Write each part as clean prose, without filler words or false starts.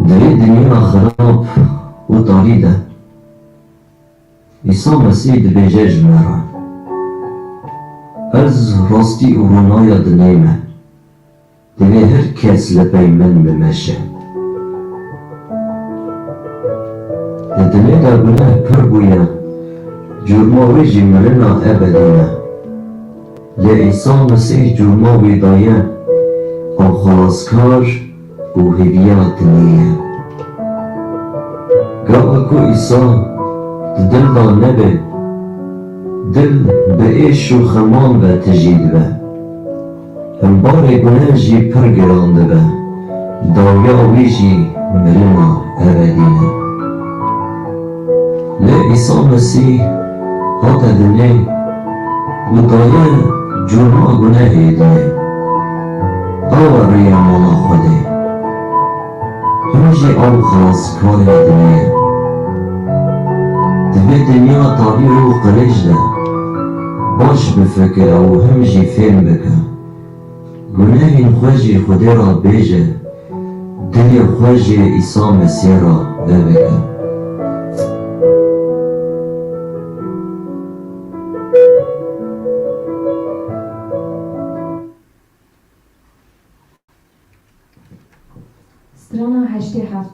دوی دنیا خراب و تاریک ده. عیسی مسیح دبیجه جمران از راستی و رونای دنیمه دوی هر کس لپی من بمشه. دنیا دا گناه پر بویا جرماوی جمرنا ابدینه لی عیسی مسیح جرماوی دایه و خلاصکار و هدیات دنیه. گاه کو عیسی دل دا نبه دل به ایش و خمان و تجید به هم بار گناه جی پر گرانده به دایا وی جی مرنا ابدینه. لی عیسی مسیح هات دنیا و دایه جرما گناه دنیا آور ریا مالا خوده همجی آو خلاص کار دنیا دوی دنیا تاریخ و قریش ده باش بفکر او همجی فهم بکن گناه این خوشی خودی را بیجه دل خوشی عیسی مسیح را ببکن. Strana 87.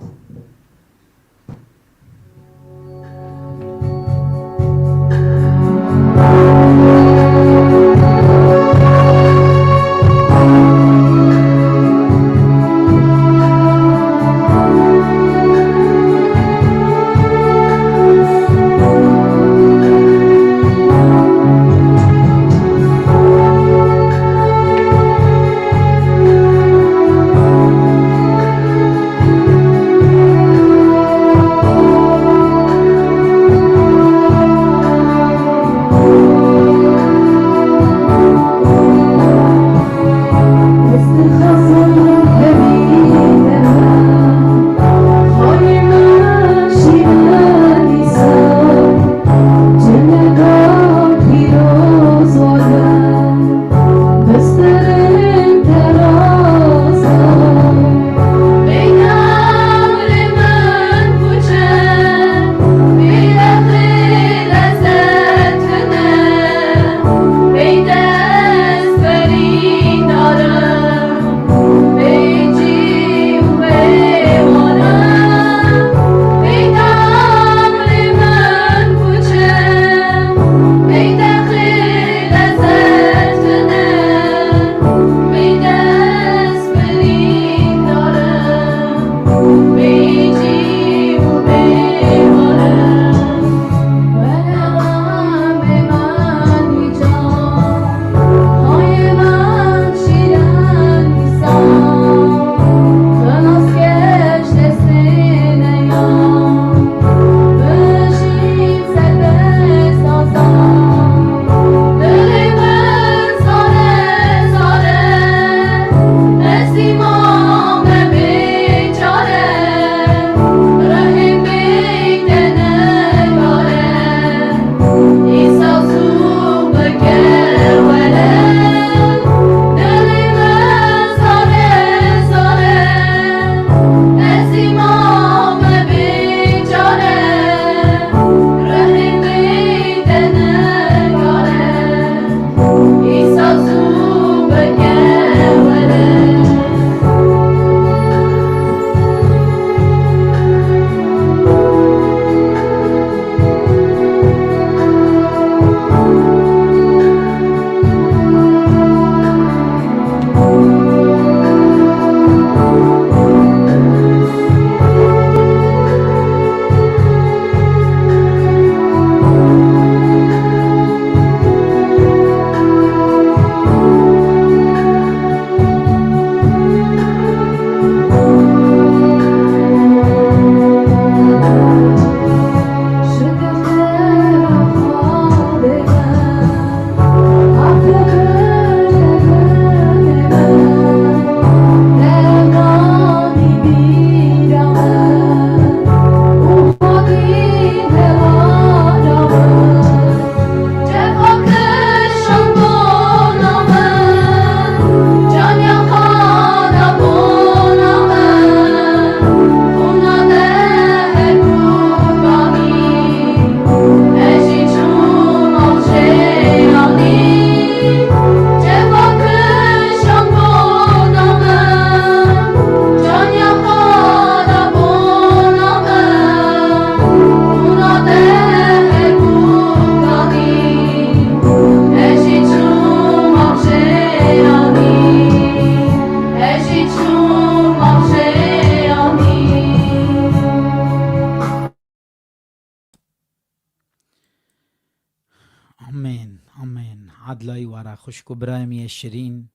عدلای واره خوشکو برای می شیرین،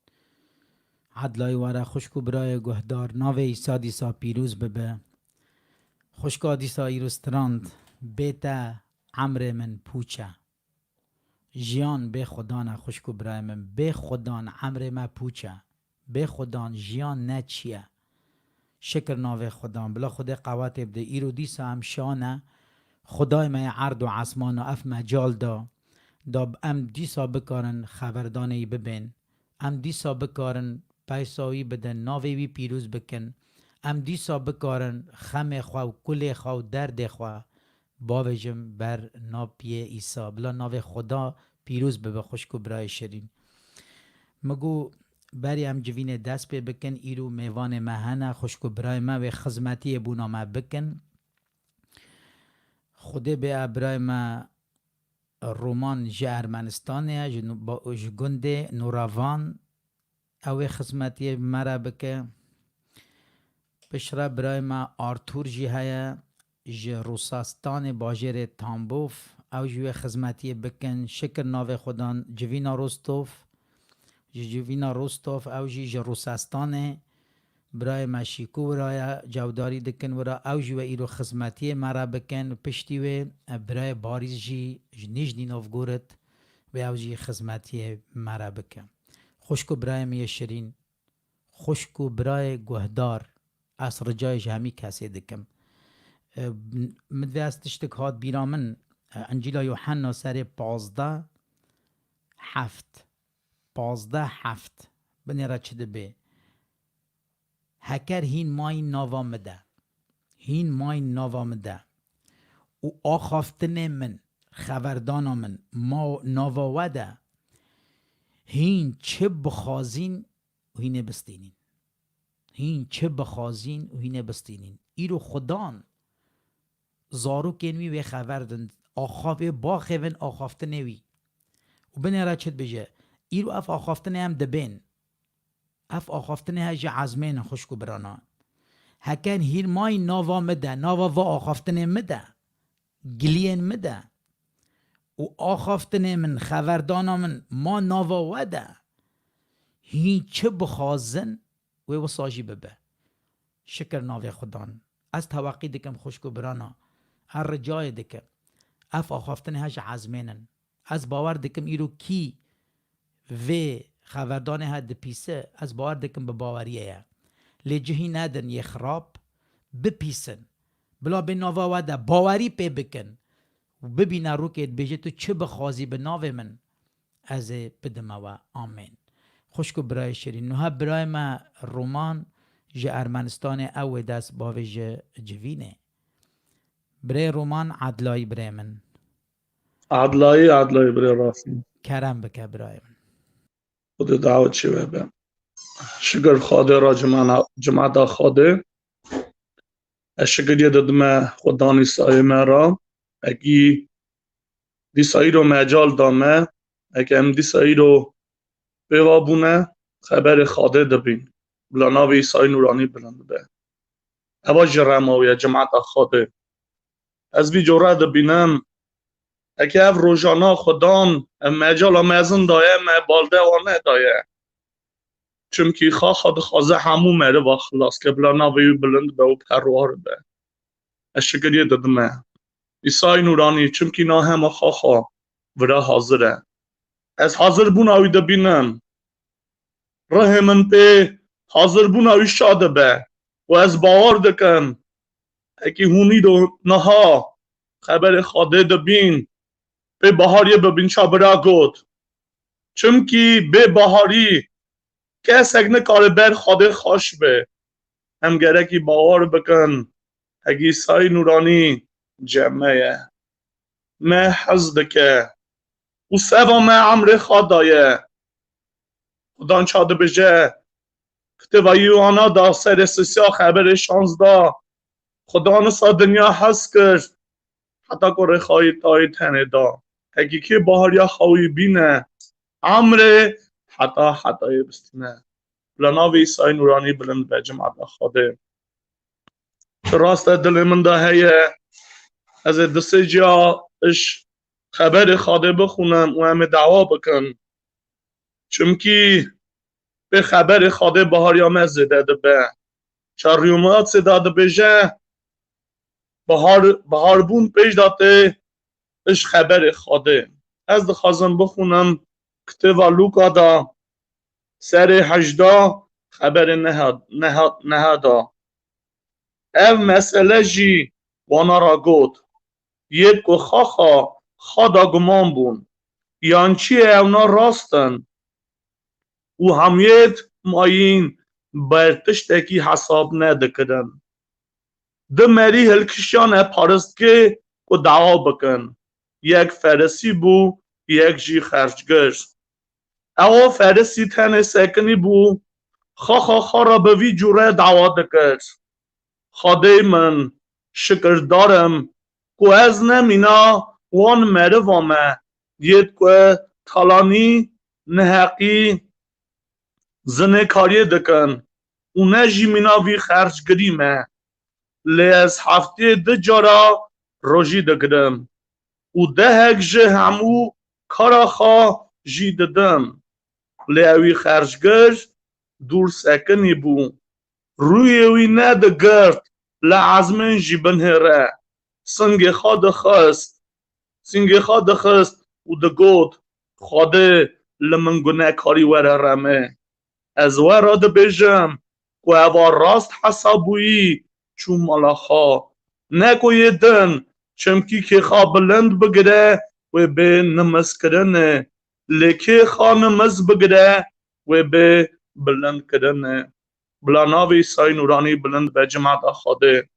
عدلای واره خوشکو برای گهدار ناوه ایسا دیسا پیروز ببه. خوشکا دیسا ایرستراند بیتا عمر من پوچه. جیان به خدان خوشکو برای من، به خدان عمر من پوچه، به خدان جیان نه چیه. شکر ناوه خدان بلا خدا قوات بده ایرو دیسا هم شانه خدای ما عرض و عصمان و اف مجال دا ام دیسا بکارن خبردانه ببین، ام دیسا بکارن پیساوی بدن ناوی بی پیروز بکن، ام دیسا بکارن خم خواه و کل خواه و درد خواه باوجم بر ناپیه ایسا بلا ناو خدا پیروز ببه. خوشکو برای شیرین مگو بری ام جوین دست پی بکن ایرو میوان مهنه خوشکو برای ما و خزمتی بونا ما بکن. خوده به ابرای ما رومان جه ارمنستانه جه گنده نوراوان او خزمتی مرا بکه. پشرا برای ما آرتور جه هیا جه روساستان باجر تامبوف او جه خزمتی بکن. شکر ناو خودان جوینا روستوف جوینا روستوف او جه روساستانه برای مشیکو برای جوداری دکن ورا او جو ایرو خدمتی مرا بکن پشتی و برای باریز جی نیجنی نوفگورت و او جی خدمتی مرا بکن. خوشکو برای می شیرین، خوشکو برای گهدار از رجای همی کسی دکم. مدوی از تشتک هاد بیرامن انجیلا یوحنا سر 15:7 بنی را چه دبه هکر هین مای ناوا مده، هین مای ناوا مده و آخافتن من خبردانا من ما ناوا وده هین چه بخوازین و هینه بستینین، هین چه بخوازین و هینه بستینین. ایرو خدان زارو کنوی و خبردن آخافه با خیون آخافتن وی و بنی را چه بجه ایرو اف آخافتن هم دبین اف آخافتن هجی عزمین خوشکو برانا هکن هیر مای ناوا مده ناوا و آخافتن مده گلین مده و آخافتن من خبردانا من ما ناوا وده هین چه بخوازن و وصاجی ببه. شکر ناوی خدان از توقی دکم خوشکو برانا هر رجای دکم اف آخافتن هج عزمینن از باور دکم ایرو کی و خبردان هد پیسه از باور دکم به باوریه لجهی ندن یه خراب بپیسن بلا به ناوا وده باوری پی بکن و ببینه رو که بجه تو چه بخوازی به ناو من از بدمه و آمین. خوشکو برای شیرین نوها برای ما رومان جه ارمنستان او دست باوی جه جوینه برای رومان عدلایی برای من عدلایی برای راستی کرم بکه برای من خود دعوت چی ببین شکر خواده را جمعه خواده شکریه دادم خدا نیستای مرا اگی دیسایی رو مجال دامه اگه هم دیسایی رو بوابونه خبر خواده دبین بلا ناوی ایسای نورانی بلند به اوا جرماوی جماعت خواده از بی جوره دبینم اگه او روزانا خدان مجال مزن دایه بالده وانه دایه چونکی خود خوازه همو مره و خلاص که بلا ناوی بلند به و پروار به شکریه دادمه ایسای نورانی چونکی نا همه خواه ورا حاضره از حاضر بون آوی دبینم ره من به حاضر بون آوی شاده به و از باور دکم اکی هونی دو نها خبر خواده دبین به بهاری ببین چابرا گود چونکی به بهاری کس اگه کار بر خواده خوش به هم گرکی باور بکن اگی سای نورانی جمعه ما حزد که و سوا ما عمر خدایه خدان چاده بجه کتوایی آنا دا سر سسیا خبر 16 خدا نسا دنیا هست کرد حتی کره خواهی تایی تنه دا اگی که باهریا خواهی بینه عمر حتی بستینه لناوی ایسای نورانی بلند به جماعت خواده راست دل من دا هیه از دسته جا اش خبر خواده بخونم و همه دعوا بکن چونکی به خبر خاده بهاریامه زده به چاریومات صداده بجه بهار بون پیش داده اش خبر خاده. از دخوازم بخونم کتاب لوکا دا سر 18 خبر نهادا. او مسئله جی وانا را گود یک و خدا گمان بون یانچی اونا راستن و همیت ماین بر تشتکی حساب ندکدن. ده مری هلکشان پارستگه و دعوا بکن. یک فرسی بو یک جی خرجگر. او فرسی تن سکنی بو خا را به وی جوره دعوا دکرد. خاده من شکر دارم که از نمینا وان مره وامه دید که تالانی نحقی زنه کاری دکن اونه جی مینا وی خرج گریمه لی از هفته ده جارا روژی دکدم و ده هک جه همو کارا خوا جی ددم لی اوی خرجگر دور سکنی بو روی وی ندگرد لعزمن جی بنهره سنگ خاد خست و ده گود خاده لمن گناه کاری وره رمه از ورا ده بجم که اوار راست حسابویی چون ملاخا نکو یه دن چمکی که خواه بلند بگره و به نمز کرنه لیکه خواه نمز بگره و به بلند کرنه. بلاناوی سای نورانی بلند به جماعت خواده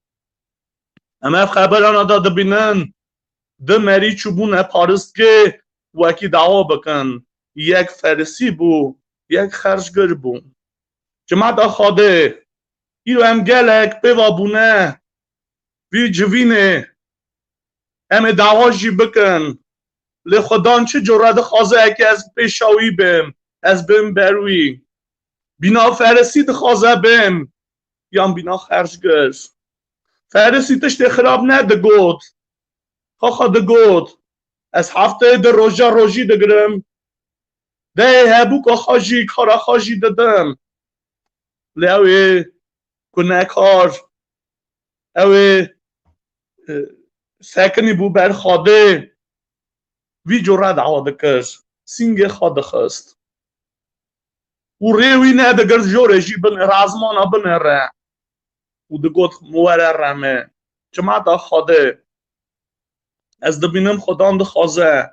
اما خبران داده بینن ده مری چوبون پارست که وکی دعوا بکن یک فرسی بو یک خرجگر بو. جماعت خواده ایرو هم گلک بوابونه وی جوینه ام دعواجی بکن لی خدان چه جرات خوازه که از پیشاوی بیم از بیم بروی بینا فرسی دخوازه بیم یا بینا خرجگر فرسی تشت خراب نده گود خواه ده گود از هفته ده روژی دگرم ده هبو که خواجی کارا خواجی دادم لی اوی گناهکار اوی سکنی بو بر خواده وی جرا دعوا دکر سینگ خواده خست و ریوی ندگر جوره جی بن رازمانا بن ره و ده گود موره رمه جماعت خواده از دبینم خدان ده خوازه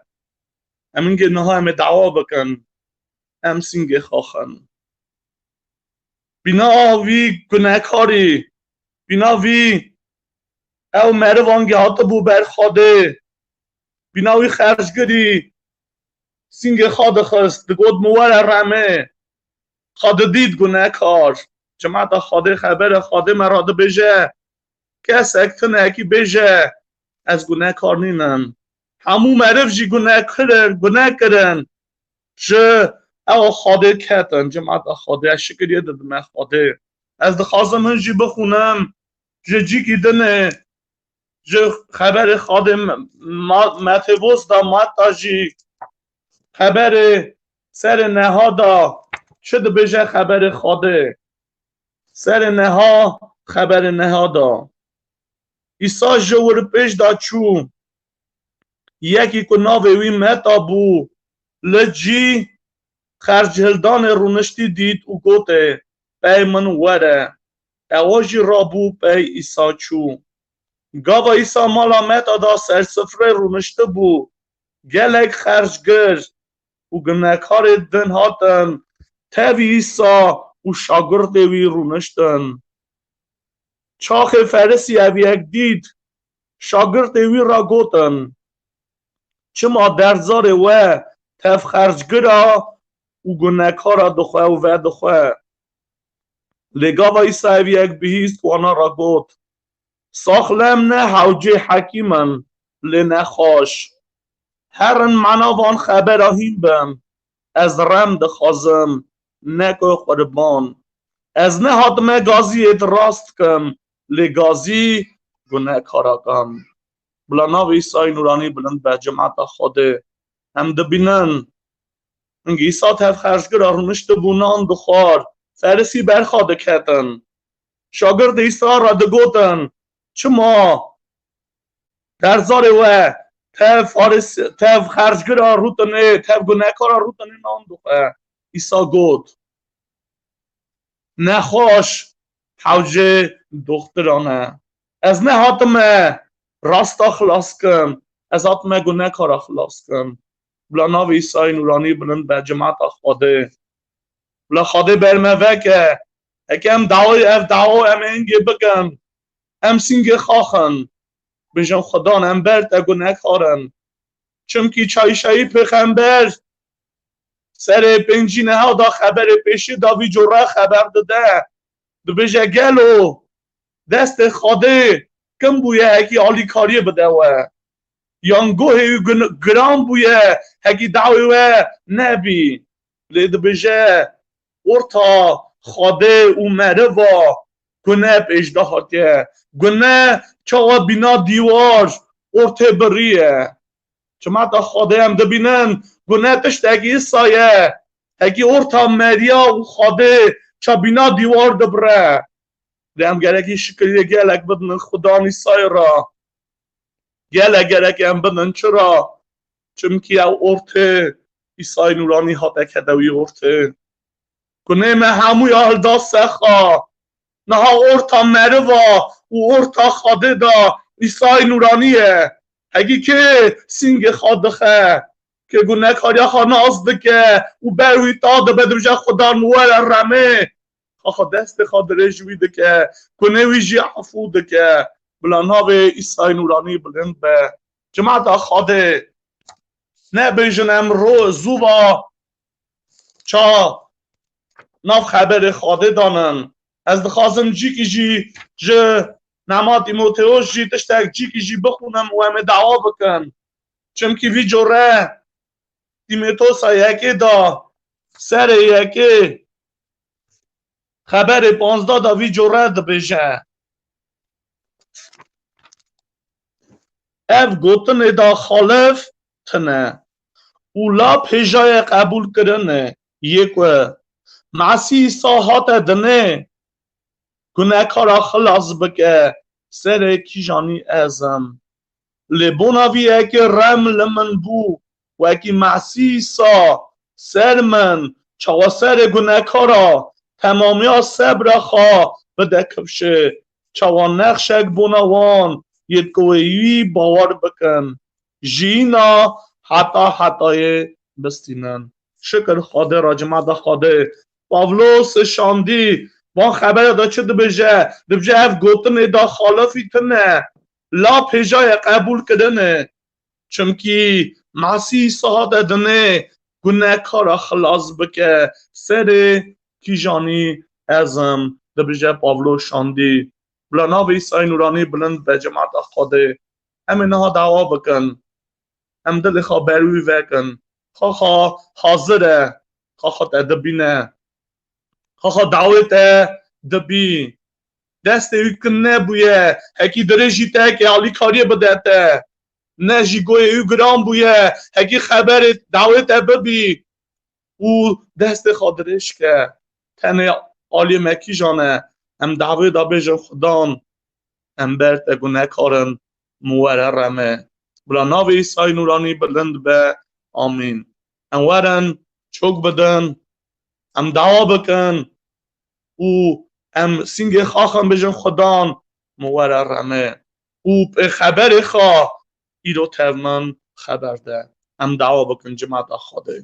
امین گه نها همه دعوا بکن ام سینگ خواخن بینا وی گناهکاری بینا وی او مره وانگی هاتا بو بر خواده بینا وی خرجگری سینگ خواده خست ده گود موره رمه خواده دید گناهکار جماعت خواده خبر خواده مراده بجه کس اکتن اکی بجه از گناهکار نینن همو معرف جی گناه کرن جه او خواده کتن جماعت خواده شکریه دادم خواده از دخوازم من جی بخونم جه جی کی دنه جه خبر خواده متوز دا ماتا جی خبر سر نها دا چه ده بجه خبر خواده سر نها خبر نها دا ایسا جور پیش دا چو یکی که ناوی وی متا بو لجی خرجهلدان رونشتی دید و گوته پی من وره اواجی رابو پی ایسا چو گاوا ایسا مالا متا دا سرسفره رونشته بو گلک خرجگر و گناهکار دن هاتن تاوی ایسا و شاگرد وی رونشتن چاخ فرسی اوی یک دید شاگرد وی را گوتن چما درزار و تف خرجگرا و گناهکارا دخواه و دخواه لگا و ایسا اوی یک بهیست وانا را گوت ساخلم نه حوجه حکیمن لنخاش هرن منا وان خبر آهیم بم از رم دخوازم نکو قربان از نه حادمه گازی ادراست کم لگازی گناهکارا کم. بلاناو ایسای نورانی بلند به جماعت خوده هم دبینن Önge İsa tev xerzgir armıştı bunan duxar. Ferisi berxadı keten. Şagird İsa ra digotin çima derzarê we tev xerzgira rûtinê tev gunekara rûtinê nan dixe. İsa got nexweş hewcê doxtiran e. Ez nehatime rasta xilas kim, ez hatime gunekara xilas kim. Bila navê İsayê Nûranî bilind be cemaeta Xwedê. Bila Xwedê berme veke. Heke em ev dawa em hingê bikin. Em sîngê xaxin. Bijin Xudan em ber te gunekarin. Çimkî çayîşayî pêxember serê pêncî neha da xeberê pêşî da vî cure xeber dide. Dibêje gelo destê Xwedê kim bûye hekî alîkariyê bide we. Yan gohê wî giran bûye hekî dawê we nebî. Lê dibêje orta Xwedê û meriva gune pêş de hatiye. Gune çawa bîna dîwar ortê birîye. Cemaeta Xwedê em dibînin gune tiştekî îsa ye. Hekî orta meriya û Xwedê ça bîna dîwar dibire. Lê em gerekî şikiriyê gelek bidinin Xudan İsayê ra. Gelek em bidin çira? Çimkî ew ortê İsayê Nûranî hate kete wî ortê. Gunê me hemû ya hilda sexa. Niha orta meriva û orta Xwedê da İsayê Nûranî ye. Hekî kê sîngê xwe dixe, kê gunekariya xwe nas dike û ber wî ta dibe dibêje Xudan were remê. Xwe destê xwe dirêj wî dike, gunê wî jî efû dike. Bila navê İsayê Nûranî bilind be. Cemaeta Xwedê nebêjin em zû ça nav xeberê Xwedê danin. Ez dixwazim cîkî jî ji Nema Tîmoteyos jî tiştek cîkî jî bixwînim û em ê dawa bikin. Çimkî vî cure Tîmoteyosa yekê da serê yekê xeberê 15 da vî cure dibêje. Ev gotinê da xalif tune û la pêjayê qebûlkirinê yê ku Mesîh İsa hate dinê gunekara xilas bike serê kîjanî ezim. Lê bona vî yekê rem li min bû wekî Mesîh İsa ser min çawa serê gunekara temamiya sebra xwe bide kifşê. Çawa nexşek bona wan yê ku wî bawer bikin. Jîna heta hetayê bistînin. Şikir Xwedê ra cemaeta Xwedê. Pavlos şandî van xeberê da çi dibêje? Dibêje ev gotinê da xalifî tune la pêjayê qebûlkirinê. Çimkî Mesîh İsa hate dinê gunekara xilas bike serê kîjanî ezim. Dibêje Pavlos şandî. Bila navê İsayê Nûranî bilind be cemaeta Xwedê. Em ê niha dawa bikin. Em dilê xwe ber wî vekin. Xwe hazir e. Xwe te dibîne. Xwe dawê te dibî. Destê wî kin nebûye. Hekî dirêjî te hekî alîkariyê bide te. Ne jî goyê wî giran bûye. Hekî xeberê dawê te bibî. û destê xwe dirêj ke. Tenê aliyê me kîjan e? Em dawê da bêjin Xudan em ber te gunekarin were remê. Bila navê İsayê Nûranî bilind be. Amîn. Em werin çok bidin. Em dawa bikin û em sîngê xaxin bêjin Xudan were remê. û pêxeberê xwe îro tev min xeber de. Em dawa bikin cemaeta Xwedê.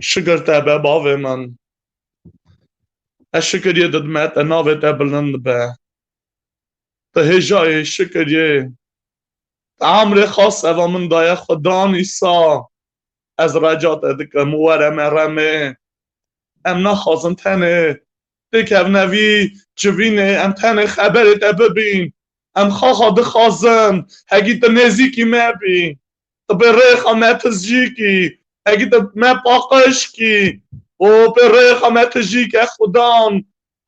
Şikir te be bavê min. Ez şikiriyê didime te navê te bilind be. Te hêjayê şikiriyê. Te emrê xas eva min daye Xudan İsa. Ez reca te dikim were me remê. Em naxwazin tenê dikevne vî civînê em tenê xeberê te bibîn. Em xaxa dixwazin hekî te nêzîkî me bî. Te bi rêxa me tizjîkî. Hekî te me paqişkî. û bi rêxa me tijîke Xudan.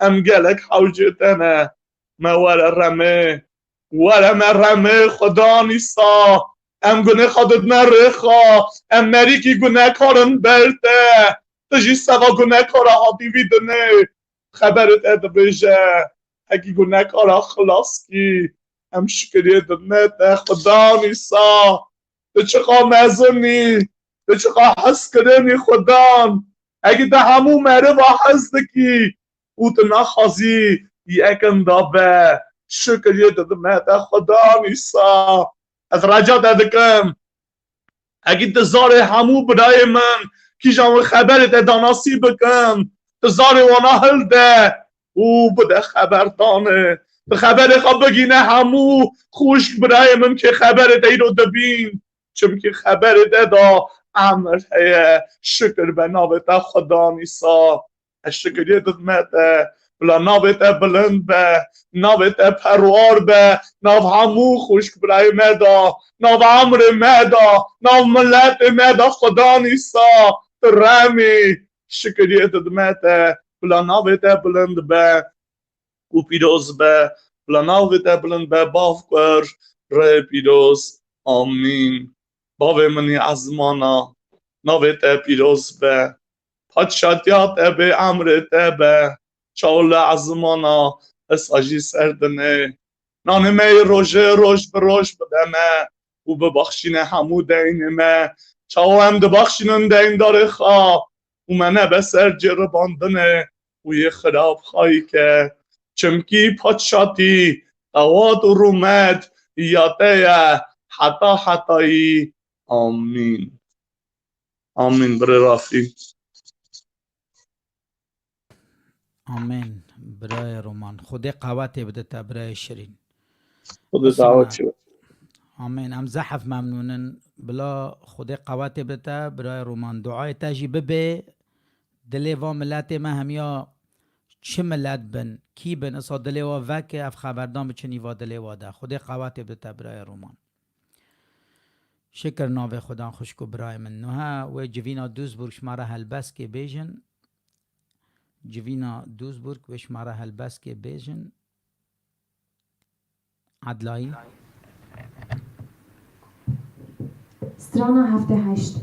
Em gelek hewcê te ne. Me were remê. Were me remê Xudan İsa. ام گونه خودت نرخا ام نری کی گونه کارن برده تجی سوا گونه کارا هاتی ویدنه خبرت ادبجه اگی گونه کارا خلاص کی ام شکریه دنت خدا نیسا تو چقا مزنی تو چقا حس کرنی خدام اگه ده همو مره و حس دکی او تو نخوازی یکم دابه شکریه دنت خدا نیسا از رجا دادکم اگه تزار همو برای من کی جان خبرت داناسی بکن تزار وانا هل ده او بده خبردانه به خبر خواب بگینه همو خوش برای من که خبر دی رو دبین چون که خبر دا امر هیه شکر به نابتا خدا نیسا شکریه دادمته بلا نابتا بلند به نابتا پروار به ناب همو خوش برای مدا ناب عمر مدا ناب ملت مدا خدا نیسا رمی شکریه دادمته بلا نابتا بلند به او پیروز به بلا نابتا بلند به باف کر ره پیروز آمین باوی منی ازمانا نابتا پیروز به پادشاتیات به امرت به چاول ازمانا اساجی سردنه نانمه روش به روش بدمه او ببخشینه همو دینمه چاو هم دبخشینن دین داره خواه او منه بسر جرباندنه او یه خراب خواهی که چمکی پادشاتی قواد و رومت یاته حتایی آمین آمین بره رافی آمین. برای رومان خود قوت بده تا برای شیرین خود دعوت شد آمین. ام زحف ممنونن بلا خود قوت بده تا برای رومان دعای تاجی ببه دلی و ملت ما همیا چه ملت بن کی بن اصا دلی و وکه اف خبردان بچنی و دلی و ده خود قوت بده تا برای رومان شکر ناوه خدا خوشکو برای من نوها و جوینا دوزبورگ شماره هلبس که بیجن جوینا دوزبورگ و شماره هلبس که بیجن عدلایی Strana 78.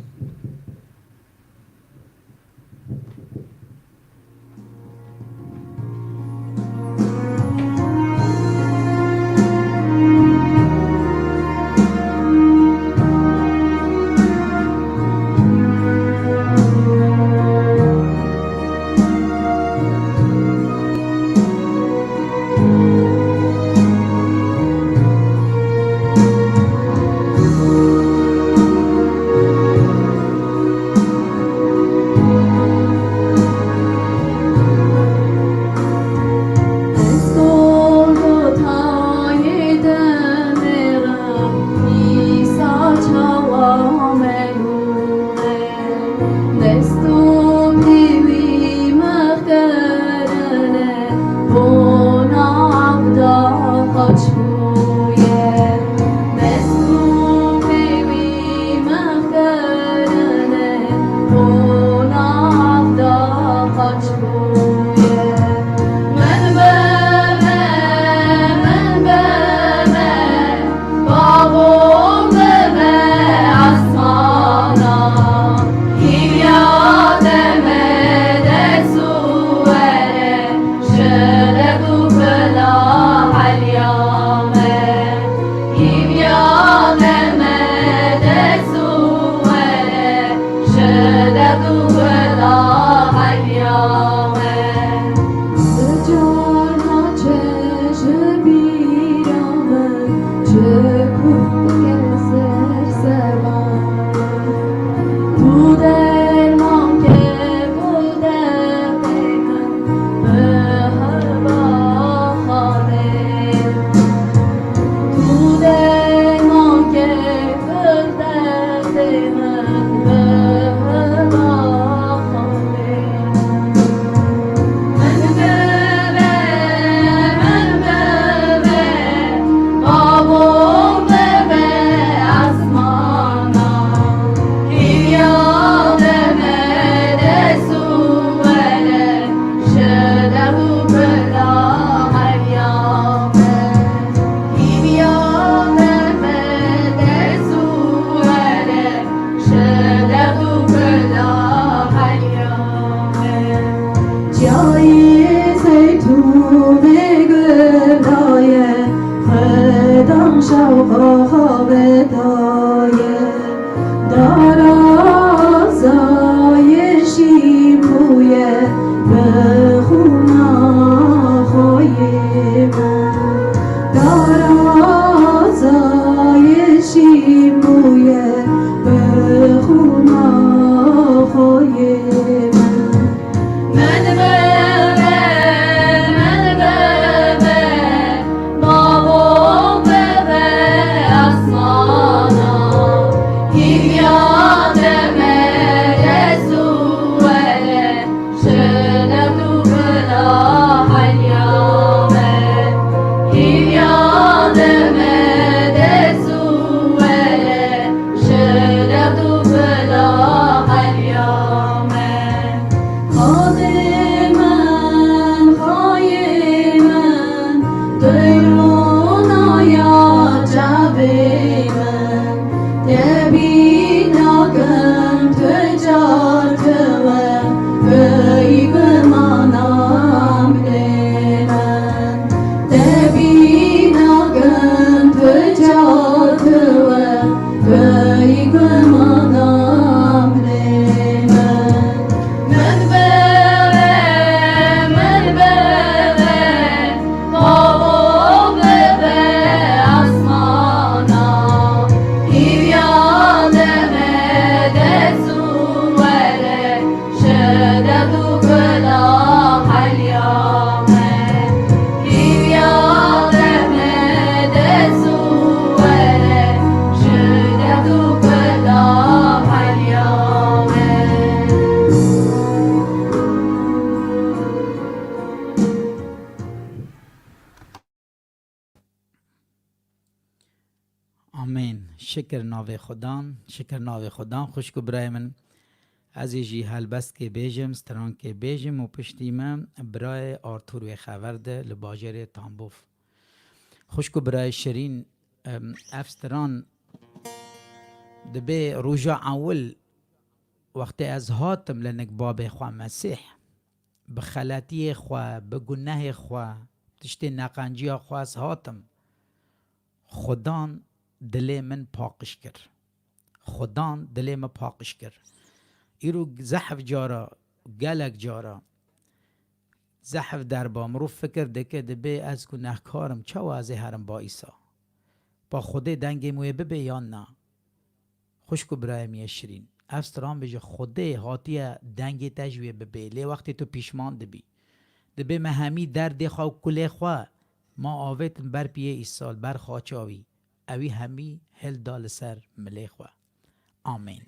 آمین. شکر ناو خدان، شکر ناو خدان. خوشکو برای من از ایجی هلبست که بیجم ستران که بیجم و پشتی من برای آرتور و خورده لباجر تانبوف. خوشکو برای شرین افستران دبی روژا اول وقتی از هاتم لنک باب خواه مسیح بخلاتی خواه بگناه خواه تشتی نقنجی خواه از هاتم خدان دل من پاکش کر، خدان دل من پاکش کر. ایرو زحف جارا گلک جارا زحف در با مرو فکر دکه دبی از گناهکارم چه وازه هرم با ایسا با خوده دنگی موی ببی یا نه. خوشکو برای می شرین افستران بجه خوده هاتیه دنگی تجویه ببی لی وقتی تو پیشمان دبی مهمی درد خواه کله خواه ما آویتن بر پیه ایسال بر خواچاوی اوی همی هل دال سر ملی خواه. آمین.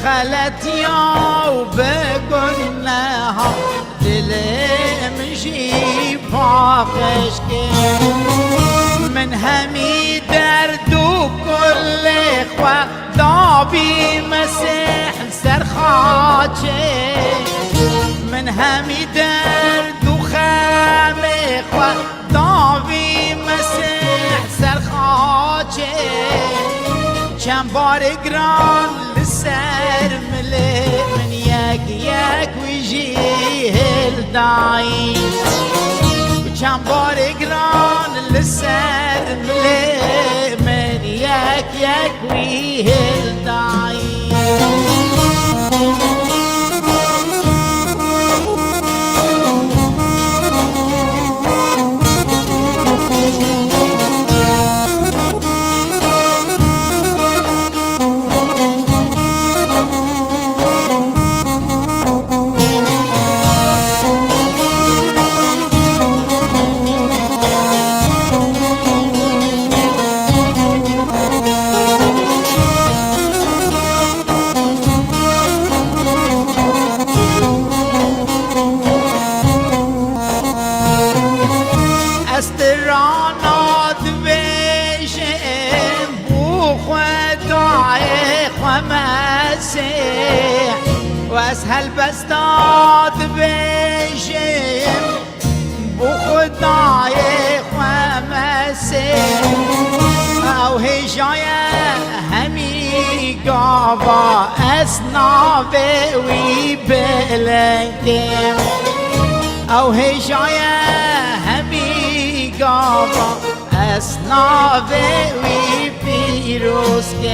خلتیا و بگنها دلم جی پاکش کرد من همی درد و کل خدا بی مسیح سر خاچه من همی درد و خم خدا بی مسیح سر خاچه چند بار گران لسر مله من یک ویجی هل دایی چند بار گران لسر مله من یک وی هل دایی واسهل بستاد بيجم بخداي خمسه او هجايا همي قابا اسنابي وبلدم او هجايا همي قابا اسنابي وبيروسكم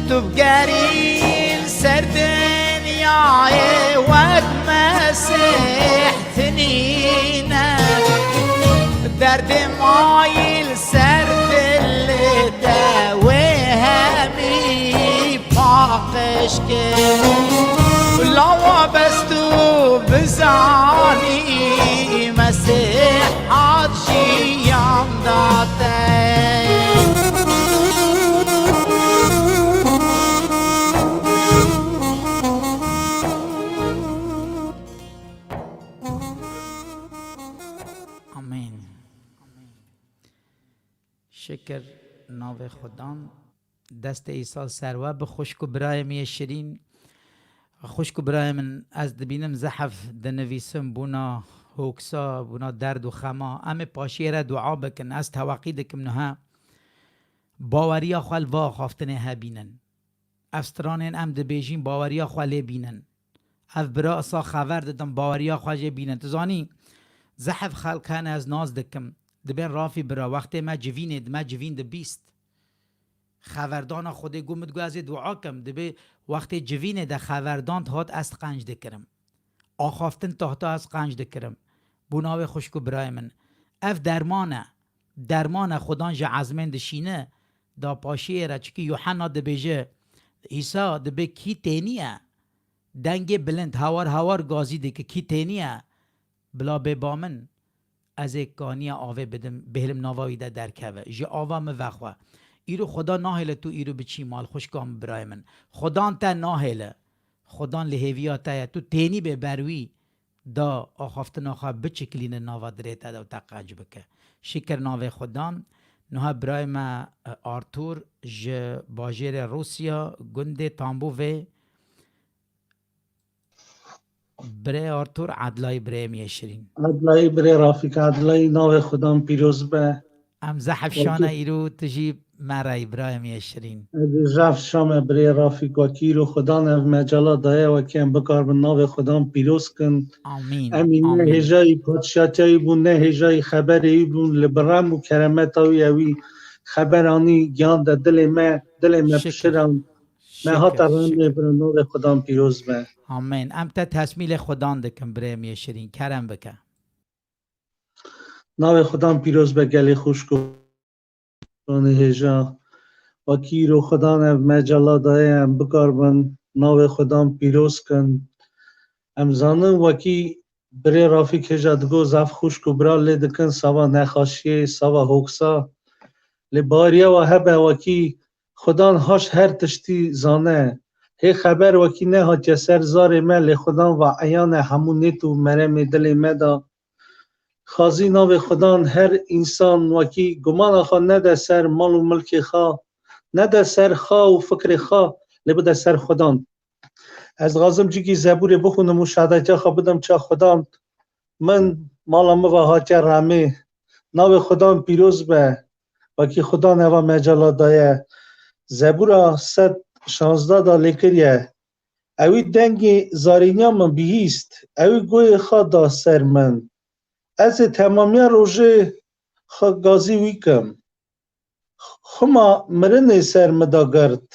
تبقرين سردين ياي وقت مسحتنينا درد مايل سرد اللي داويهمي باقش كل لو بستو بزاني مسيحات شيام داتي شکر ناو خدام دست ایسا سروه به خشک و برای می شیرین خشک و برای من از دبینم زحف دنویسم بونا هوکسا بونا درد و خما ام پاشیره دعا بکن از توقید کم نها باوریا خوال وا خافتنه ها بینن افسترانین ام دبیجین باوریا خواله بینن اف برا اصا خبر دادم باوریا خواجه بینن تزانی زحف خلقان از ناز دکم دبین رافی برا وقتی ما جوین ده بیست خبردان خود گومد گو از دعا کم دبی وقتی جوین ده خبردان تهات از قنج دکرم آخافتن تهتا از قنج دکرم بوناوی خوشکو برای من اف درمانه خدان جا عزمین دشینه دا پاشیه را چکی یوحنا دبیجه عیسی دبی کی تینیه دنگ بلند هوار گازی ده که کی تینیه بلا ببامن از کانی آوه بدم بهلم ناوایی ده درکوه جه آوه موخوه ایرو خدا ناهله تو ایرو بچی مال خوشکام برای من خدان تا ناهله خدان لحویات تا تو تینی به بروی دا آخافتن آخواه بچکلین ناوه دریتا دا و تقاج بکه شکر ناوه خدان نوها برای ما آرتور جه باجر روسیا گنده تامبوه برای آرتور عدلای برای میشرین عدلای برای رافیق عدلای ناو خدام پیروز به ام زحف شانه ایرو تجیب مرا ابراهیم یشرین رفت شام بری رافیقا کی رو خدا نو مجالا دایه و کم بکار به ناو خدا پیروز کن آمین امین نه آمین هجای پادشاهی بون نه هجای خبری بون لبرم و کرمت اوی خبرانی گیان ده دل ما شکر پشرم ما ها شکر ترم شکر بر ناو خدا پیروز به آمین ام تا تسمیل خدان دکم ابراهیم یشرین کرم بکه ناو خدا پیروز به گلی خوش کنه هجا و کی رو خدا نو مجالا دایه ام بکار بن ناو خدا پیروز کن ام زانم وکی بری رافیق هجا دگو زف خوش کو برا لیدکن سوا نخاشیه سوا حکسا لباریا و هبه وکی خدا هاش هر تشتی زانه هی خبر وکی نه ها جسر زار مل خدا و عیان همون نیتو مرم دل مدا خازی ناو خدا هر انسان وکی گمان خوا نده سر مال و ملک خوا نده سر خوا و فکر خوا لبده سر خدا از غازم جیگی زبور بخونم و شهدت خوا بدم چه خدا من مالم و هاجر رمی ناو خدا پیروز به وکی خدا نوا مجالا دایه زبورا 116 دا لیکریه اوی دنگی زارینیا من بیهیست اوی گوی خواه دا سر من از تمامی روژه خواه گازی ویکم خما مرن سر مداگرد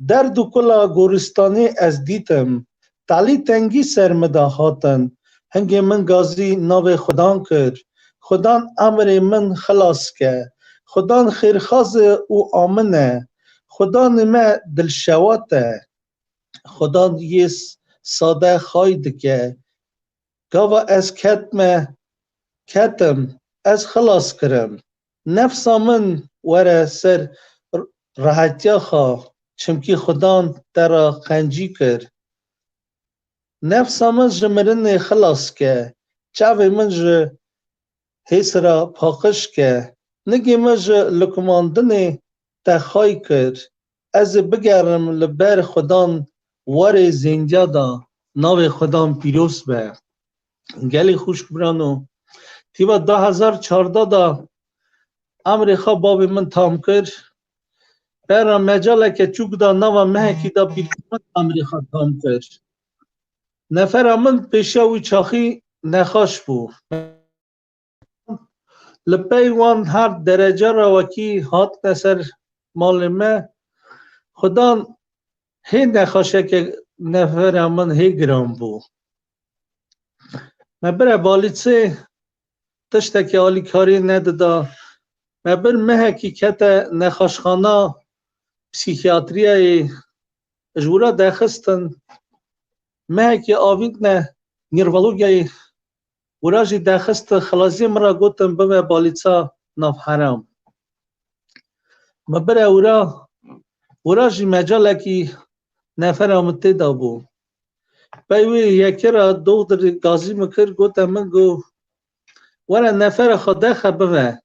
درد و کلا گورستانی از دیتم تالی تنگی سر مدا هاتن هنگی من گازی ناو خدان کرد خدان امر من خلاص که خدان خیرخواز او آمنه خدان ما دلشواته خدان یس ساده خواهید که گاوا از کتم از خلاص کرم نفسا من وره سر راحتیا خواه چمکی خدان ترا خنجی کرد نفسا من جمرن خلاص که چاوی من جه حیث را پاکش که نگی من جه لکماندن تخوای کرد از بگرم لبر خدان ور زنجا دا ناو خدان پیروز به گلی خوش برانو تیوا 2014 دا امریکا باب من تام کرد برا مجاله که چوک دا ناو مهکی دا پیروز امریکا تام کرد نفر من پیشاوی چاخی نخاش بو لپی وان هر درجه را وکی هات نسر مال ما خدا هی نخواشه که نفر من هی گرام بو ما بره بالیچه تشتکی آلی کاری ندادا ما بر مهکی کت نخاشخانه پسیکیاتریای جورا دخستن مهکی آوید نه نیرولوگیای وراجی دخست خلاصی مرا گوتم بمه بالیچا ناف حرام ما بره وراجی مجاله کی نفر آمده دا بو بایوی یکی را دکتر گازی مکر گوتم من گو ورا نفر خدا خبره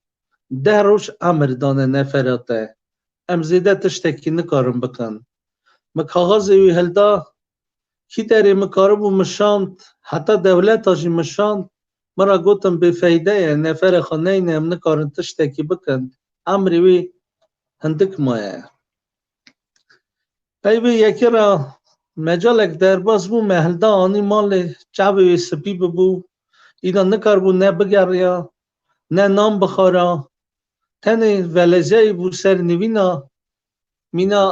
10 روز امر دانه نفراته ام زیده تشتکی نکارم بکن ما کاغذ وی هلدا کی داری مکارب و مشاند حتی دولت آجی مشاند مرا گوتم به فایده نفر خانه نیم نکارن تشتکی بکن امری وی هندک مایه بایوی یکی را مجالک در باز بو محلدا آنی مال چاوی سپی ببو اینا نکار بو نه بگریا نه نام بخورا تنی ولجه بو سر نوینا مینا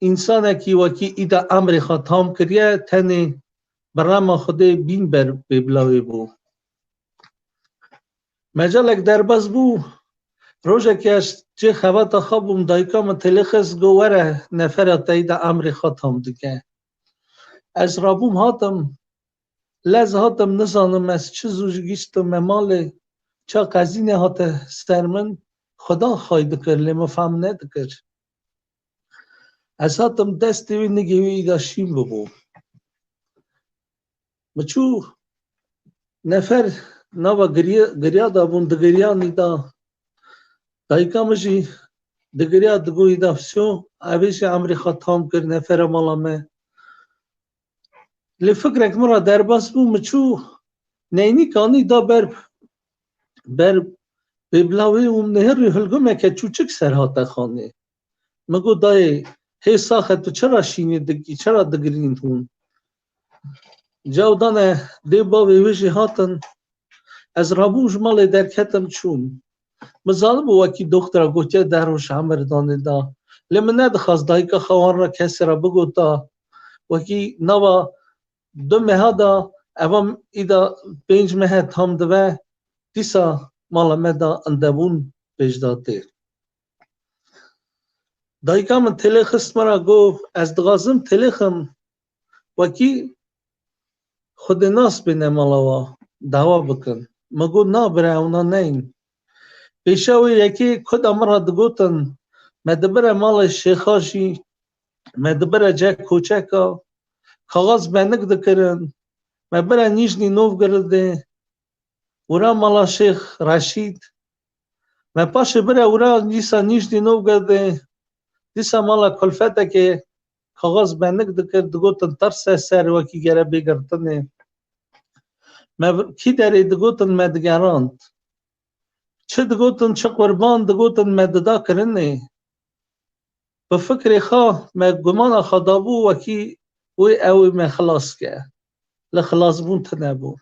انسان کی وکی ایدا امر خاتم کریه تنی برام خوده بین بر ببلاوی بو مجالک در باز بو روزه که از چه خوات خوابم دایکام تلخص گواره نفر تایدا امر خاتم دیگه از رابوم هاتم لز هاتم نزانم از چه زوجگیستم مال چه قزینه هات سرمن خدا خواهید کرد لما فهم ندکر از هاتم دستی وی نگیوی داشتیم ببو مچو نفر نوا گریا دا بون دگریا نیدا دایکا مجی دگریا دگوی دا فسو اویش عمری خاتم کرد نفر مالامه لفکرک مرا در باس بو مچو نینی کانی دا بر به بلاوی اون نهر هلگومه که چوچک سر هاته خانه مگو دای هی ساخت تو چرا شینی دگی چرا دگرین هون جودانه دی باوی ویجی هاتن از رابوش مال درکتم چون مزالب وکی دخترا گوتیا دروش همر دانه دا لمن ندخواست دایی که خوان را کسی را بگو تا وکی نوا دو ماه دا اوام ایدا 5 ماه تام دوه دیسا مالا مدا اندبون بجداته دایی که من تلخست مرا گو از دغازم تلخم وکی خود ناس بینه مالاوا دعوا بکن مگو نا بره اونا نین پیشاوی یکی کد امرا دگوتن مدبره مال شیخاشی مدبره جک کوچکا کاغذ بندک دکرن مبره نیجنی نوف گرده ورا مالا شیخ رشید مپاش بره ورا دیسا نیجنی نوف گرده دیسا مالا کلفته که کاغذ بندک دکر دگوتن ترس سر وکی گره بگرتنه کی داری دگوتن مدگراند چه دگوتن چه قربان دگوتن مددا کرنه به فکر خواه گمان خدابو وکی وی اوی من خلاص که لخلاص بون تنبو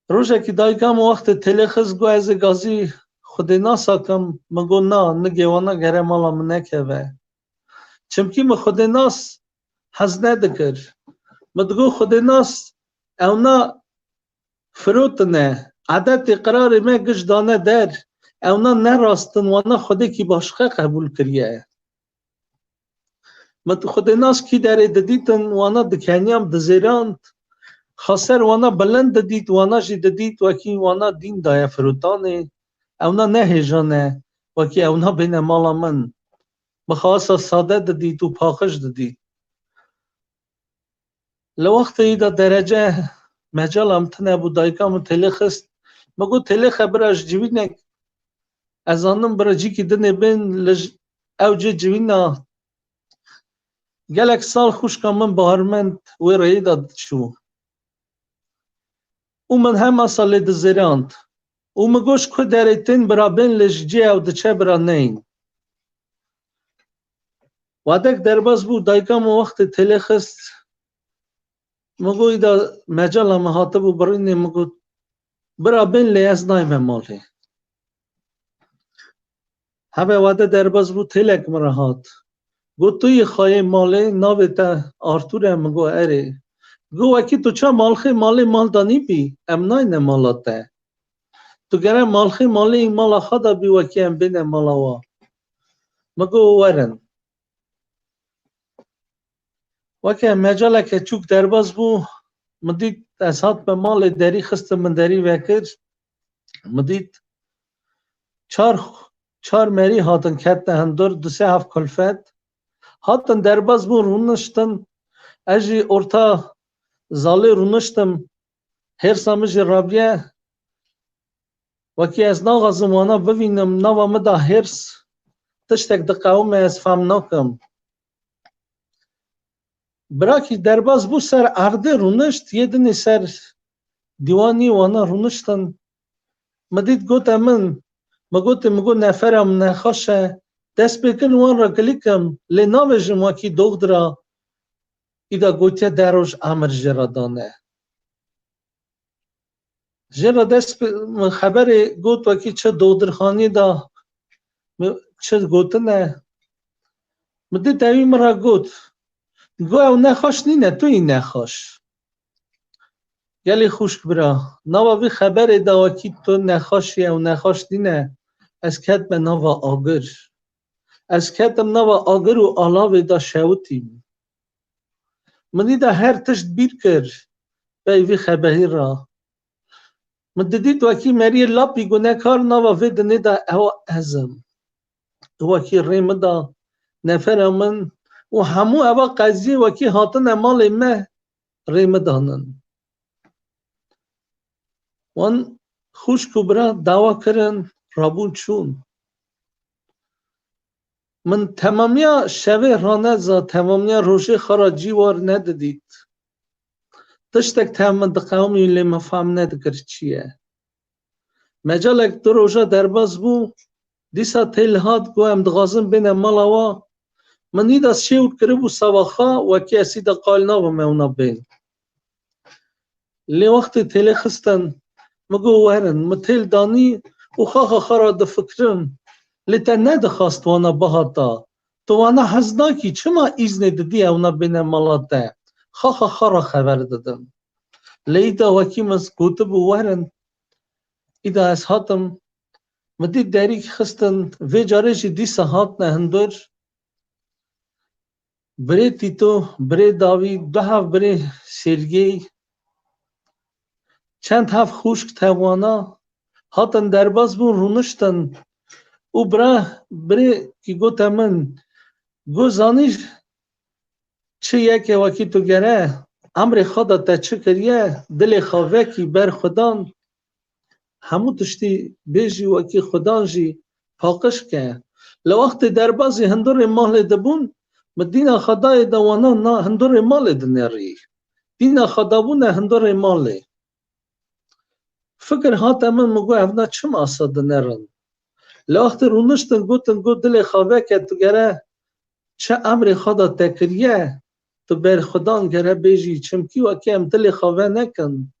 روزه که دایگام وقت تلخز گو از گازی خودی ناسا کم مگو نا نگیوانا گره مالا منه که و چمکی من خودی ناس حز ندکر مدگو خودی ناس اونا فروتنه عادت قرار ما گش دانه در اونا نراستن وانا خودی کی باشقه قبول کریه مت خودی ناس کی داره ددیتن وانا دکنیام دزیراند خاصر وانا بلند ددیت وانا جی ددیت وکی وانا دین دایه فروتانه اونا نه هجانه وکی اونا بین مالا من بخواست ساده ددیت و پاخش ددیت لوقت ایدا درجه مجال هم تنه بود دایکام تلخست مگو تلخ براش جوینه از آنم برا جی که دنه بین لج اوجه جوینا گلک سال خوش که من بارمند وی رایی داد شو او من همه سالی دزیراند او مگوش که دریتین برا بین لج جی او دچه برا نین وادک درباز بود دایکام وقت تلخست مگو ایدا مجال هم هاته بود برینه مگو برا بین لیاز نایم مالی همه واده درباز بود تلک مرا هات گو توی خواهی مالی ناوی تا آرتور مگو اره گو وکی تو چا مالخی مالی مال دانی بی ام ناین مالاته تو گره مالخی مالی این مالا خدا بی وکی ام بین مالاوا مگو ورن وکی مجاله که چوک درباز بود مدید از هات به مال داری خست من داری وکر مدید چار مری هاتن کت هندور دو سه هفت کلفت هاتن درباز بون رونشتن اجی ارتا زالی رونشتم هر سامج رابیه وکی از ناغ زمانا ببینم نوا مدا هرس تشتک دقاوم از فهم ناکم براکی درباز بو سر ارده رونشت یه دنی سر دیوانی وانا رونشتن مدید گوت امن مگو نفرم نخواشه دست بکن وان را کلیکم لناوشم وکی دخترا ایدا گوتیا دروش امر جرادانه جرا دست خبر گوت وکی چه دخترخانی دا چه گوتنه مدید اوی مرا گوت گو او نخواش نینه توی نخواش گلی خوشک برا نوا بی خبر دا وکی تو نخواشی او نخواش نینه از کت به نوا آگر از کتم نوا آگر و آلاوی دا شوتیم منی دا هر تشت بیر کر بی خبری را من دیدید وکی مری لاپی گونه کار نوا وید نیدا او ازم وکی ریم دا نفر من و همو اوا قضیه وکی هاتن مال مه ریم دانن وان خوش کبرا دعوا کرن رابون چون من تمامیا شوه رانه زا تمامیا روشه خراجی وار ندادید تشتک تمام دقاومی لی مفهم ندکر چیه مجالک دو روژه درباز بو دیسا تیل هات گو ام دغازم بین مالاوا من نید از شیود کربو سواخا وکی اسی دا قالنا و مونا بین لی وقت تیل خستن مگو ورن متیل دانی و خاخا خارا دفکرم لی تا ندخواست وانا بهاتا تو وانا حزناکی چما ایزنی ددی اونا بین مالاتا خاخا خارا خبر دادم لی دا وکی مز گوتب ورن ایدا از هاتم مدی داری خستن و جارشی دیسا هات نه هندور بره تیتو بره داوی دو هف بره سرگی چند هف خوشک توانا هاتن درباز بون رونشتن او بره کی گوتا من گو زانیش چه یکی وکی تو گره امر خدا تا چه کریه دل خواه کی بر خدان همو تشتی بیجی وکی خدان جی پاکش که لوقت دربازی هندور مال دبون مدینا خدای دوانا نا هندور مال دنری دینا خدابون هندور مال فکر هات من مگو افنا چم آسا دنرن لوقت رونشتن گوتن گو دل خواه که تو گره چه امر خدا تکریه تو بر خدان گره بیجی چمکی وکی هم دل خواه نکن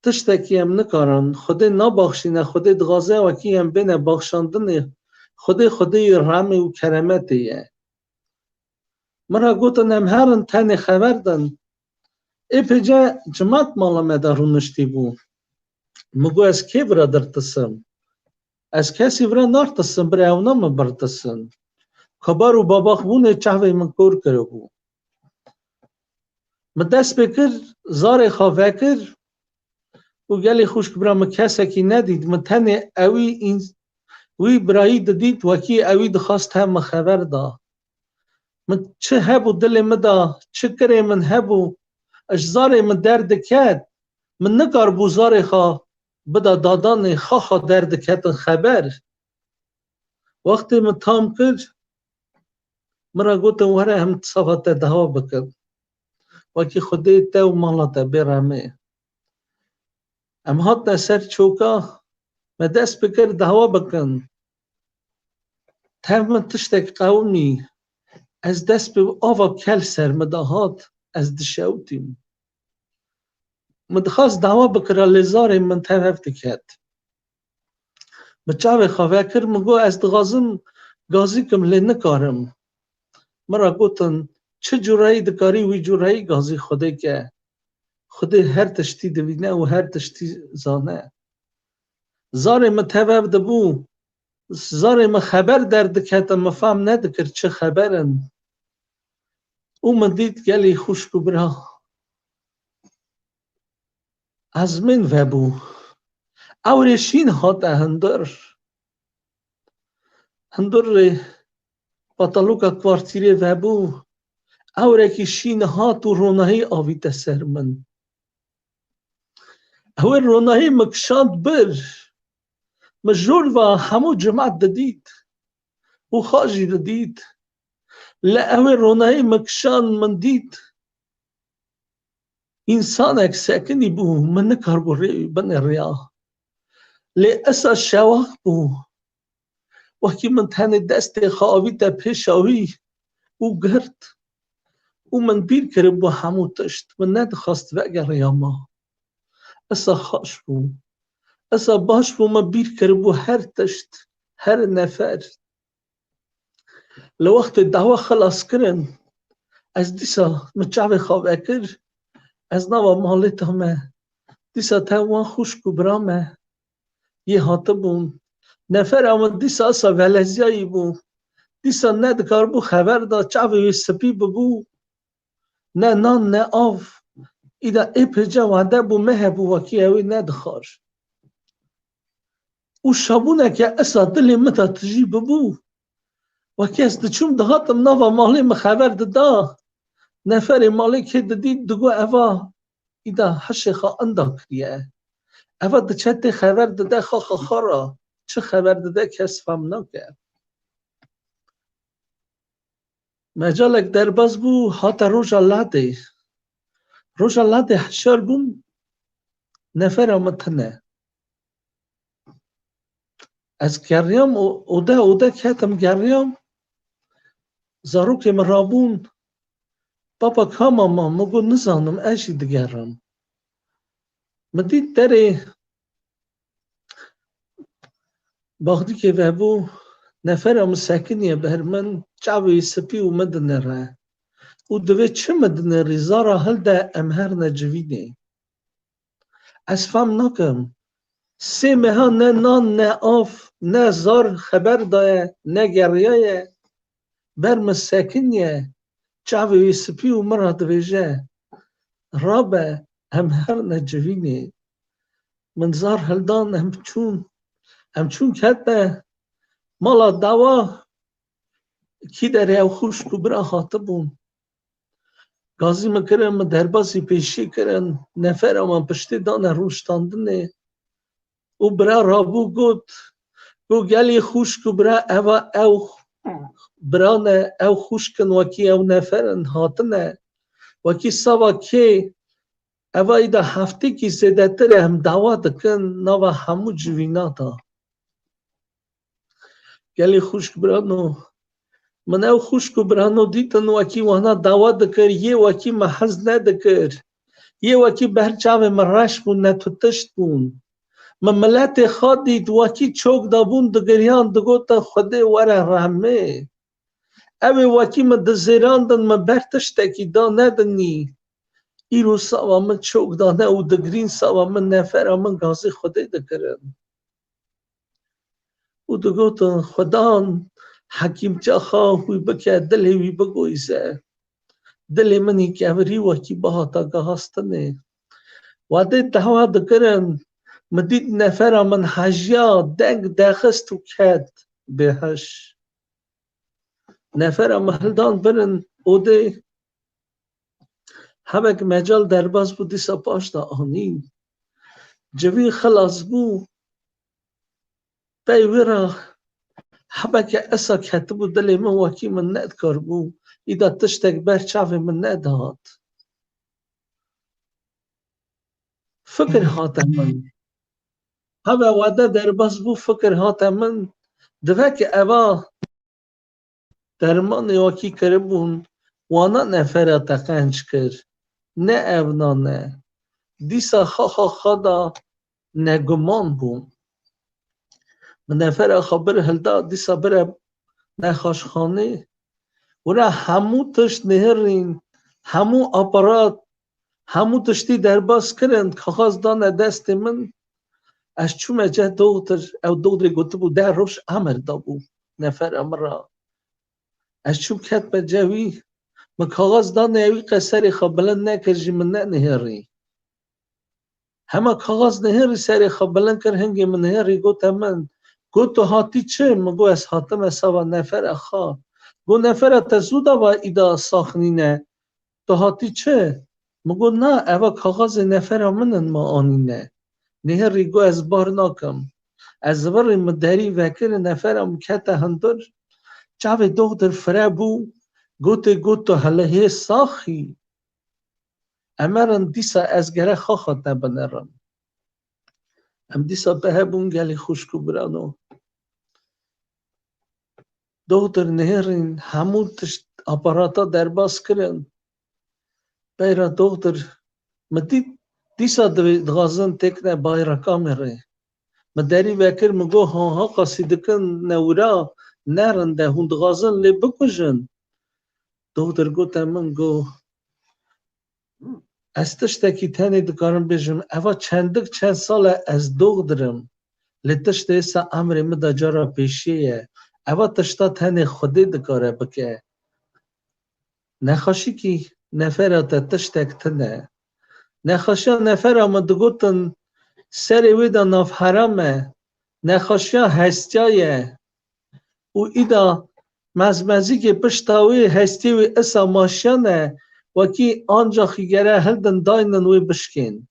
تشتکی هم نکارن خود نباخشینه خود دغازه وکی هم بین باخشاندن خود رحم و کرمتیه مرا گوتن هم هرن تن خبردن ای پجا جماعت مالا مدارونشتی بو مگو از کی برادر تسم از کسی برا نارتسم برای اونا مبرتسن خبر و باباخ بونه چهوه من کور کرو بو مدست بکر زار خواه کر و گلی خوشک برا مکسه کی ندید من تن اوی این وی برایی دید وکی اوی دخواست هم خبر دا من چه هبو دل مدا چه کره من هبو اجزار من درد کد من نکار بوزار خواه بدا دادان خواه درد کد خبر وقتی من تام کر مرا گوتم وره هم صفات دهوا بکن وکی خودی تا و مالاتا برمه ام هات نسر چوکا ما دست بکر دهوا بکن تم تشتک قومی از دست به آوا کل سر مداهات از دشوتیم مدخواست دعوا بکره لزار من توفت کرد بچه خواه کر مگو از دغازم گازی کم لی نکارم مرا گوتن چه جورایی دکاری وی جورایی گازی خوده که خوده هر تشتی دوینه و هر تشتی زانه زار متوف دبو زار ما خبر درد کتا مفهم ندکر چه خبرن او من دید گلی خوشکو برا از من وبو اورشین هات هندر بطلوکا کوارتیره وبو اورکی شین هات و رونهی آویت سر من او رونهی مکشاند بر مجرور و همو جماعت دید و خاجی دید لأوی رونهی مکشان من دید انسان اک سکنی بو من نکار بو بن ریا لی اسا شواق بو وکی من تن دست خواهی تا پیشاوی او گرد او من بیر کرد بو همو تشت من ندخواست وگر یاما اسا خاش بو اسا باش بو من بیر کرد بو هر تشت هر نفر لوقت دعوه خلاص کرن از دیسا مچاوی خواه کر از نوا مالت همه دیسا تاوان خوشکو برامه یه هاته بون نفر آمد دیسا اسا ولزیایی بون دیسا ندکار بو خبر دا چاوی سپی ببو نه نان نه آف ایدا ای پجا وانده بو مه بو وکی اوی ندخار او شابونه که اسا دلی متا تجی ببو وکی از دچوم دهاتم نوا مالی مخبر دا نفر مالی که دید دگو اوه ایدا حش خواه اندا کریه اوه دا چه خبر داده خواه خارا چه خبر داده کس فهم نکرد مجالک درباز بو هاتا روژا لاده حشار بون نفر آمتنه از گریام اوده کتم گریام زاروک مرابون بابا کاما ما مگو نزانم اشی دگرم مدید داره باخدی که وابو نفرم سکنیه بر من چاوی سپی و مدنه را و دوی چه مدنه ری زارا هل ده امهر نجویده از فهم نکم سه مها نه نان نه آف نه زار خبر دایه نه گریه بر مسکنیه چاوی سپی و مرا دویجه رابه امهر نجویده من زار هلدان همچون کده مالا دوا کی در او خوش کو برا خاطبون گازی مکرم دربازی پیشی کرن نفر اما پشتی دانه روشتاندنه و برا رابو گو گلی خوش کو برا او برانه او خوش کن وکی او نفرن هاتنه وکی سوا که او ایدا هفته کی زیده تر هم دعوا دکن نوا همو جویناتا گلی خوش کو برانو من او خوش کو برانو دیتن وکی وانا دعوا دکر یه وکی محز ندکر یه وکی برچاو مرش بون نتو تشت بون من ملت خواد دید وکی چوک دابون دگریان دگوتا خوده وره رحمه او وکی من دزیراندن من برتشتکی دا ندنی ایرو ساوا من چوک دانه او دگرین ساوا من نفر من گازی خوده دکرن او دگوتا خدان حکیم چا خواهوی بکه دل هیوی بگویزه دل منی که اوری وکی باها گاستنه واده دعوا دکرن مدید نفر من حجیا دنگ دخست و کد بهش نفر محلدان برن اوده همک مجال درباز بودی سپاش دا آنین جوی خلاص بو بیورا حبک اسا کتبو دلی من وکی من ند کار بو ایدا تشتک برچاو من نداد فکر هاتم من هوا واده درباز بو فکر هاتم من دوک اوا درمان وکی کربون وانا نفره تقنج کر نه اونا نه دیسا خدا نگمان بون من نفر خبر هلدا دیسا بره نخاشخانه ورا همو تشت نهرین همو اپارات همو تشتی درباز کرن کاغاز دانه دست من از چوم جه دکتر او دکتر گفته بود در روش امر دا بود نفر امرا از چوم کتب جوی من کاغاز دانه اوی قصری خبلن نکرجی من نهری همه کاغاز نهری سری خبلن کر هنگی من نهری گفت من گفت تو هاتی چه؟ مگو از هاتم سوا نفر اخا گو نفر تزودا و ایدا ساخنینه تو هاتی چه؟ مگو نه اوا کاغاز نفر منن ما آنینه نهری گو از بار ناکم از بر مدری وکر نفرم کت هندر چاوی دختر فره بو گوت تو هله ساخی امرن دیسا از گره خواهد نبنرم ام دیسا به بون گلی خوشکو برانو دختر نهرین همون تشت اپاراتا درباز کرن بیرا دختر مدید دیسا دغازن تکنه بایرا کامره مداری وکر مگو ها قصیدکن نورا نرنده هون دغازن لی بکجن دختر گوت من گو از تشتکی تنی دکارم بجم اوا چند سال از دخترم لی تشت ایسا امر مدا جارا پیشیه اوا تشتا تنی خودی دکاره بکه نخاشی کی نفرات تشتک تنه نخاشی نفر ما دگوتن سری ویدا ناف حرامه نخاشی هستیایه و ایدا مزمزی که پشتاوی هستی و اسا ماشانه وکی آنجا خیگره هلدن داینن وی بشکین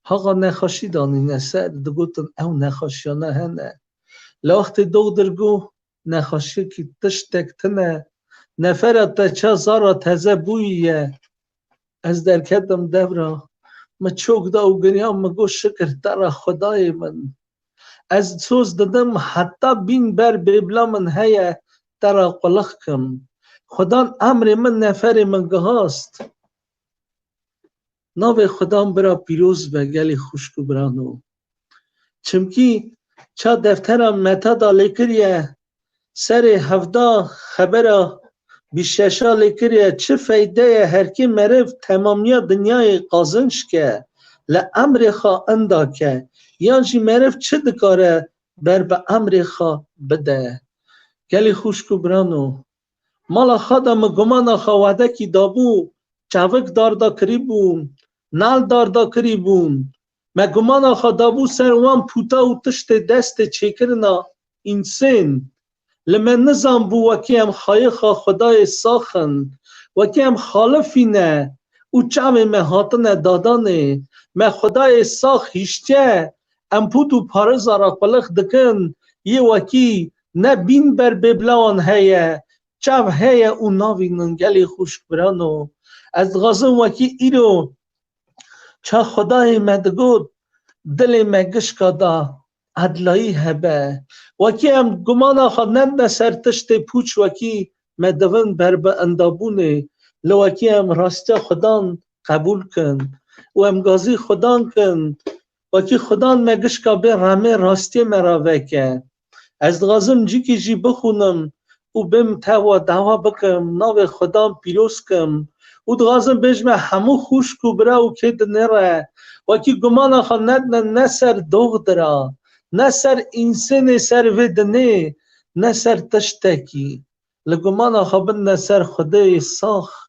هاگا نخاشی دانینه سر دگوتن او نخاشیانه هنه لوقت دودرگو نخاشی که تشتک تنه نفرت تا چه زارا تزه بوییه از در کدم دورا ما چوک دا و گریام مگو شکر ترا خدای من از سوز دادم حتی بین بر بیبلا من هیا ترا قلق کم خدا امر من نفر من گهاست ناو خدا برا پیروز به گلی خوشکو برانو چمکی چا دفترم متا دا لیکریه سر هفدا خبره بیششا لیکریه چه فایده هر کی مرف تمامی دنیای قازنش که لامر خوا اندا که یا جی مرف چه دکاره بر به امر خوا بده گلی خوشکو برانو مالا خادم گمان خوا وعده کی دابو چاوک داردا کری بون نال داردا کری بون ما گمان خوا دابو سر وان پوتا و تشت دست چکرنا انسان لمن نظام بو وکی هم خایخا خدای ساخن وکی هم خالفی نه او چاوه مه هاتن دادانه مه خدای ساخ هیشته ام پوتو پارزارا قلق دکن یه وکی نه بین بر ببلان هیه چاو هیه او ناوی ننگلی خوش برانو از غازم وکی ایرو چا خدای مدگود دل مگشکا دا عدلایی هبه وکی هم گمان خود نند سر تشت پوچ وکی مدون بر به اندابونه لوکی هم راسته خدان قبول کن و هم گازی خدان کن وکی خدان مگشکا به رمه راسته مرا وکه از غازم جی که جی بخونم و بم توا دعوا بکم ناو خدام پیروز کم و دغازم بجمع همو خوش کو برا و کد نره وکی گمان خود نه سر دوغ درا نه سر انسان سر ودنه نه سر تشتکی لگمان خود نه سر خدای ساخ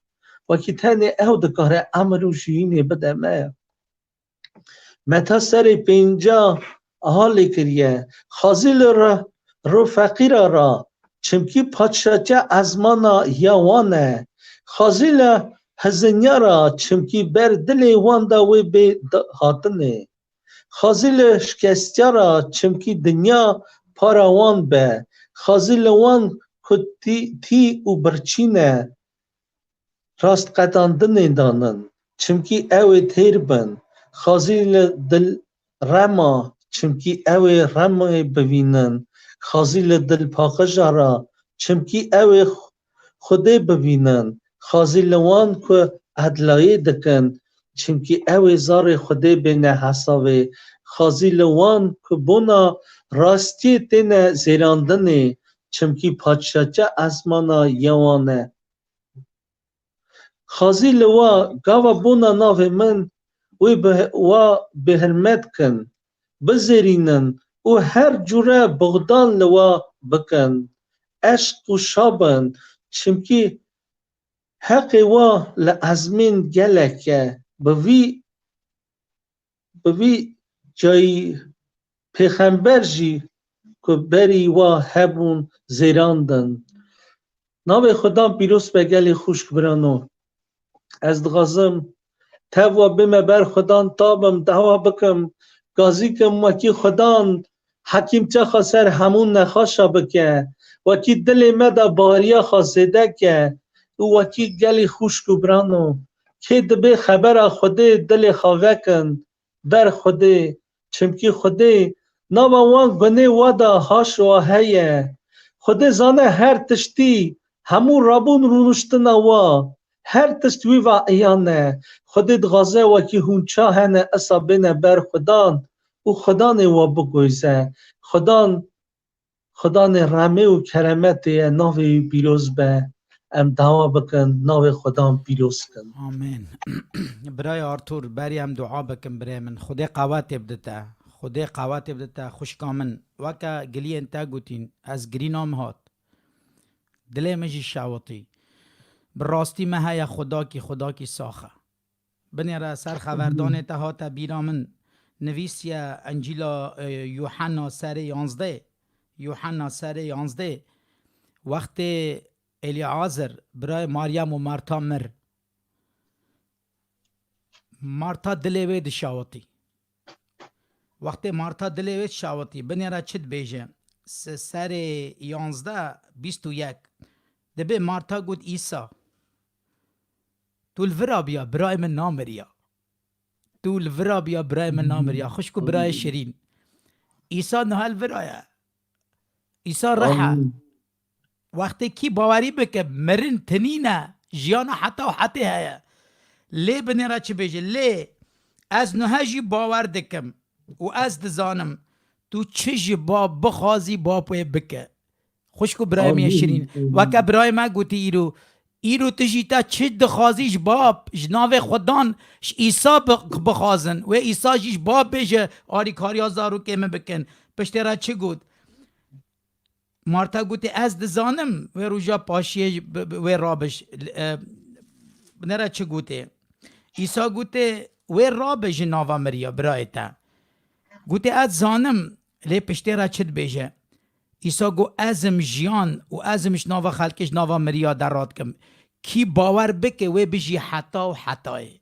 وکی تنی او دکاره امرو جینه بدمه متا سر پینجا حالی کریه خازیل رو فقیر را چمکی پادشاچه ازمانا یوانه خازیل هزنیا را چمکی بر دل وان داوی به هاتنه خازیل شکستیا را چمکی دنیا پاراوان به خازیل وان که تی و برچینه راست قداندن دانن چمکی اوی تیر بن خازیل دل رما چمکی اوی رما ببینن خازیل دل پاقجا را چمکی اوی خوده ببینن خازیل وان که عدلایی دکن چمکی اوی زار خوده بینه حساوه خازیل وان که بونا راستی تینه زیراندنه چمکی پادشاچه ازمانا یوانه خازیل وا گاوا بونا ناو من و به حرمت کن بزرینن و هر جوره بغدان لوا بکن عشق و شابن چمکی حق وا لازمین گلکه بوی جای پیغمبر جی که بری وا هبون زیراندن ناو خدا پیروز به گلی خوشک برانو از دغازم توا بمه بر خدان تابم دعوا بکم گازی کم وکی خدان حکیم چه خسر همون نخواشا بکه وکی دل مدا باریا خاسده که وکی گلی خوشکو برانو که دبه خبر خوده دل خواه کن بر خوده چمکی خوده ناوا وان گنه وادا هاش و هیه خوده زانه هر تشتی همون رابون رونشتن وا هر تشتوی و ایانه خودت غازه وکی هونچا هنه اصابینه بر خدان و خدان و بگویزه خدان رحمه و کرمت ناوی پیروز به ام دعوا بکن ناوی خدان پیروز کن آمین. برای آرتور بری هم دعا بکن برای من خدا قوت بدته خدا قوت بدته خوش کامن وکا گلی انتا گوتین از گرینام هات دل مجی شاوطی براستی مه خدا کی ساخه بنیره سر خبردان تهات بیرامن نویسیا انجیلا یوحنا سر 11 وقت الیعازر برای مریم و مارتا مر مارتا دلوید شاوتی وقت مارتا دلوید شاوتی بنیره چید بیجه سر 11:21 دبه مارتا گود ایسا تو الورا بیا برای من نامریا خوشکو برای شیرین عیسی نهل برایه عیسی رحه آمین وقتی کی باوری بکه مرن تنینه جیانا حتی و حتی هیا لی بنیرا چه بیجه لی از نهجی باور دکم و از دزانم تو چه جی با بخوازی با پوی بکه خوشکو برای می شیرین وکا برای ما گوتی ایرو تجیتا چه دخوازیش باب جناو خودان ایسا بخوازن و ایسا جیش باب بیجه آری کاریا زارو که من بکن پشتی را چه گود مارتا گوتی از دزانم و روژا پاشیه و رابش نرا چه گوتی ایسا گوتی و رابش ناوا مریا برای تا گوتی از زانم لی پشتی را چه بیجه ایسا گو ازم جیان و ازمش ناوا خلکش ناوا مریا در راد کم کی باور بکه و بجی حتی و حتی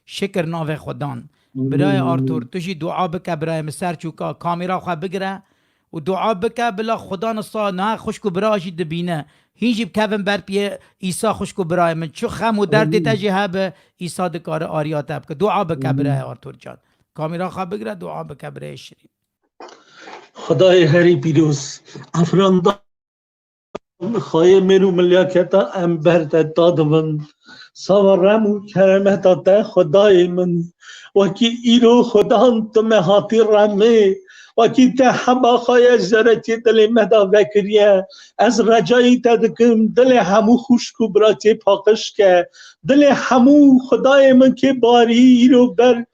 شکر ناو خودان برای آرتور توشی دعا بکه برای مسر چوکا کامیرا خواه بگره و دعا بکه بلا خدا نصا نه خوشکو برای دبینه هینجی بکوین بر پیه ایسا خوشکو برای من چو خم و درد تجی هبه ایسا دکار آریات بکه دعا بکه برای آرتور جان کامیرا خواه بگره دعا بکه برای شیرین خدای هری پیروز افراندا خواهی مرو ملیاکتا امبرد دادمن سوارم کرمتا ده خدای من وکی ایرو خدان تو مهاتی رمه وکی ده حبا خواهی زرچی دل مدا وکریه از رجایی تدکم دل همو خوشکو براتی پاکش که دل همو خدای من که باری ایرو بر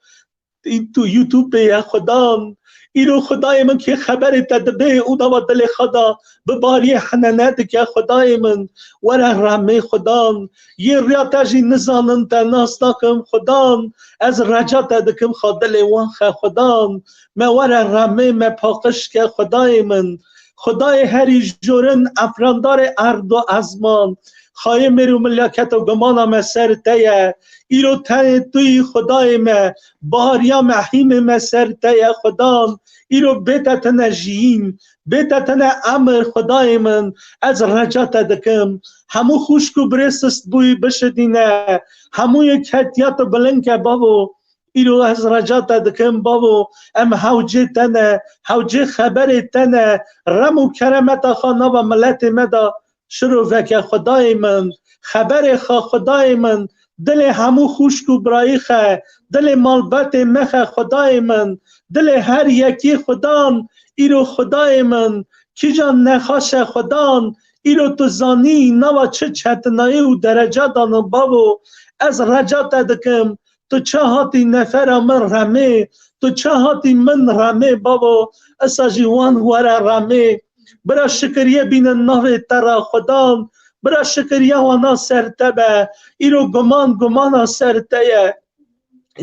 تو یوتیوب به خدام ایرو خدای من که خبر تدبه او و دل خدا به باری حنانت که خدای من ورا رحمه خدام یه ریاتجی نزانم تناس نکم خدام از رجا تدکم خدل وان خدام ما ورا رحمه ما پاکش که خدای من خدای هری جورن افراندار ارد و ازمان خواهی مرو ملیاکت و گمانم سر تیه ایرو تن توی خدای ما باریا محیم ما سر تیه خدام ایرو بیتا نجیم بیتا امر خدای من از رجات دکم همو خوشکو برسست بوی بشدینه همو یک حتیات بلنک بابو ایرو از رجات دکم بابو ام حوجه تنه حوجه خبر تنه رمو کرمت خانا و ملت مدا شروع وکه خدای من خبر خدای من دل همو خوشکو برای خه دل مالبت مخه خدای من دل هر یکی خدان ایرو خدای من کی جان نخواش خدان ایرو تو زانی نوا چه چتنایی و درجه دانو بابو از رجا دکم تو چه هاتی نفر من رمه تو چه هاتی من رمه بابو اساجیوان ورا رمه برا شکریه بین ناو ترا خدان برا شکریه وانا سرتبه ایرو گمان سرتیه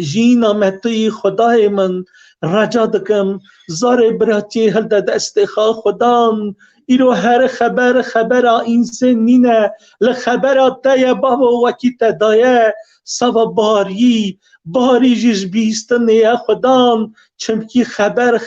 جینا متوی خدای من رجا دکم زار براتی هل دست خدان ایرو هر خبر اینسان نینه لخبر تیه بابا وکی تدایه سوا باری جیش بیستنه خدان چمکی خبر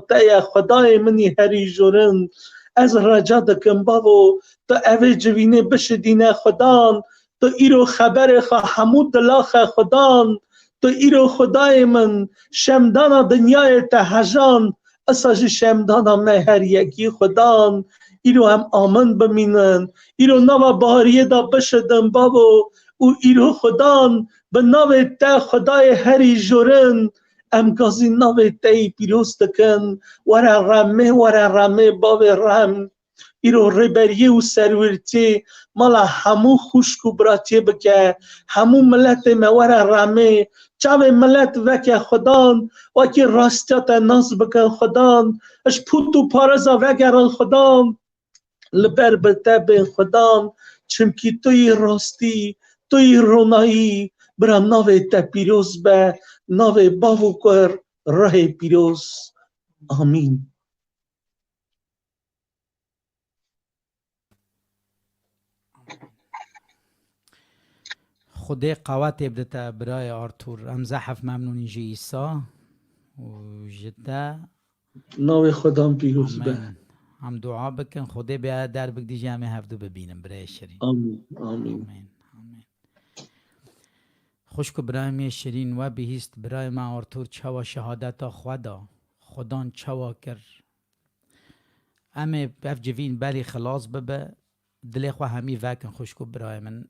تیه خدای منی هری جورن از رجا دکم بابا تو اوه جوینه بشدینه خدان تو ایرو خبر همو دلاخ خدان تو ایرو خدای من شمدانا دنیای تهجان اساج شمدانا مهر یکی خدان ایرو هم آمن بمینن ایرو نوا باریه دا بشدن بابو او ایرو خدان به ناو تا خدای هری جورن امکازی ناو تای پیروز دکن ورا رمه باب رم ایرو ربریه و سرورتی مالا همو خوشکو براتی بکه همو ملت مورا رمه چاوه ملت وکه خدان وکی راستیات ناز بکن خدان اش پوتو پارزا وگران خدان لبر بتبین خدان چمکی توی راستی توی رونایی برا ناو تا پیروز به ناو باو کر راه پیروز آمین خدای قوت بدتا برای آرتور ام زحف ممنونی جی ایسا و جدا ناو خدام پیروز به آمین هم دعا بکن خدای بیا در بگدی جمعه هفته ببینم برای شیرین آمین آمین خوشکو برای می شیرین و بهیست برای ما آرتور چوا شهادتا خدا خدان چوا کر امه بف جوین بلی خلاص ببه دل خو همی وکن خوشکو برای من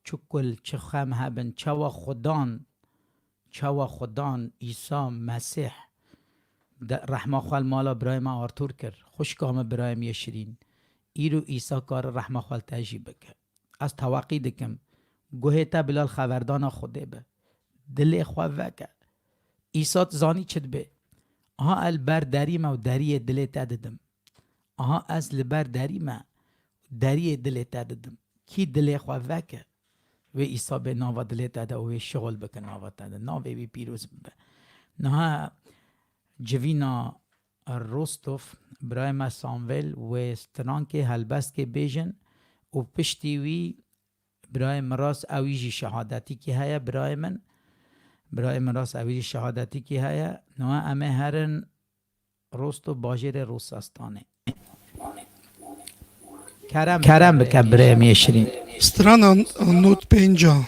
چکل چه خم هبن چوا خدان عیسی مسیح رحمه خوال مالا برای ما آرتور کر خوشکامه برای می شیرین ایرو عیسی کار رحمه خوال تجیب بکر از توقی دکم گوه تا بلال خبردان خوده به دل خواه وکر عیسی زانی چد به آها البر دریم و دری دل تددم آها از لبر دریم دری دل تددم کی دل خواه وکر و عیسی به ناوا دل تده و شغل بکن ناوا تده ناوی بی پیروز ببه نها جوینا روستوف برای ما سامویل و ستران که هلبست که بیجن و پشتی وی برای مراس اویجی شهادتی که هیا برای مراس اویجی شهادتی که هیا نها امه هرن روستو باجر روسستانه کرم بکن برای میشرین Strana nut 50.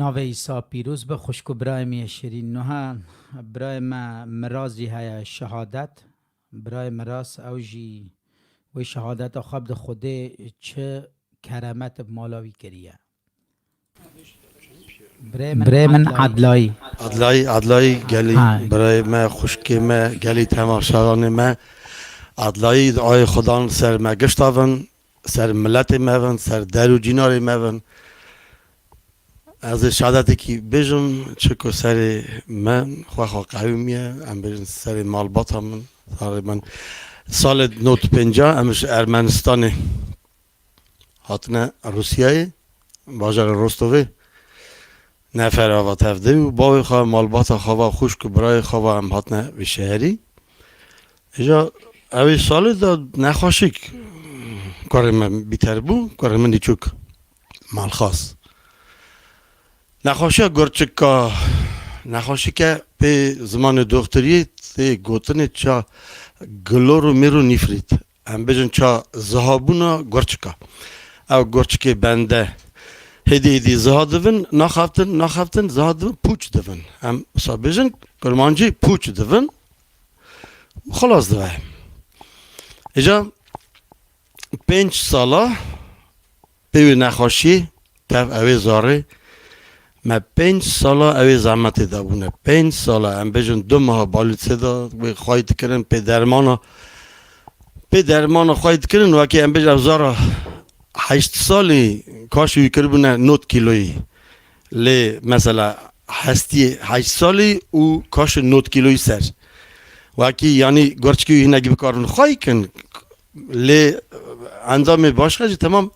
ناو عیسی پیروز به خوشکو برای می شیرین نوها برای ما مرازی های شهادت برای مراز اوجی و شهادت خواب خوده چه کرامت مالاوی کریه برای من عدلایی عدلایی گلی های. برای ما خشکی ما گلی تماشاگان ما عدلایی دعای خدا سر ما گشتاون سر ملت ما ون سر در و جینار ما ون از شهادتی که بجم چکو سر من خواه قومیه ام بجم سر مالبات هم سر من سال 95 امش ارمنستان هاتنه روسیه باجر رستوه نفر آوا تفده و باوی خواه مالبات خواه خوش که برای خواه هم هاتنه به شهری ایجا اوی سال دا نخواشک کار من بیتر بو کار من دیچوک مال خاص نخواشی گرچکا نخواشی که به زمان دکتری تی گوتن چا گلورو میرو نیفرید هم بجن چا زهابونا گرچکا او گرچکی بنده هدی زها دون نخافتن زها دون پوچ دون هم سابجن کرمانجی پوچ دون خلاص دوه ایجا 5 ساله پیوی نخواشی تف اوی زاره ما 5 ساله اوی زحمت دابونه 5 ساله هم بجن 2 ماه بالوتسه دا خواهید کرن پی درمان خواهید کرن وکی هم بجن زاره 8 سالی کاشوی کربونه 9 کیلویی لی مثلا هستی 8 سالی او کاش 9 کیلویی سر وکی یعنی گرچکی نگی بکارن خواهی کن لی اندام باشقه تمام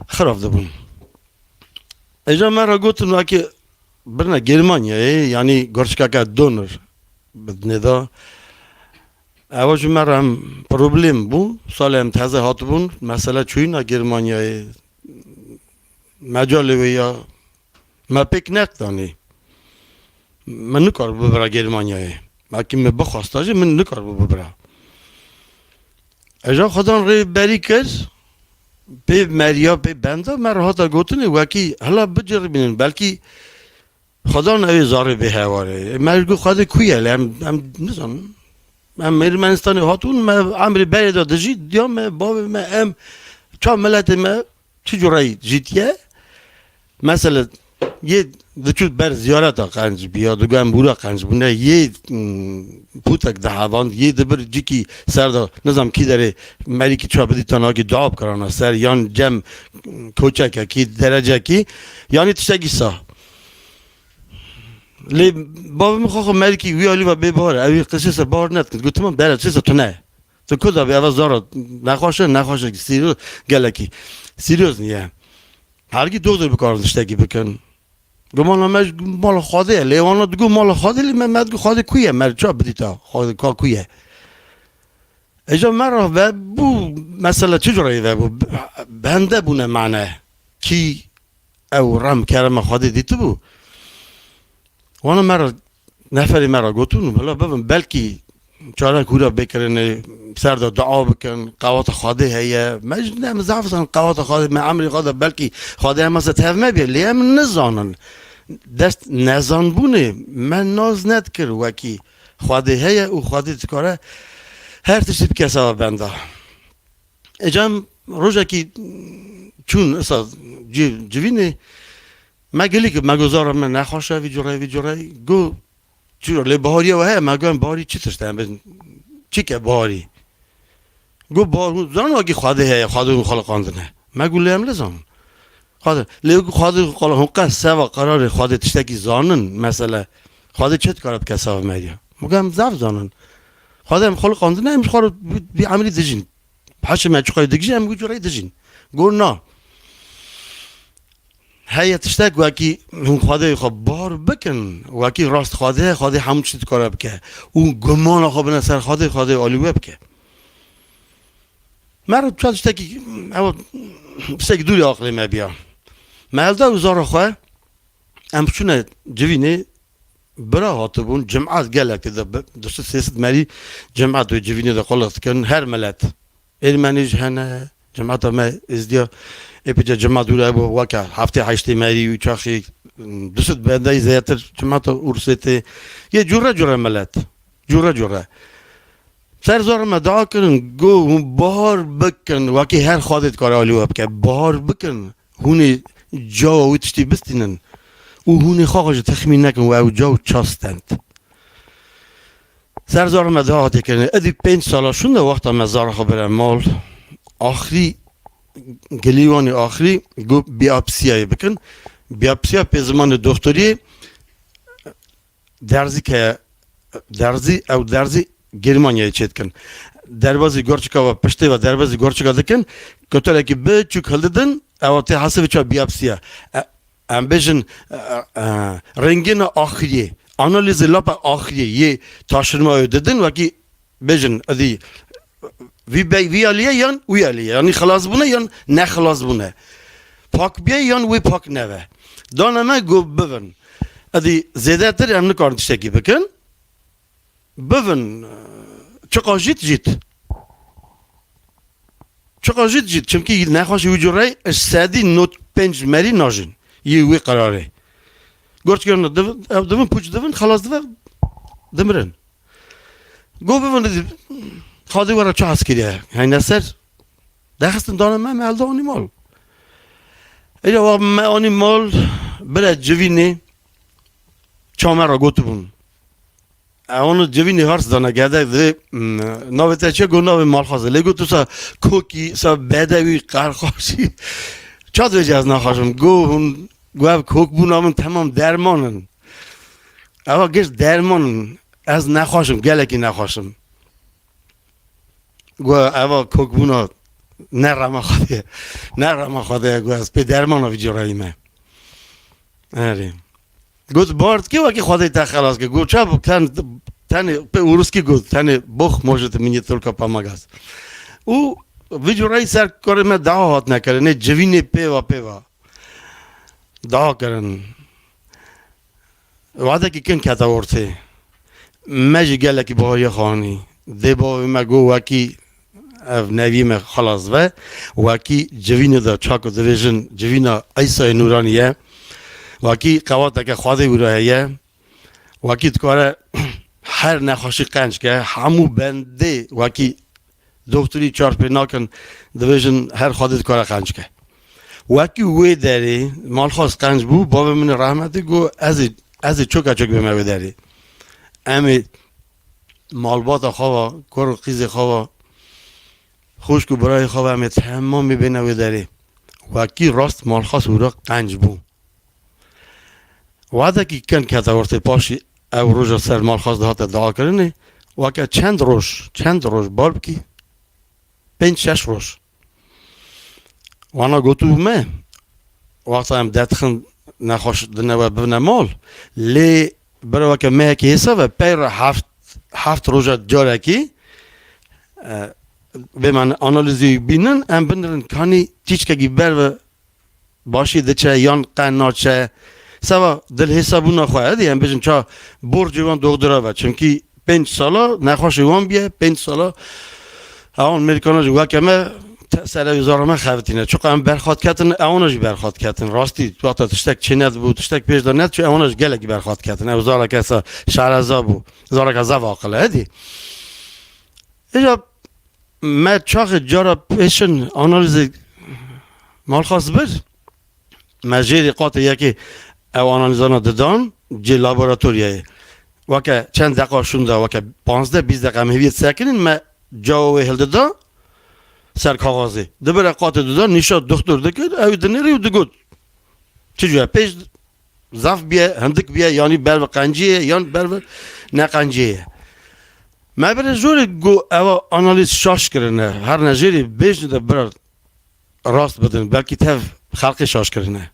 خراب دبون ایجا من را گوتن وکی برنا گرمانیا یعنی گرچکا که دونر بدنه دا اواج من را هم پروبلیم بو سال هم تازه هات بون مثلا چوی نا گرمانیا مجاله یا ما پیک نکدانی من نکار ببرا گرمانیا وکی من بخواستاجه من نکار ببرا اجا خدا ری بری کرد به مریا به بنده من را هاتا گوتنه وکی حالا بجر بینن بلکی خدا نوی زاره به هواره مرگو خدا کویه هم نزان من ارمنستانی هاتون من عمری بری داده جید دیام من باب من ام چه ملت من چه جورایی جیتیه مثلا یه دچود بر زیارت قنج بیاد و گم بورا قنج بونه یه پوتک ده هوان یه دبر جیکی سر دا نظام کی داره مری که چا بدی تنها که دعاب کرانه سر یان جم کوچک کی درجه کی یعنی تشتگی سا لی بابا میخواه مری که ویالی و بباره اوی قصه سر بار نت کن گوتم هم داره چیزا تو نه تو کدا به اول زارا نخواشه سیریوز گلکی سیریوز نیه هرگی دکتر بکارن تشتگی بکن گمان ماش مال خاده لیوانا دگو مال خاده لی من مدگو خاده کویه مرچا بدی تا خاده کا کویه اجا مرا و بو مثلا چجوری و بو بنده بونه معنی کی او رم کرم خاده دیتو بو وانا مرا نفری مرا گوتون بلا ببین بلکی چاره کورا بکرن سر دعا بکن قوات خاده هيا مجنه مزعفن قوات خاده من عمري خاده بلکی خاده هم از تفهم بی لی هم نزانن دست نزان بونه من ناز ند کر وکی خاده هيا او خاده تکاره هر تشتیب کسا بنده اجام روزا کی چون اصلا جوینه ما گلی که مگذارم من نخواشه وی جورای گو چرا لی بهاری و هی مگم بهاری چی تشتم چی که بهاری گو بار زن واقعی خواده هی خواده خالقاندنه مگو لیم لزان خواده لی خواده خالقان سوا قرار خواده تشتکی زانن مثلا خواده چت کارت کسا مریا مگم زف زانن خواده هم خالقاندنه همش خارو بی عملی دجین پاش مچخای دگی هم گو جورای دجین گو نه هی تشتک وکی اون خواده خب بار بکن وکی راست خواده همون چیز کار بکه اون گمان خواب نسر خواده آلیوه بکه مرا تشتکی اما بسیک دوری آقلی ما بیا مالدا وزار خواه امشونه جوینه برا هاتبون جمعات گلک داشته سیاست مری جمعات و جوینه دا قلت کن هر ملت ارمنیج هنه جماعت ما ازدیا اپیجا جماعت دوره با وکا هفته هشته مری و چاخی دوست بندای زیاتر جماعت ارسته یه جوره ملت جوره سر زار ما دعا کن گو بار بکن وکی هر خودت کار عالی وب که بار بکن هونی جا و تشتی بستینن و هونی خواهج تخمین نکن و او جا چاستند سر زار ما دعا کنه ادی 5 ساله شونده وقتا مزار خبر مال آخری گلیوانی آخری گو بیاپسیای بکن بیاپسیا به زمان دکتری درزی گرمانیای چیت کن دروازی گورچکا و پشته و دروازی گورچکا دکن کتره که به چوک هلدن او ته حسب چا بیاپسیا ام بیشن رنگین آخریه analiz lapa آخریه یه تاشرما ödedin و کی بیشن ادی وی آلیه یان وی آلیه یعنی خلاص بونه یان نه خلاص بونه پاک بیه یان وی پاک نوه دانمه گو بون ادی زیده تر هم نکارن تشتکی بکن بون چقا جیت چمکی نخواش وجوره سادی نوت 5 مری ناجن یه وی قراره گرچ کرنه دوون پوچ دوون خلاص دوون دمرن گو بون ادی خواهده ورا چه هست کریه هی نسر دخستن دانم من ملده آنی مال ایجا وقت من آنی مال بره جوینه چامه را گوتو بون اونو جوینه هرس دانه گده ده ناوی تچه گو ناوی مال خواسته لگو تو سا کوکی سا بدوی قرخاشی چاد ویجه از نخواشم گو او کوک بون آمون تمام درمانن اما گشت درمانن از نخواشم گلکی نخواشم گو اوا کوک بونا نرم خواده گو از پی درمان آوی جرایی من گو بارد که وکی خواده تا خلاص که گو چا تن پی اوروس که گو تن بخ موجود منی تلکا پاماگاز او وی جرایی سر کار من دعا هات نکره نه جوین پیوا دعا کرن وعده که کن کتا ورته مجی گلکی باهای خانی ده باوی ما گو وکی نویم خلاص وکی جوین دا چاکو دویژن جوین ایسای نورانیه وکی قواته که خواده بروهیه وکی دکاره هر نخوشی قنج که همو بنده وکی دکتری چارپی ناکن دویژن هر خواده دکاره قنج که وکی وی داری مال خواست قنج بو بابا من رحمتی گو از چوک بمه وی داری امی مالبات خواه کور قیز خواه خوش که برای خواب همه تمام میبینه و داری وکی راست مال خواست او را قنج بو وعده که کن که ورته پاشی او روژا سر مال خواست دهات دعا کرنه وکی چند روش بار بکی 5-6 روش وانا گوتو بمه وقتا هم دتخن نخوش دنه و ببنه مال لی برای وکی مه که حسا و پیر 7 روژا جاره که به من آنالیزی بینن ام بندرن کانی تیچ که بر و باشی دچه یان قنا چه سوا دل حسابو نخواهد ام بجن چا برج وان دکترا و چونکی 5 سالا نخواش وان بیه 5 سالا اون امریکانا جو وکمه سر وزارت خفتینه چون ام برخواد کردن اوناش برخواد کردن راستی وقت تشتک چنت بود تشتک پیش دانت چون اوناش گلکی برخواد کردن وزارت کسا شهرزا بود وزارت کسا واقعه هدی ایجا من چاق جارا پیشن آنالیز مال خواست بر مجیری قاطع یکی او آنالیزانا دادن جی لابوراتوریه وکه چند دقیقه شونده وکه 15-20 دقیقه مهویت سکنین من جاوه هل دادن سر کاغازی دبر قاطع دادن نشاد دکتر دکد او دنیری و دگود چجوره پیش زف بیه هندک بیه یعنی بر و قنجیه یعنی بر و نقنجیه ما برای جوری گو اوا آنالیز شاش کرنه هر نجاری بیش نده برای راست بدن بلکی تف خلق شاش کرنه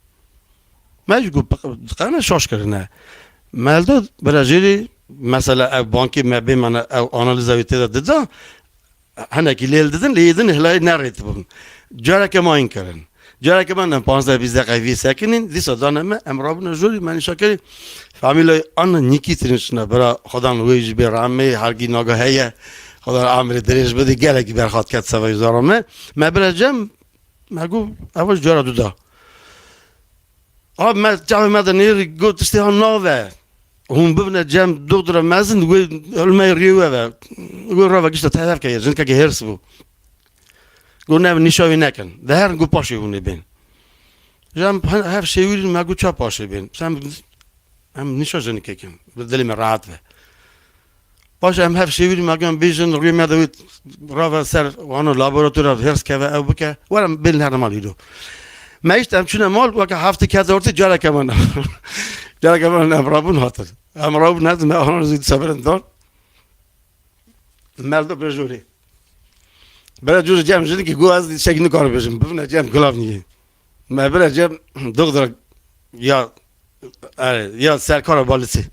ما گو قرن شاش کرنه مالدو برای جوری مثلا او بانکی ما بی من او آنالیز اوی تیده دیده هنه که لیل دیدن لیدن هلای نرید بودن جاره که ما این کرن جاره که من 15-20 دقیقه وی سکنین دیسا دانمه امرابن جوری منی شکری فامیلای آن نیکی ترینشنه برای خودم ویج بی رامه هرگی ناگاهیه خدا عمر دریج بدی گله کی برخواد کرد سوای زارمه ما برجم مگو اول جارا دودا ما جاوی مدنی گفت استیان ناوه هم ببینه جم دکتر مزن گوی علمای ریوه و گوی را وگیشت تهدف که جن که هرس بو گو نه نشاوی نکن ده هر گو پاشی اونه بین جم هر شیوری مگو چا پاشی بین هم نشا جنی که کن دلی من راحت و باشه هم هر شیوری مگم بیشن روی مدوید را و سر وانو لابراتور هرس که و او بکه ورم بیل هر مالی دو میشتم چون مال وقت هفته که دارتی جاره که من جاره که من امرابون هاتر امرابون هست من آنها زید سبرن دار مرد برجوری برای جور جمع شدی که گو از شکل نکار بشم ببینه جمع گلاف نیه من برای جمع دکتر یا سرکار بالسی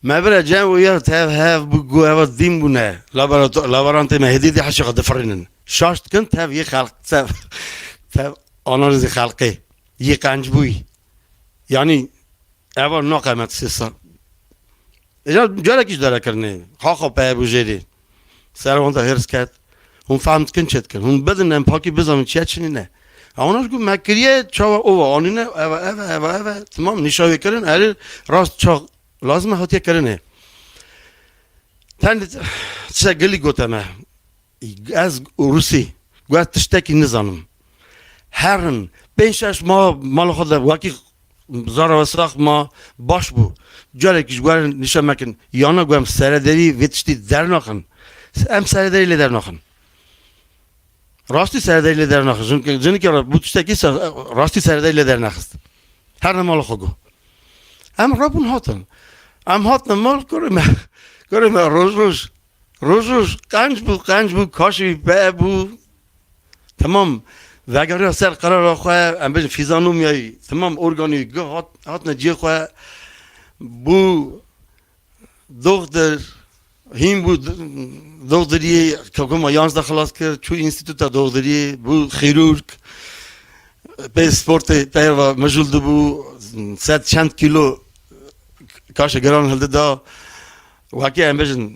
ما برای جمع و یا تف بگو اول دیم بونه لابرانتی مهدیدی حشق دفرینن شاشت کن تف یه خلق تف آنالیز خلقی یه قنج بوی یعنی اول ناقیمت 3 سال جاره کش داره کرنه خاقا پای بوجیری سر وانتا هرس کرد هم فهمت کن چت کن هم بدنم پاکی بزامن چیه چنی نه آناش گو مکریه چاوا اوه آنینه اوه تمام نشاوی کرن اری راست چا لازمه هاتیه کرنه تن چه گلی گوتمه از روسی گوه تشتکی نزانم هرن 5-6 ماه مال خود وکی زارا و ساخت ما باش بو جاره کش گوه نشان مکن یانا گوهم سرداری ویتشتی در نخن ام سرداری لی در نخن راستی سرداری لی در نخن جنی که بودشتکی راستی سرداری لی در نخست هر مال خود گو ام رابون هاتن ام هاتن مال کرم روز قنج بو کاشی به بو تمام و اگر سر قرار خواه ام بجن فیزانو میایی تمام ارگانی گه هات نجی خواه بو دختر هیم بو دختری که ما 11 خلاص کرد چوی انستیتوتا دختری بو خیرورگ به سپورت پیر و مجول دو بو 100 چند کیلو کاش گران هلده دا واقعی ام بجن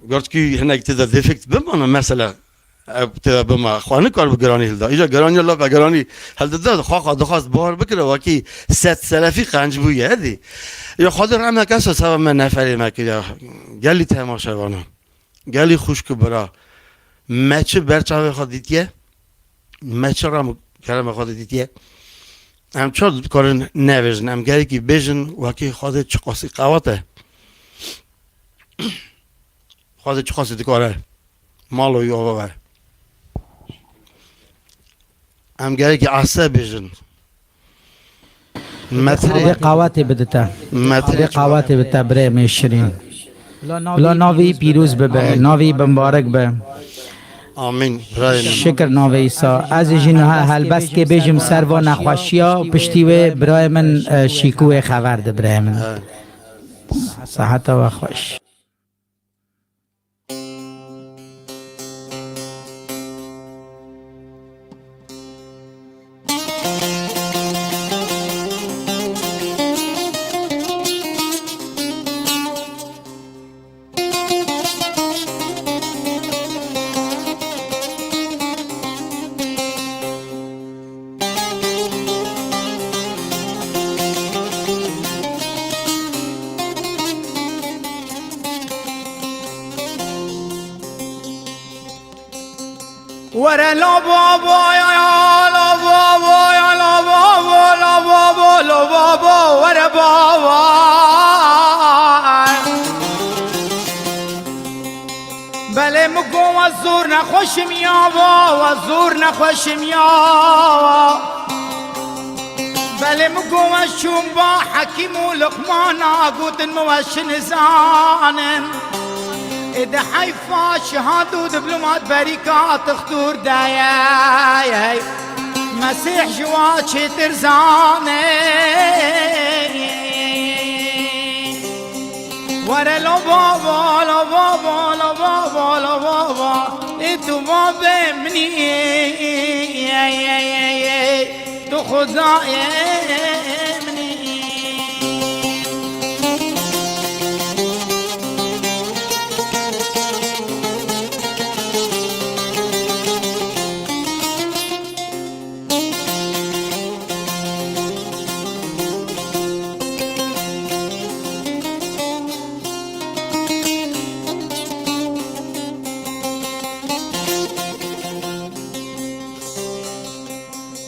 گرد که هنگ تیدا دیفکت بمانه مثلا تیدا بما خوانه کار بگرانی هلده ایجا گرانی الله بگرانی هلده دا خواه دخواست بار بکره واقعی 100 سلفی قنج بویه هدی یا خود رحمه کسا سبب من نفری مکر گلی تماشاوانم گلی خوشک برا مچه برچاوه خود دیتیه مچه رام کرم خود دیتیه هم چرا کار نویزن هم گری که بیجن واقعی خود چقاسی قواته خود چقاسی دکاره مالو یاوه هم گری که عصه بیجن متری قواتی بدتا متری قواتی بدتا برای میشرین لا ناوی پیروز ببه ناوی بمبارک به آمین شکر ناوی ایسا از جین هل بس که بیجم سر و نخوشیا پشتیوه برای من شیکوه خورده برای من صحت و خوش ورا لا بابا يا لا بابا يا لا بابا لا بابا لا بابا ورا بابا بله مگو وزور نخوشم یا وزور نخوشم یا بله مگو وشوم با حکیم و لقمانا قوت موشن زانن إذا حيفا شهادة ودبلومات بريكات اختور دايا مسيح جواتش ترزاني ورا لو بابا لو بابا لو بابا لو بابا انتو بابا مني تو خداي مني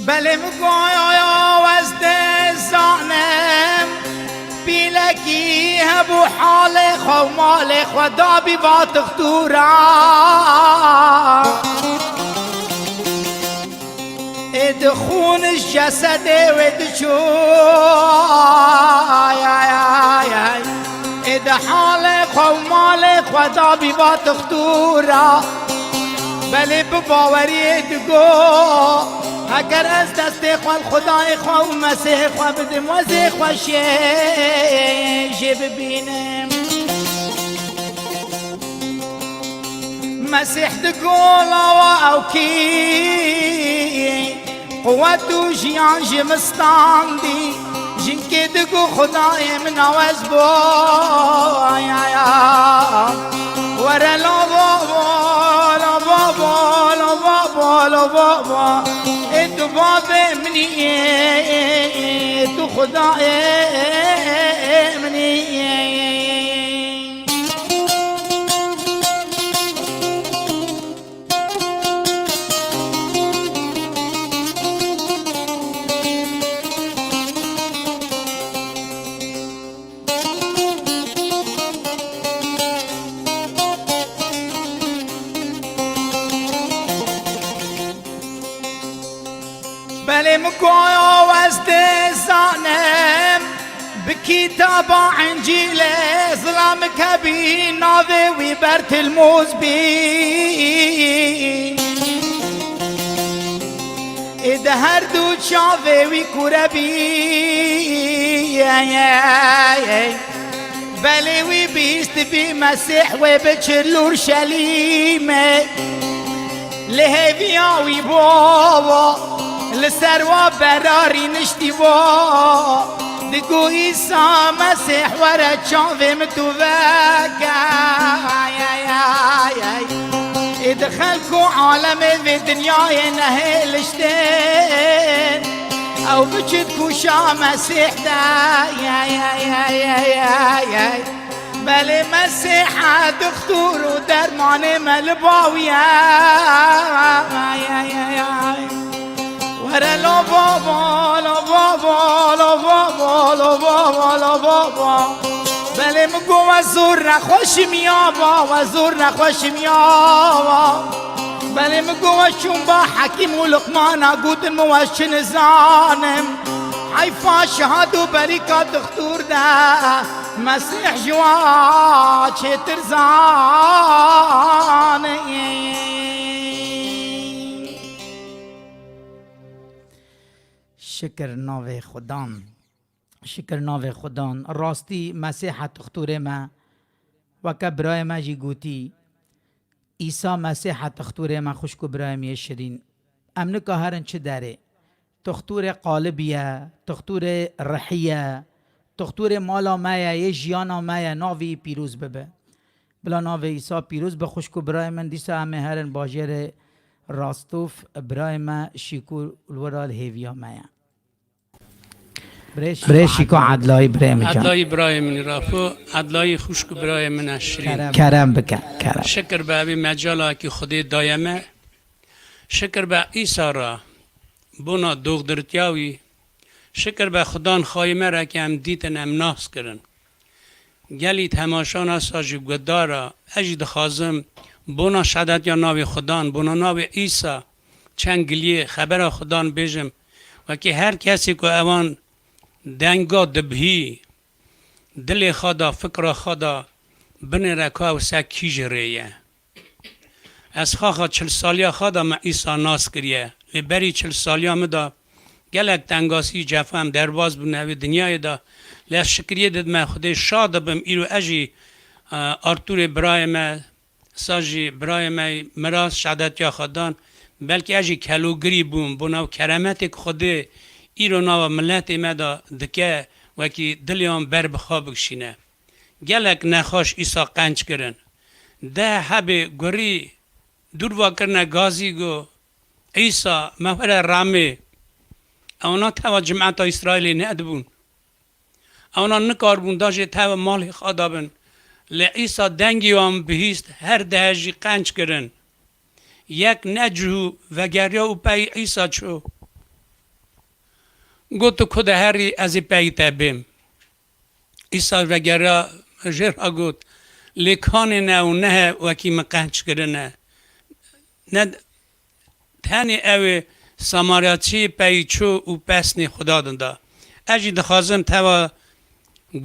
بله مگویا وزد زانم بیلکی هبو حال خو مال خدا بی با تختورا اد خونش جسده و اد چو اد حال خو مال خدا بی با تختورا بله بباوری ادگو اگر از دست خوال خدای خواه و مسیح خواه بدم وزی خواه شیشه ببینم مسیح دگولا و اوکی قوت و جیان جمستان دی جنکی دگو خدای من آوز بو وره لا بابا لا بابا لا بابا لا بابا تو باب منی تو خدای منی بله مگویا وزد زانم بکتاب انجیل ظلام کبی ناوی وی بر تلموز بی اد هر دو چاوی وی کوره بی بله وی بیست بی مسیح و بچلور شلیمه لهویا وی بابا لسروا براری نشتی با دگو ایسا مسیح ورا چاوه متو وکا ادخل کو عالم و دنیای نهلشتن او بچد کوشا مسیح دا بله مسیح دختور و درمان ملباویه وره لا بابا لا بابا لا بابا لا بابا لا بابا بله مگو و زور نخوش میابا و زور نخوش میابا بله مگو و چون با حکیم و لقمان گودن موشن زانم حیفا شهاد و بریکا دختور ده مسیح جوا چه ترزانه شکر ناو خدان شکر ناو خدان راستی مسیح تختور ما و که برای ما جی گوتی عیسی مسیح تختور ما خوشکو برای می شرین امن که هرن چه داره تختور قالبیه تختور رحیه تختور مالا مایه یه جیانا مایه ناوی پیروز ببه بلا ناو عیسی پیروز به خوشکو برای من دیسا همه هرن باجر راستوف برای ما شیکور الورال هیویا مایه برشی که عدلای برای من عدلای برای من رافو عدلای خوشک برای من اشرین کرم بکن کرم شکر به ابی مجالا که خودی دایمه شکر به عیسی را بونا دوغدرتیاوی شکر به خدان خایمه را که هم دیتن هم ناس کرن گلی تماشان اساجی گدارا اجید خازم بونا شدت یا ناوی خدان بونا ناوی عیسی چند گلیه خبر خدان بیجم و که هر کسی که اوان دنگا دبهی دل خدا فکر خدا بن رکا و سکی جریه از خواهد 40 سالیا خدا ما عیسی ناس کریه و بری 40 سالیا مدا گلک تنگاسی جفا هم درواز بونه و دنیای دا لیش شکریه دید من خودی شاد بم ایرو اجی آرتور برای ما ساجی برای ما مراس شهادت یا خدان بلکه اجی کلوگری بوم بنا و کرامت خودی ایرو ناو ملت مدا دکه وکی دلیان بر بخواب بکشینه گلک نخوش ایسا قنچ کرن ده حب گوری دور واکرنه گازی گو ایسا مفر رامه اونا توا جماعت اسرائیلی ندبون اونا نکار بون داجه توا مال خدا بن لی ایسا دنگی هم بهیست هر دهجی قنچ کرن یک نجو و گریا و پی ایسا چو گوت کد هری از پیت بیم ایسا وگرا جرا گوت لیکان نه و نه وکی مقنچ کرنه نه تنی اوی ساماریاچی پیچو و پسنی خدا دنده اجی دخوازم توا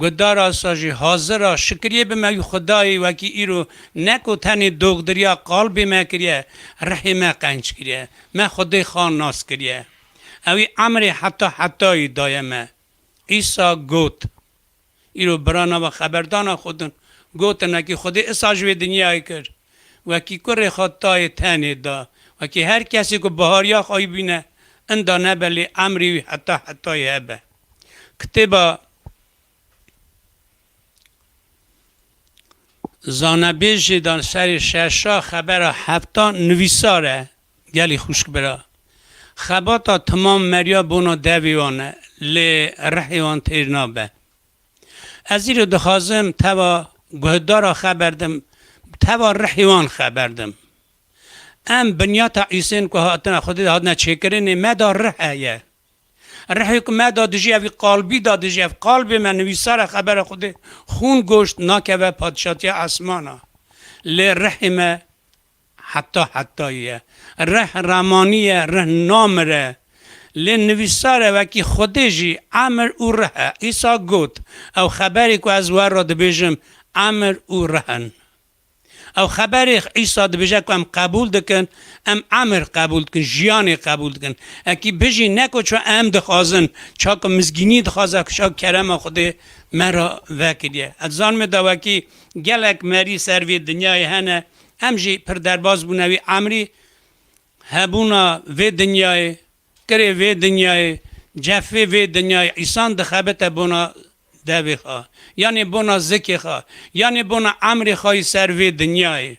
گدارا ساجی حاضر شکریه به ما خدای وکی ایرو نکو تنی دوغدریا قلبی ما کریه رحمه قنچ کریه ما خدای خان ناس کریه اوی امر حتی دایمه ایسا گوت ایرو برانا و خبردانا خودن گوت نکی خدای اساجوی دنیای کر وکی کر خطای تنی دا وکی هر کسی که بهاریا خواهی بینه اندا نبلی امری حتی هبه کتبا زانبیجی دان سر ششا خبر هفتا نویساره گلی خوشک برا خباتا تمام مریا بونا دویوانه لی رحیوان تیرنابه از ایرو دخوازم توا گهدارا خبردم توا رحیوان خبردم ام بنیاتا ایسین که هاتنا خودی هاتنا چکرینی مدا رحیه رحی که مدا دجی اوی قلبی دا دجی اوی قلبی من نویسار خبر خودی خون گوشت ناکوه پادشاتی اسمانا لی رحمه حتیه رح رمانیه رح نامره لی نویساره وکی خودی جی عمر او رحه ایسا گوت او خبری که از ور را دبیجم عمر او رحن او خبری عیسی دبیجه که ام قبول دکن ام عمر قبول دکن جیانی قبول دکن اکی بجی نکو چو ام دخوازن چا که مزگینی دخوازه چا کرم خودی مرا وکریه از آن میدا وکی گلک مری سروی دنیای هنه ام جی پر درباز بونوی عمری هبونا وی دنیای کری وی دنیای جفی وی دنیای ایسان دخبت بونا دوی خواه یعنی بونا زکی خواه یعنی بونا عمری خواهی سروی دنیای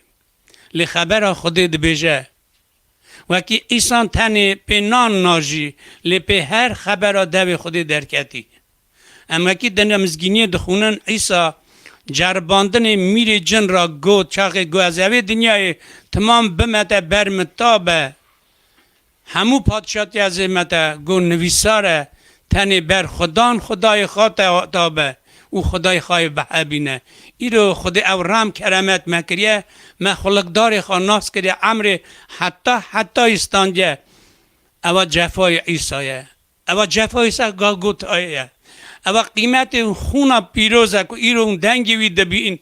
لی خبر خودی دبیجه وکی ایسان تنی پی نان ناجی لی پی هر خبر دوی خودی درکتی اما که دنیا مزگینی دخونن ایسا جرباندن میری جن را گو چاقی گو از اوی دنیای تمام بمته برمتابه همو پادشاتی از مته گو نویساره تنی بر خدای خاطابه او خدای خواهی بحبینه ایرو خود او رام کرامت مکریه ما خلقدار خواه ناس کریه عمر حتی استانجه او جفای عیسایه او جفای عیسای گاگوت آیه او قیمت خونا پیروزه که ایرو دنگی وی دبین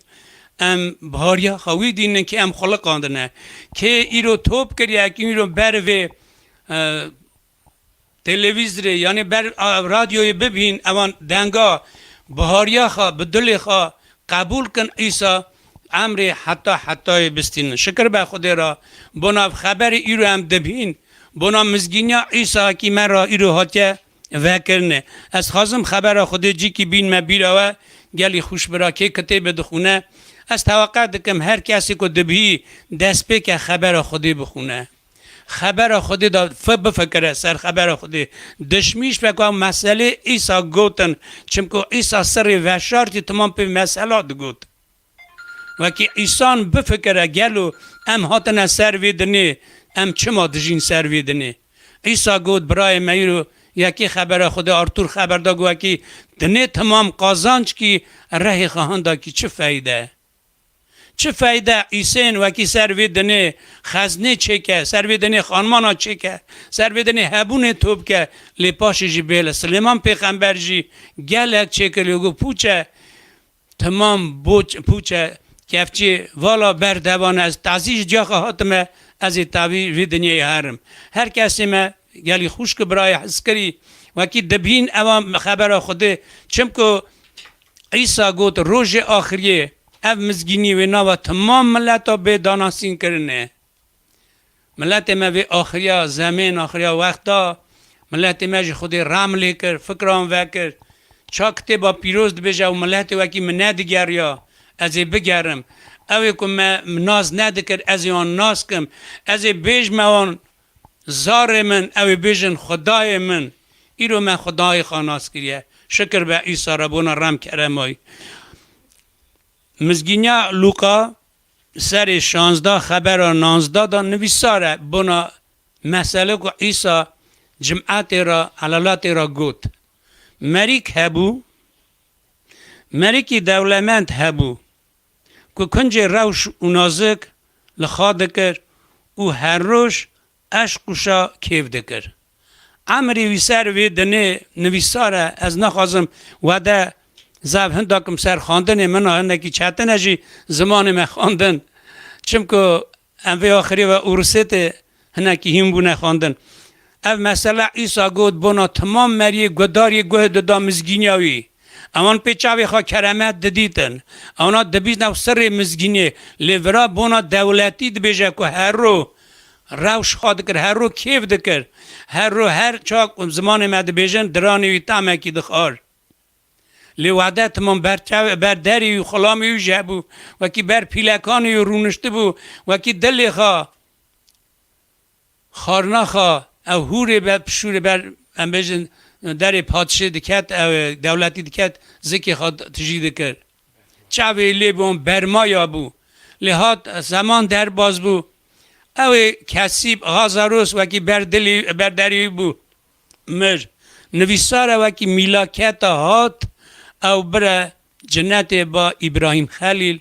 ام باریا خواهی دینه که ام خلقاندنه که ایرو توب کریه که ایرو بروی تلویزیون یعنی بر رادیوی ببین اوان دنگا بهاریا خوا بدل خوا قبول کن عیسی امر حتی بستین شکر به خدا را بنا خبر ایرو هم دبین بنا مزگینیا عیسی کی مرا ایرو هاتیه وکرنه از خازم خبر خدا جی کی بین ما بیراوه گلی خوش برا که کتاب دخونه از توقع دکم هر کسی که دبی دست به که خبر خدا بخونه خبر خودی دا بفکره سر خبر خودی دشمیش بکنم مسئله ایسا گوتن چمکو ایسا سر و شارتی تمام پی مسئله گوت وکی ایسان بفکره گلو ام هاتن سر ویدنی ام چما دجین سر ویدنی ایسا گوت برای میرو یکی خبر خودی آرتور خبر دا گو وکی دنی تمام قازانچ کی رهی خواهان دا کی چه فایده چه فایده ایسین وکی سرویدنی خزنه چکه سرویدنی خانمانا چکه سرویدنی هبون توب که لپاش جی بیل سلیمان پیغمبر جی گلک چکه لیگو پوچه تمام پوچه کفچی والا بردوان از تعزیش جا خواهاتمه از تاوی ویدنی هرم هر کسی ما گلی خوش که برای حسکری وکی دبین اوام خبر خوده چمکو عیسی گوت روز آخریه اف مزگینی و نوا تمام ملت ها به داناسین کرنه ملت ما به آخریا زمین آخریا وقتا ملت ما جی خودی رام لیکر فکران وکر چاکتی با پیروز بجه و ملت وکی من ندگر یا از بگرم اوی که من ناز ندکر از آن ناز کم از بیج من زار من اوی بیجن خدای من ایرو من خدای خاناس کریه شکر به عیسی ربونا رم کرمای مزگینیا لوکا سر 16 خبر 19 دا نویساره بنا مسئله که عیسی جمعات را علالات را گوت مریک هبو مریکی دولمند هبو که کنج روش و نازک لخوا دکر و هر روش عشق و شا کیف دکر عمری ویسر وی دنه نویساره از نخوازم و ده زب هنداکم سر خواندن من هندکی چهتن اجی زمان من خواندن چمکو اموی آخری و ارسیت هنکی هم بونه خواندن او مثلا عیسی گود بنا تمام مریه گداری گوه دادا مزگینیاوی امان پیچاوی خواه کرامت ددیتن اونا دبیز نو سر مزگینی لیورا بنا دولتی دبیجه که هر رو روش خواد کر هر رو کیف دکر هر رو هر چاک زمان مد بیجن درانی وی تامه کی دخار لی وعده تمام بر دری و خلامی و جبو وکی بر پیلکانی و رونشته بو وکی دلی خواه خارنا خواه او هوری بر پشوری بر ام بیجن در پادشه دکت او دولتی دکت زکی خواد تجید کر چاوی لی بون برمایا بو لی هات زمان در باز بو او کسیب غازاروس وکی بردری بو مر نویسار وکی میلاکت هات او برا جنت با ابراهیم خلیل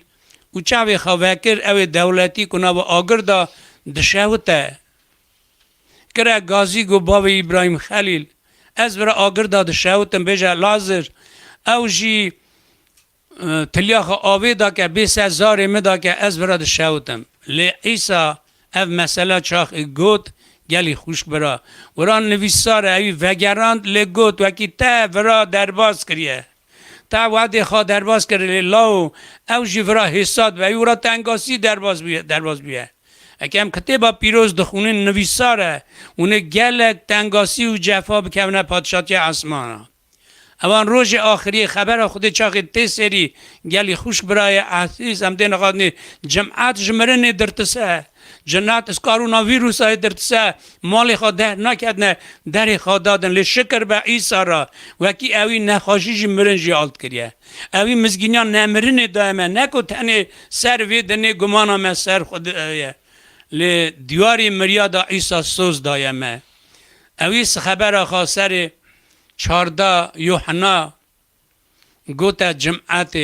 و چاوی خواکر او دولتی کنا و آگر دا دشاوته کرا گازی گو باب ابراهیم خلیل از برا آگر دا دشاوتم بیجا لازر او جی تلیاخ آوی دا که 20,000 مدا که از برا دشاوتم لی عیسی او مسئله چاخ گوت گلی خوش برا وران نویسار اوی وگراند لی گوت وکی تا ورا درباز کریه تا وعده خواه درباز کریه لاو او جی ورا حساد و اوی ورا تنگاسی درباز بیه اکه هم کتبا پیروز دخونه نویساره اونه گلک تنگاسی و جفا بکونه پادشاهی آسمانه اوان روز آخری خبر خود چاقی تسری گلی خوش برای عزیز هم دین قادنی جمعات جمرن درتسه جنات اسکارونا ویروس های درتسه مال خود ده نکدنه در خود دادن لی شکر به عیسی را وکی اوی نخواشی جمرن جیالت کریه اوی مزگینیان نمرن دائمه نکو تنه سر ویدنه گمانا من سر خود لی دیواری مریادا عیسی سوز دائمه اوی خبر خواه سر 14 یوحنا گوتا جمعات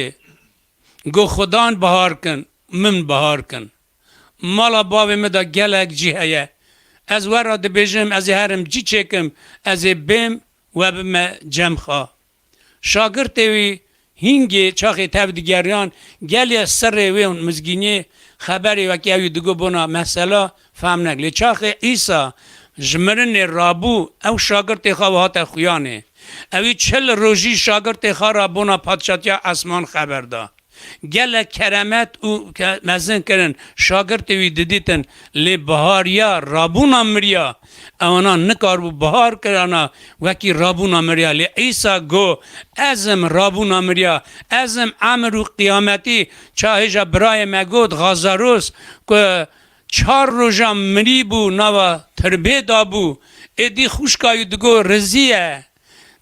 گو خدان بهار کن من بهار کن مالا باوی مدا گلک جی هیا از ورا دبیجم از هرم جی چکم از بیم و بم جمع خواه شاگرد وی هنگی چاقی تبدیگریان گلی سر وی مزگینی خبری وکی اوی دگو بنا مسئله فهم نگلی چاقی عیسی جمرن رابو او شاگرد خواه هات خویانه اوی 40 روزی شاگرد خواه را بنا پادشاهی آسمان خبر دا گل کرامت او مزن کرن شاگرد وی دیدیتن لی بهاریا رابونا مریا اونا نکار بو بهار کرانا وکی رابونا مریا لی عیسی گو ازم رابونا مریا ازم عمرو قیامتی چاهجا برای مگود غازاروس که 4 روزا مری بو نوا تربیه دابو ادی خوشکایی دگو رزیه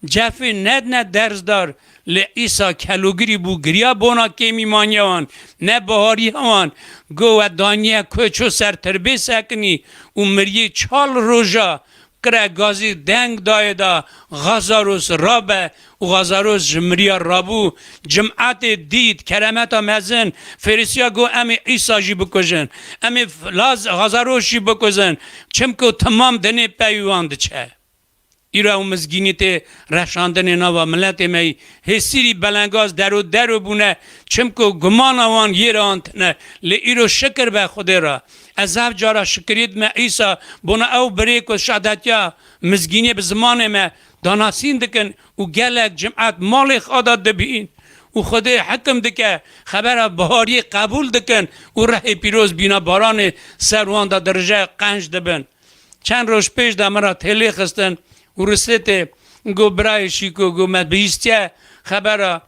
جفی ند درز دار لی عیسی کلوگری بو گریا بونا که میمانیوان نه بهاری هوان گو و دانیه کوچو سر تربیه سکنی و مریه 4 روزا کرا گازی دنگ دای دا غازاروس رابه و غازاروس جمریا رابو جمعات دید کرامت مزن فریسیا گو امی عیسی جی بکجن امی غازاروس جی بکجن چمکو تمام دنه پیواند چه ایرا و مزگینیت رشاندن نوا ملت می حسیری بلنگاز درو بونه چمکو گمان آوان یه راند نه لی ایرو شکر به خود را از هف جارا شکرید ما عیسی بونه او بریک و شهدتیا مزگینی به زمان ما داناسین دکن و گلک جمعات مال خدا دبین و خود حکم دکه خبر بهاری قبول دکن و ره پیروز بینا باران سروان دا درجه قنج دبن چند روز پیش دا مرا تلی خستن و رسیت گو برای شیکو گو مد بیستیا خبر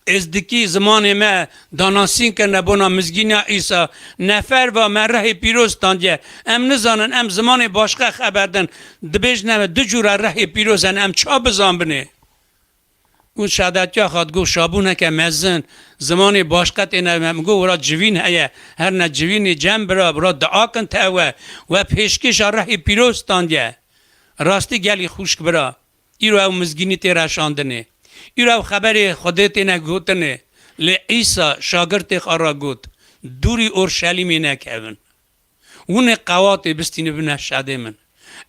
ازدکی زمان ما داناسین کنه بنا مزگین عیسی نفر و مره پیروز تاندیه ام نزانن ام زمان باشقه خبردن دبیج نمه 2 جور ره پیروزن ام چا بزان بنه او شهادتیا خواد گو شابونه که مزن زمان باشقت اینه گو ورا جوین هیه هر نه جوین جمع برا دعا کن تاوه و پیشکش ره پیروز تاندیه راستی گلی خوشک برا ایرو او مزگینی تی رشاندنه ایرو او خبر خودت نگوتنه لی عیسی شاگرد خارا گوت دوری اورشلیمی نکهون اون قوات بستینه بنا شده من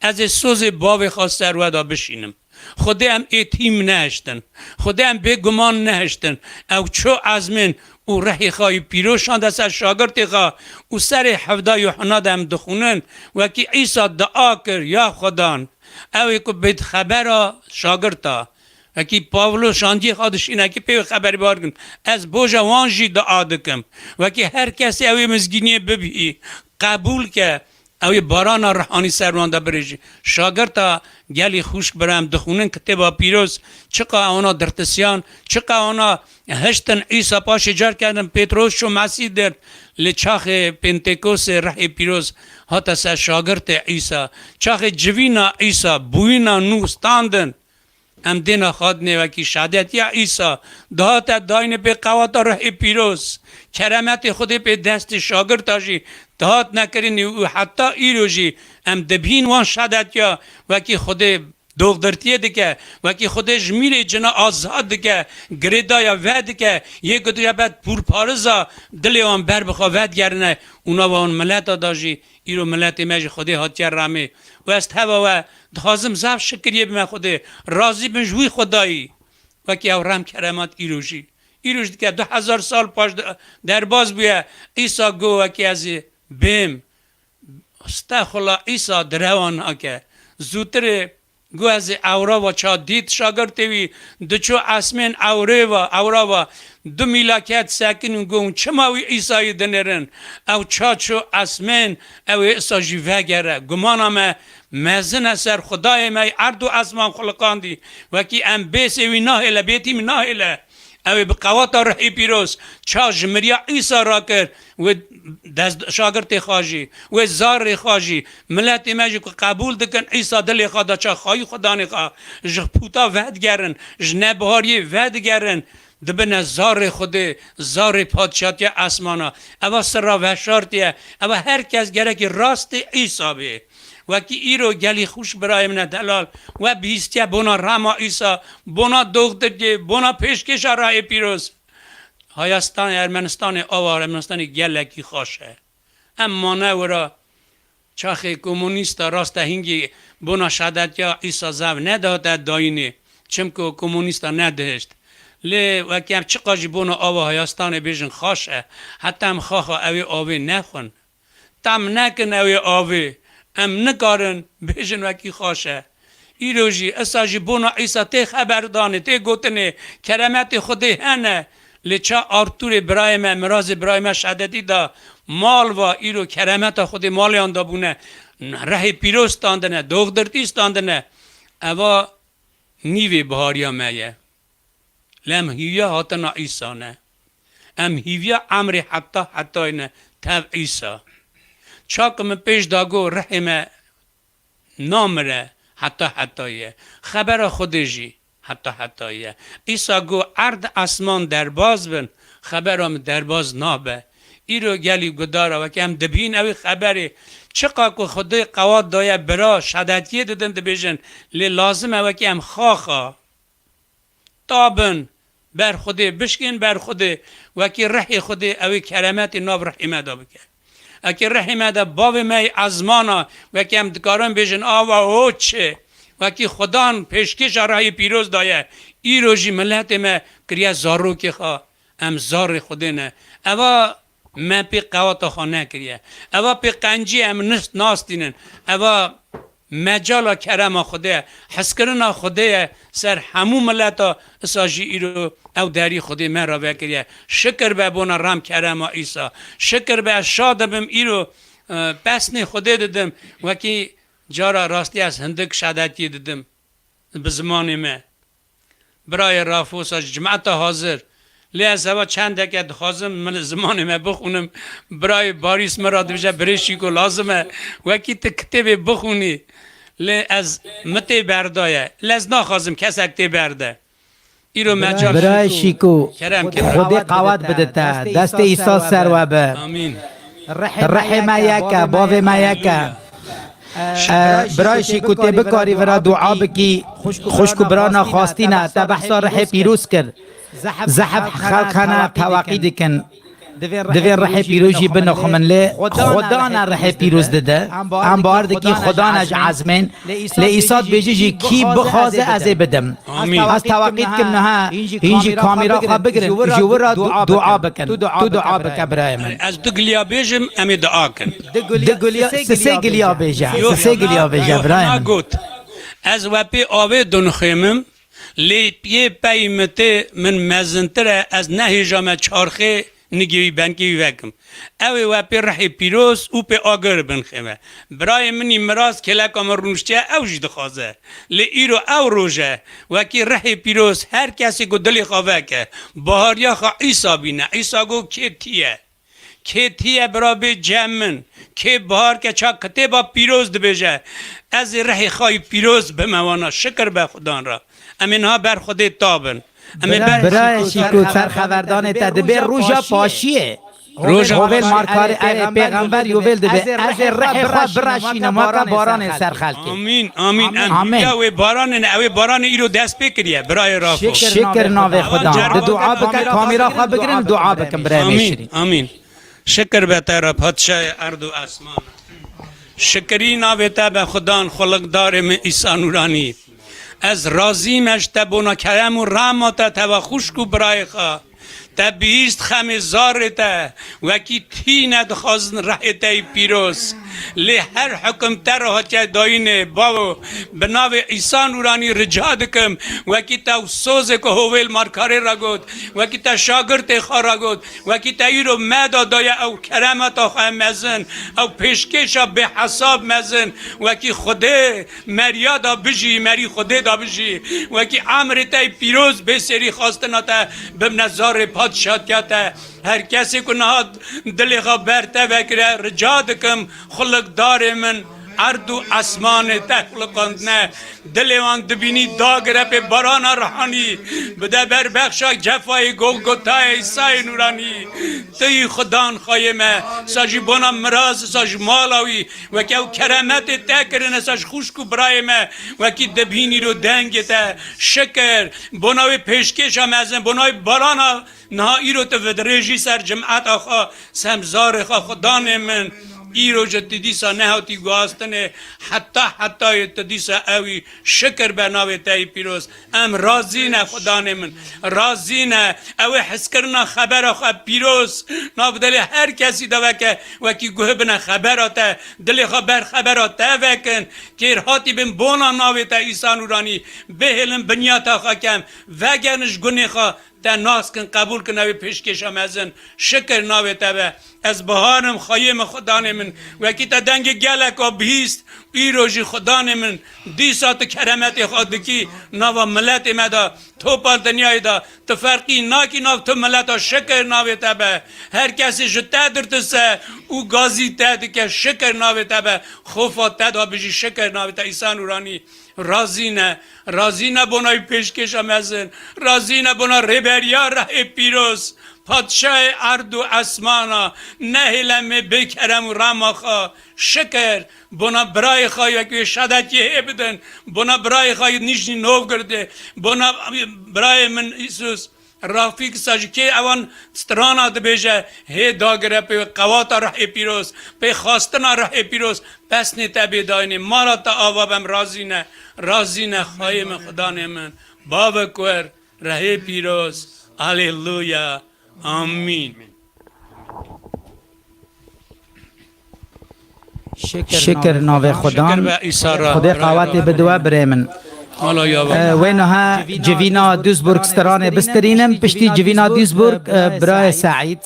از سوز باب خواست سروادا بشینم خدا هم ایتیم نهشتن خدا هم بگمان نهشتن او چو از من او رحی خواهی پیروشان دست از شاگرد خواه او سر حفظه یوحنا هم دخونن وکی عیسی دعا کر یا خدان او که بید خبر شاگرد وکی پاولو شانجی خودش اینه که پیو خبری بارگن از بوجا وانجی دعا دکم وکی هر کسی اوی مزگینی ببی قبول که اوی باران روحانی سروانده بریجی شاگرد گلی خوشک برام دخونن کتابا پیروز چقا اونا درتسیان چقا اونا هشتن عیسی پاش جار کردن پتروس شو مسیح در لچاخ پنتکوس رح پیروز هاتا سا شاگرد عیسی چاخ جوینا عیسی بوینا نو ستاندن ام دینا خود نوکی شهادت یا عیسی دهات داین به قوات رح پیروز کرامت خود به دست شاگرد تاجی دهات نکرین و حتی ایروجی ام دبین وان شهادت یا وکی خود دوغدرتیه دکه وکی خودش میره جنا آزاد دکه گریدا یا ود دکه یک دو بعد پور پارزا دلی آن بر بخوا ود گرنه اونا و اون ملت داجی ایرو ملت مج خودی هات رامه و است هوا و دخوازم زف شکریه به خود راضی بن جوی خدایی وکی او رم کرامات ایروجی ایروج دکه 2000 سال پاش در باز بیا عیسی گو وکی از بیم استخلا عیسی دروان ها که زودتر گو از اورا و چا دید شاگرتوی دچو اسمن اورا و دو میلاکت ساکن گون چماوی عیسی دنرن او چا چو اسمن او عیسی جیوگره گمانم مزن اثر خدای می ارد و اسمان خلقاندی وکی ام بیسوی ناهله بیتی من ناهله او بقوات رحی پیروز چا جمریا عیسی را کرد و دست شاگرد خواجی و زار خواجی ملت ماجی که قبول دکن عیسی دل خدا چا خواهی خدا نخواه جه پوتا ود گرن جه نبهاری ود گرن دبن زار خود زار پادشاهی اسمانا او سرا وشارتیه او هر کس گره که راست عیسی به وکی ایرو گلی خوش برای من دلال و بیستیا بنا رما عیسی بنا دختر بنا پیشکش راه پیروز هایستان ارمنستان آوار ارمنستان گلکی خوشه اما نه ورا چاخه کمونیست راست هنگی بنا شدت یا عیسی زو نداده داینه چمکو کمونیست ندهشت لی وکی هم چقاجی بنا آوا هایستان بیشن خوشه حتی هم خواه اوی آوی نخون تم نکن اوی آوی ام نکارن بیشن وکی خوشه ایروژی اساجی بونا عیسی تی خبردانه تی گوتنه کرامت خودی هنه لچا آرتور برایم مراز برایم شددی دا مال و ایرو کرامت خودی مالیان دا بونه ره پیروز تاندنه دوغدرتی ستاندنه اوا نیوی بهاریا میه لم هیویا هاتنا عیسی نه ام هیویا عمری حتی نه تب عیسی چاکم پیش داگو رحمه نامره حتیه خبر خودجی حتیه عیسی گو ارد اسمان درباز بن خبرم درباز نابه ایرو گلی گداره و که هم دبین اوی خبری چقا که خدای قواد دایه برا شدتیه دادن دبیجن لی لازمه و که هم خواخا تابن بر خوده بشکن بر خوده و که رحی خوده اوی کرامت ناب رحمه دا بکن اکی رحمه دا باب می ازمانا و که هم دکاران بیشن آوا او چه و که خدان پیشکش رای پیروز دایه ای روژی ملت ما کریا زارو که خواه ام زار خوده نه اوا من پی قواتا خواه نکریه اوا پی قنجی ام نست ناستینن اوا مجالا کرم خوده حس کرنا خوده سر همو ملتا اساجی ایرو او داری خوده من را بکریه شکر به بونا رام کرم عیسی شکر به شاد بم ایرو پسن خوده دادم وکی جارا راستی از هندک شدتی دادم به زمان من برای رافوس جماعت حاضر لیز هوا چند دکت خواستم من زمان من بخونم برای باریس مرا دوجه برشی که لازمه وکی تکتب بخونی لی از متی بردایه لیز نخواستم کس اکتی برده ایرو مجال برای شیکو کرم خودی قوت بدتا دست عیسی سر و به آمین رحمه یکا باوی ما یکا برایشی کتی بکاری ورا دعا بکی خوشکو برانا خواستی نه تا بحثا رح پیروز کرد زحف خلقنا توقید کن دوی رح پیروزی بنا خمن لی خدا نه رح پیروز دده هم بارد کی خدا نج عزمین لی ایساد بیجی کی بخوازه از بدم از توقید کن نه اینجی کامیرا خواه بگرن جورا دعا بکن تو دعا بکن برای من از دو گلیا بیجم امی دعا کن سه گلیا بیجه سه گلیا بیجه برای من گوت از وپی آوه دنخیمم لی پیه پیمته من مزنتره از نهیجام چارخه نگیوی بنکی وکم اوی وپی رحی پیروز او پی آگر بنخیمه برای منی مراز کلکم رونشتیه او جید خوازه لی ایرو او روژه وکی رحی پیروز هر کسی گو دلی خواه که بهاریا خواه عیسا بینه عیسا گو که تیه برا بی جمن که بهار که چا کتی با پیروز دبیجه از رحی خواهی پیروز بموانا شکر به خدان را امین ها بر خودی تابن برای شیکو سرخوردان تدبیر روژا پاشیه هویل مارکار پیغمبر یویل دبه از رح خواه براشینه ما که باران سرخل که آمین اوی باران ایرو دست بکریه برای رافو شکر ناوی خدا دعا بکن کامیرا خواه بگرن دعا بکن برای میشری آمین شکر به تیرا پادشاه ارض و اسمان شکری ناوی تب خدان خلقدار من عیسی نورانی از رازیمش تبونا کرم و رحمت تبا خوشکو برای خواه تبیست خم زارته وکی تیند خازن رحته پیروز لی هر حکم تر چه داینه باو بناو عیسی نورانی رجا دکم وکی تا سوز که هویل مارکاری را گود وکی تا شاگرد خوا را گود وکی تا ایرو مدا دایا او کرمت خواه مزن او پیشکشا به حساب مزن وکی خوده مریا دا بجی مری خوده دا بجی وکی عمر تا پیروز بسری خواستنا تا بمنظار پادشاه کتا هر کسی که نهاد دلی خواه برته وکره رجا دکم خلق دار من ارد و اسمان تخلقاندنه دلیوان دبینی داگره پی باران روحانی بده بر بخشا جفای گلگوتای عیسی نورانی تی خدان خایمه ساجی بنا مراز ساج مالاوی وکی او کرمت تکرن ساج خوشکو برایمه وکی دبینی رو دنگی تا شکر بناوی پیشکش هم ازن بناوی باران نه ایرو تو ودریجی سر جمعت آخا سمزار خوا خدان من ایرو جتدیسا نهاتی گواستنه حتی تدیسا اوی شکر بناوی تای پیروز ام رازینه خدانه من رازینه اوی حس کرنا خبر خواه پیروز ناف دلی هر کسی دا وکی گوه بنا خبراته دلی خبر خبراته وکن که ارهاتی بین بونا ناوی تا عیسی نورانی بهلن بنیاتا خواه کم وگرنش گنی خواه تا ناس کن قبول کن اوی پیشکش هم ازن شکر ناوی تبه از بهارم خواهیم خدان من وکی تا دنگ گلک و بیست ایروژی خدان من دیسات کرمت خود کی ناو ملت مدا تو پا دنیای دا تو فرقی ناکی ناو تو ملت شکر ناوی تبه هر کسی جو تدر تسه او گازی تد که شکر ناوی تبه خوفا تدا بجی شکر ناوی تا عیسی نورانی رازینه بنای پیشکش هم ازن رازینه بنا ریبریا ره پیروز پادشاه ارد و اسمانا نهلمه بکرم و رماخا شکر بنا برای خواهی وکی شدتی بدن بنا برای خواهی نیشنی نو کرده بنا برای من ایسوس رافیق ساجی که اوان سترانا دبیجه هی داگره پی قواتا ره پیروز پی خواستنا ره پیروز پس نیتا بیداینی مارا تا آوابم رازینه خواهیم خدا من باب کور ره پیروز هلیلویا آمین شکر ناوی خدا خدا قوات بدوه برای من وینها جوینا دوزبورگ سترانه بسترینم پشتی جوینا دوزبورگ برای سعید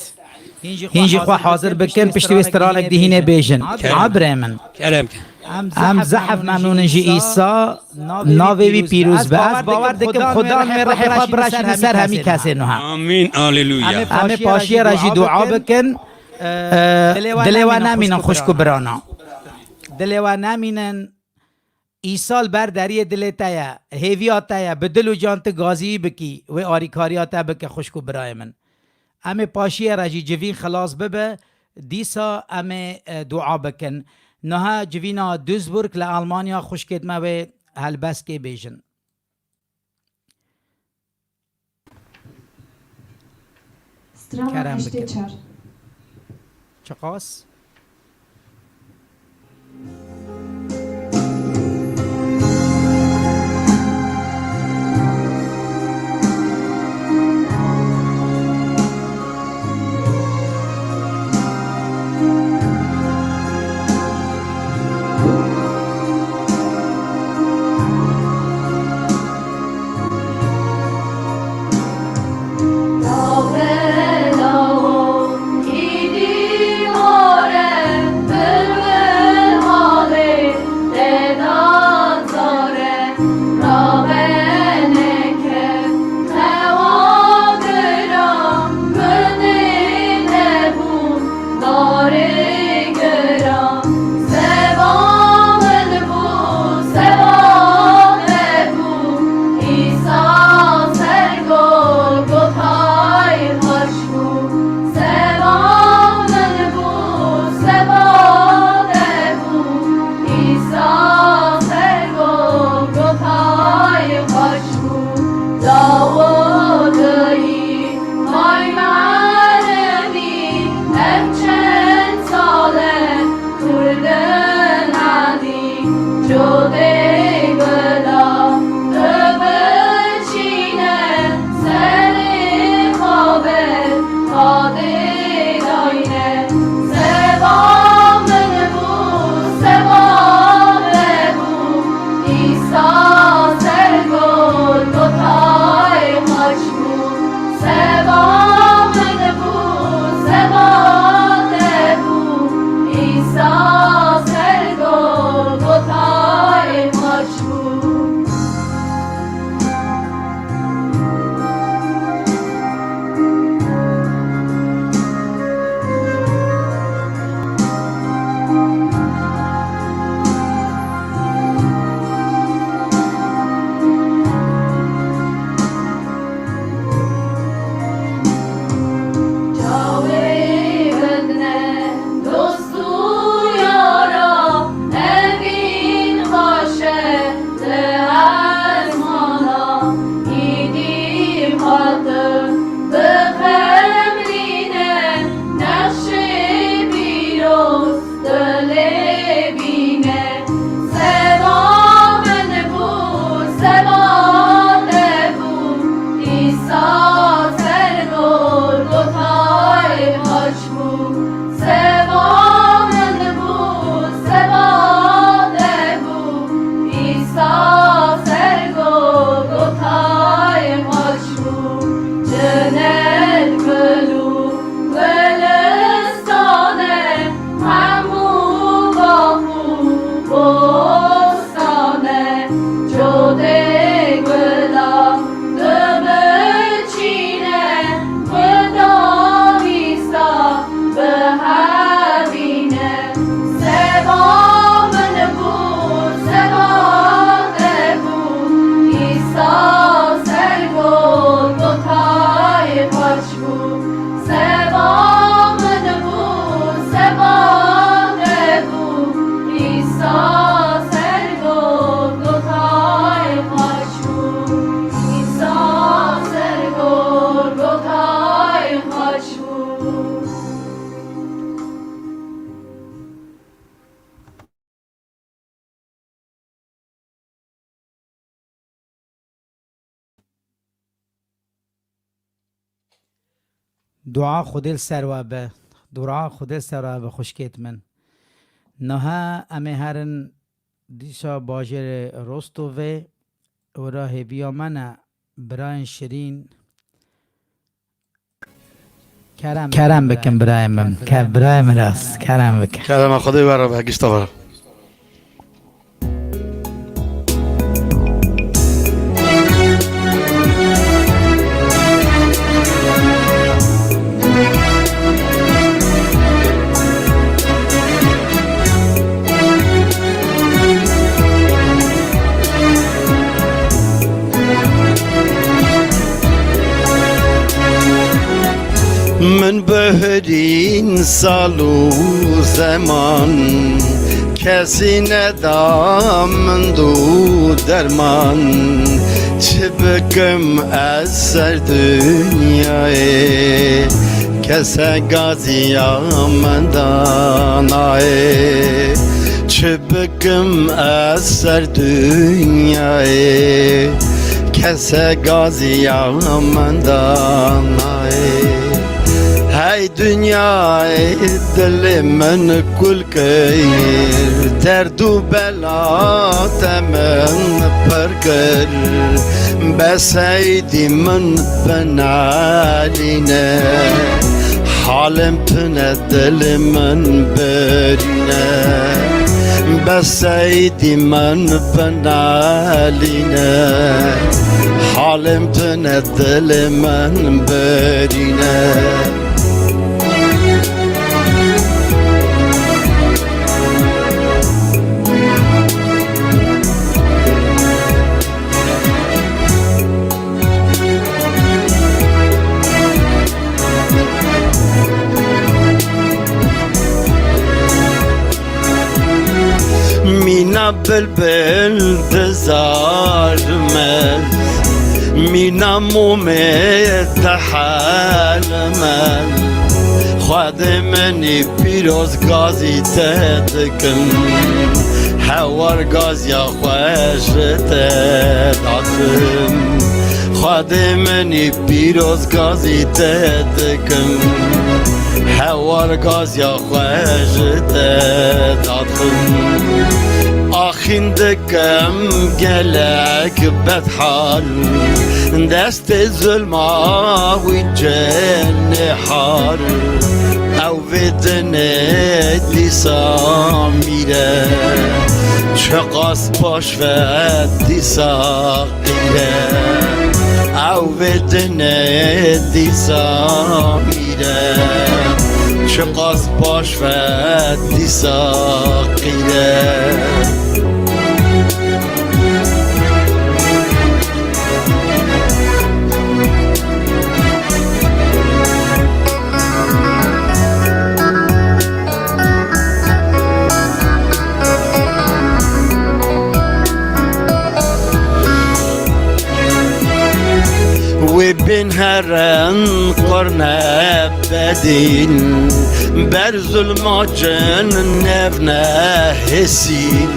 هینجی خواه حاضر بکن پشتی وسترانک دهینه بیجن برای من هم زحف ممنون جی ایسا ناوی پیروز به از باور دکم خدا می رحی خواه براشی سر همی کسی نوها آمین آلیلویا همه پاشی راجی دعا بکن دلیوه نمینن خوشکو برانا دلیوه نمینن ایسال بر دری دلیتایا هیویاتایا به دل و جانت گازی بکی و آریکاریاتا بکه خوشکو برای من همه پاشی راجی جوین خلاص ببه دیسا همه دعا بکن نه جوینا دوزبورگ لآلمانیا خوشکت موه هلبس که بیجن. Strana Kerem 84. چقاس؟ دعا خودل سروابه دعا خودل سروابه خوشکت من نه امه هرن دیشا باجر رستوه و راه بیا منه برای شیرین کرم بکن برای من برای من راست کرم بکن کرم خدای برا بگیشتا برا من بهرین سال و زمان کسی ندام من دو درمان چه بکم از سر دنیای کسی گازی من دانای چه بکم از سر دنیای کسی گازی من دانای های دنیای دل من کل کر درد و بلات من پر کر بس ایدی من بنالینه حالم پنه دل من برینه بس ایدی من بنالینه حالم پنه دل من برینه مینا بلبل دزارمز مینا مومت حالمز خود منی پیروز گازی تدکن هوار گاز یا خوش تداتم خود منی پیروز گازی تدکن هوار گاز یا خوش تداتم آخین دکم گلک بدحال دست ظلما و جن حال او بدن دیسا میره چقاس باش و دیسا قیره او بدن دیسا میره چقاس باش و دیسا قیره وبين هرن قرنا بدين برز الماجن نفنا هسين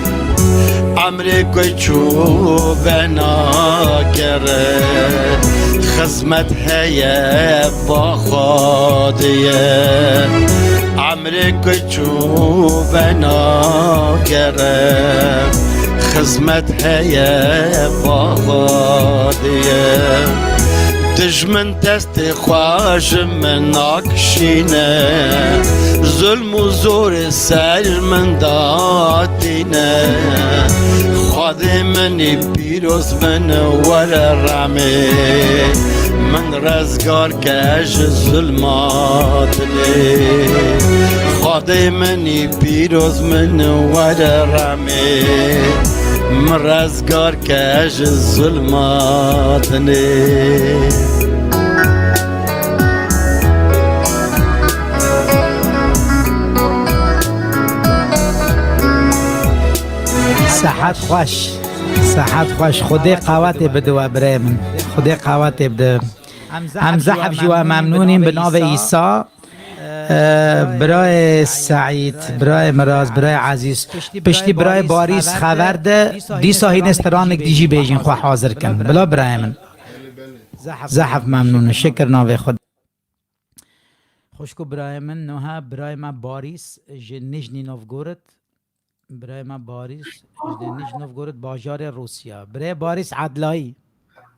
عمرك وشوفنا كرد خزمت هيا بخادية عمرك وشوفنا كرد خزمت هيا بخادية دجمن دست خواش من اکشینه ظلم و زور سر من داتینه خود منی پیروز من ور رحمه من رزگار کش ظلمات لی خود منی پیروز من ور رحمه من رزگار کش ظلمات لی صحت خوش صحت خوش خدای قوت بده و برای من خدای قوت بده همزه حبجی و ممنونیم به نام عیسی برای سعید برای مراز برای عزیز پشتی برای باریس خبر ده دیسا هین استرانک دیجی بیجین خواه حاضر کن بلا برای من زحف ممنون شکر ناوی خود خوشکو برای من نوها برای ما باریس نجنی نوفگورد برای ما باریس نجنی نوفگورد باجار روسیا برای باریس عدلایی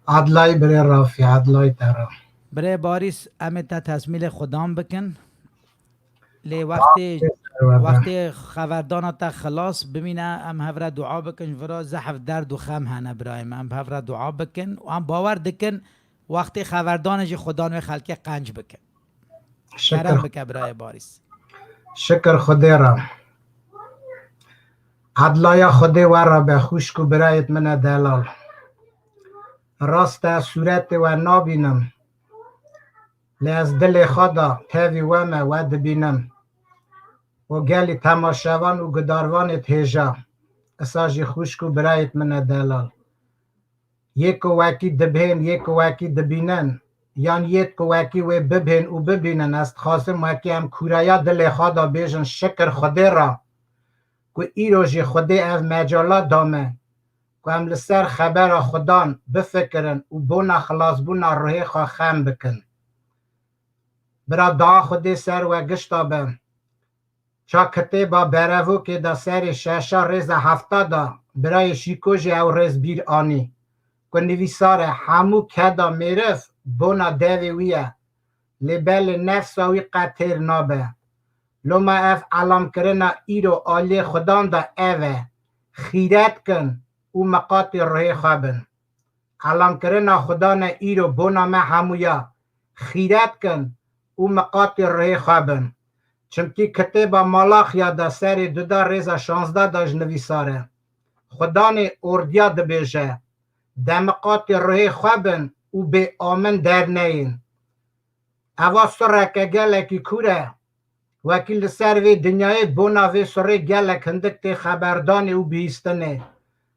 برای رافی عدلایی ترا برای باریس امتا تسمیل خدام بکن لی وقتی خبردانا تا خلاص بمینه ام هفره دعا بکن فرا زحف درد و خم هنه برایم ام هفره دعا بکن و ام باور دکن وقتی خبردانش خدا نوی خلقی قنج بکن شکر بکن برای باریس شکر خدا را عدلایا خدا ور به خوش کو برایت من دلال راست صورت و نابینم لی از دل خدا تاوی ومه و دبینم و گلی تماشاوان و گداروان تیجا اساجی خوشکو برایت من دلال یک وکی دبین یک وکی دبینن یان یک وکی و ببین و ببینن است خواستم وکی هم کورایا دل خدا بیشن شکر خدا را که ایروژی خدا از مجالات دامه که هم لسر خبر خدان بفکرن و بونا خلاص بونا روحی خواه خم بکن برا دا خدا سر و گشتا بم چا کتیبا برهو که دا سر ششا ریز هفته دا برای شیکوژی او ریز بیر آنی که نویساره همو کدا میرف بونا دوی ویه لبل نفس وی قطر نابه لما اف علام کرنا ایرو آلی خدان دا اوه خیرت کن او مقاط روی خوابن علام کرنا خدان ایرو بونا ما همویا خیرت کن او مقاط روی خوابن چمکی کتیبا مالاخیا دا سر دودا ریزا 16 داج نویساره خدان اردیا دبیجه دمقات روی خوابن او به آمن در نین اوا سرکه گلکی کوره وکیل سر وی دنیای بونا وی سره گلک هندک خبردان او بیستنه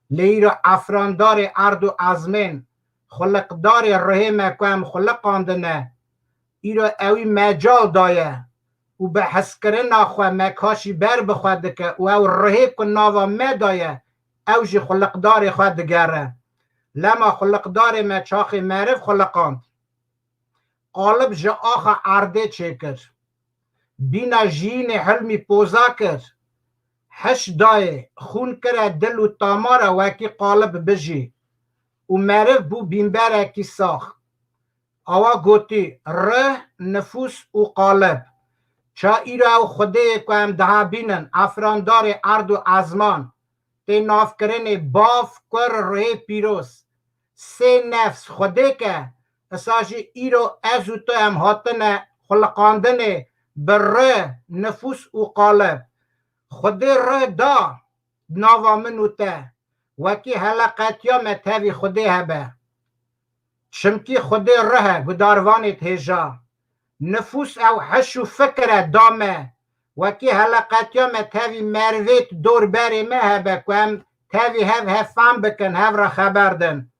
لیر افراندار ارد و ازمین خلقدار روی مکوام خلقاندنه ایرو اوی مجال دایه او به حس کرنا خواه مکاشی بر بخواد که او روی کناوا مدایه اوجی خلقدار خواه دگره لما خلقدار ما چاخ معرف خلقاند قالب جا آخا عرده چه کر بینا جین حلمی پوزا کر حش دای خون کره دل و تاماره وکی قالب بجی و معرف بو بینبره کی ساخ آوا گوتی ره نفوس و قالب چا ایرا او خوده که هم ده بینن افراندار ارد و ازمان تی ناف کرن باف کر ره پیروس سه نفس خوده که اساجی ایرو ازو تو هم هاتن خلقاندن بر نفوس و قالب خوده ره دا ناوا منو ته وکی حلقاتیا متوی خوده هبه چمکی خوده ره گداروان تیجا نفوس او حش و فکر دامه وکی حلقاتیا متوی مرویت دور بری مهبه که هم تاوی هفهم بکن هف را خبردن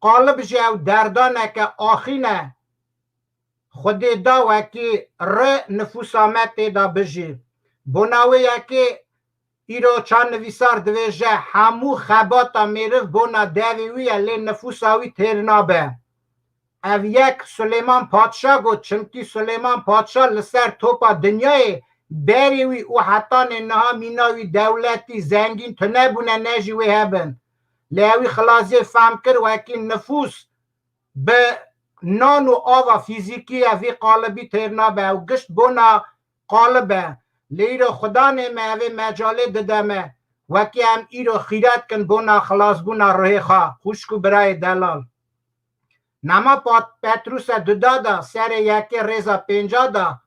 قالب جو دردانه که آخینه خودی دا وکی ره نفوس آمد دا بجی بناوی یکی ایرو چان نویسار دویجه همو خباتا میرف بنا دویویه لی نفوس آوی ترنابه او یک سلیمان پادشاه گو چمکی سلیمان پادشاه لسر توپا دنیای بریوی او حتی نها میناوی دولتی زنگین تو نبونه نجیوی هبن لیوی خلاصی فهم کر وکی نفوس به نان و آوا فیزیکی اوی قالبی ترنابه او گشت بنا قالبه لیرو خدا نمه اوی مجاله ددمه وکی هم ایرو خیرت کن بنا خلاص بنا روی خواه خوشکو برای دلال نما پتروس دادا سر یکی ریزا 50 دا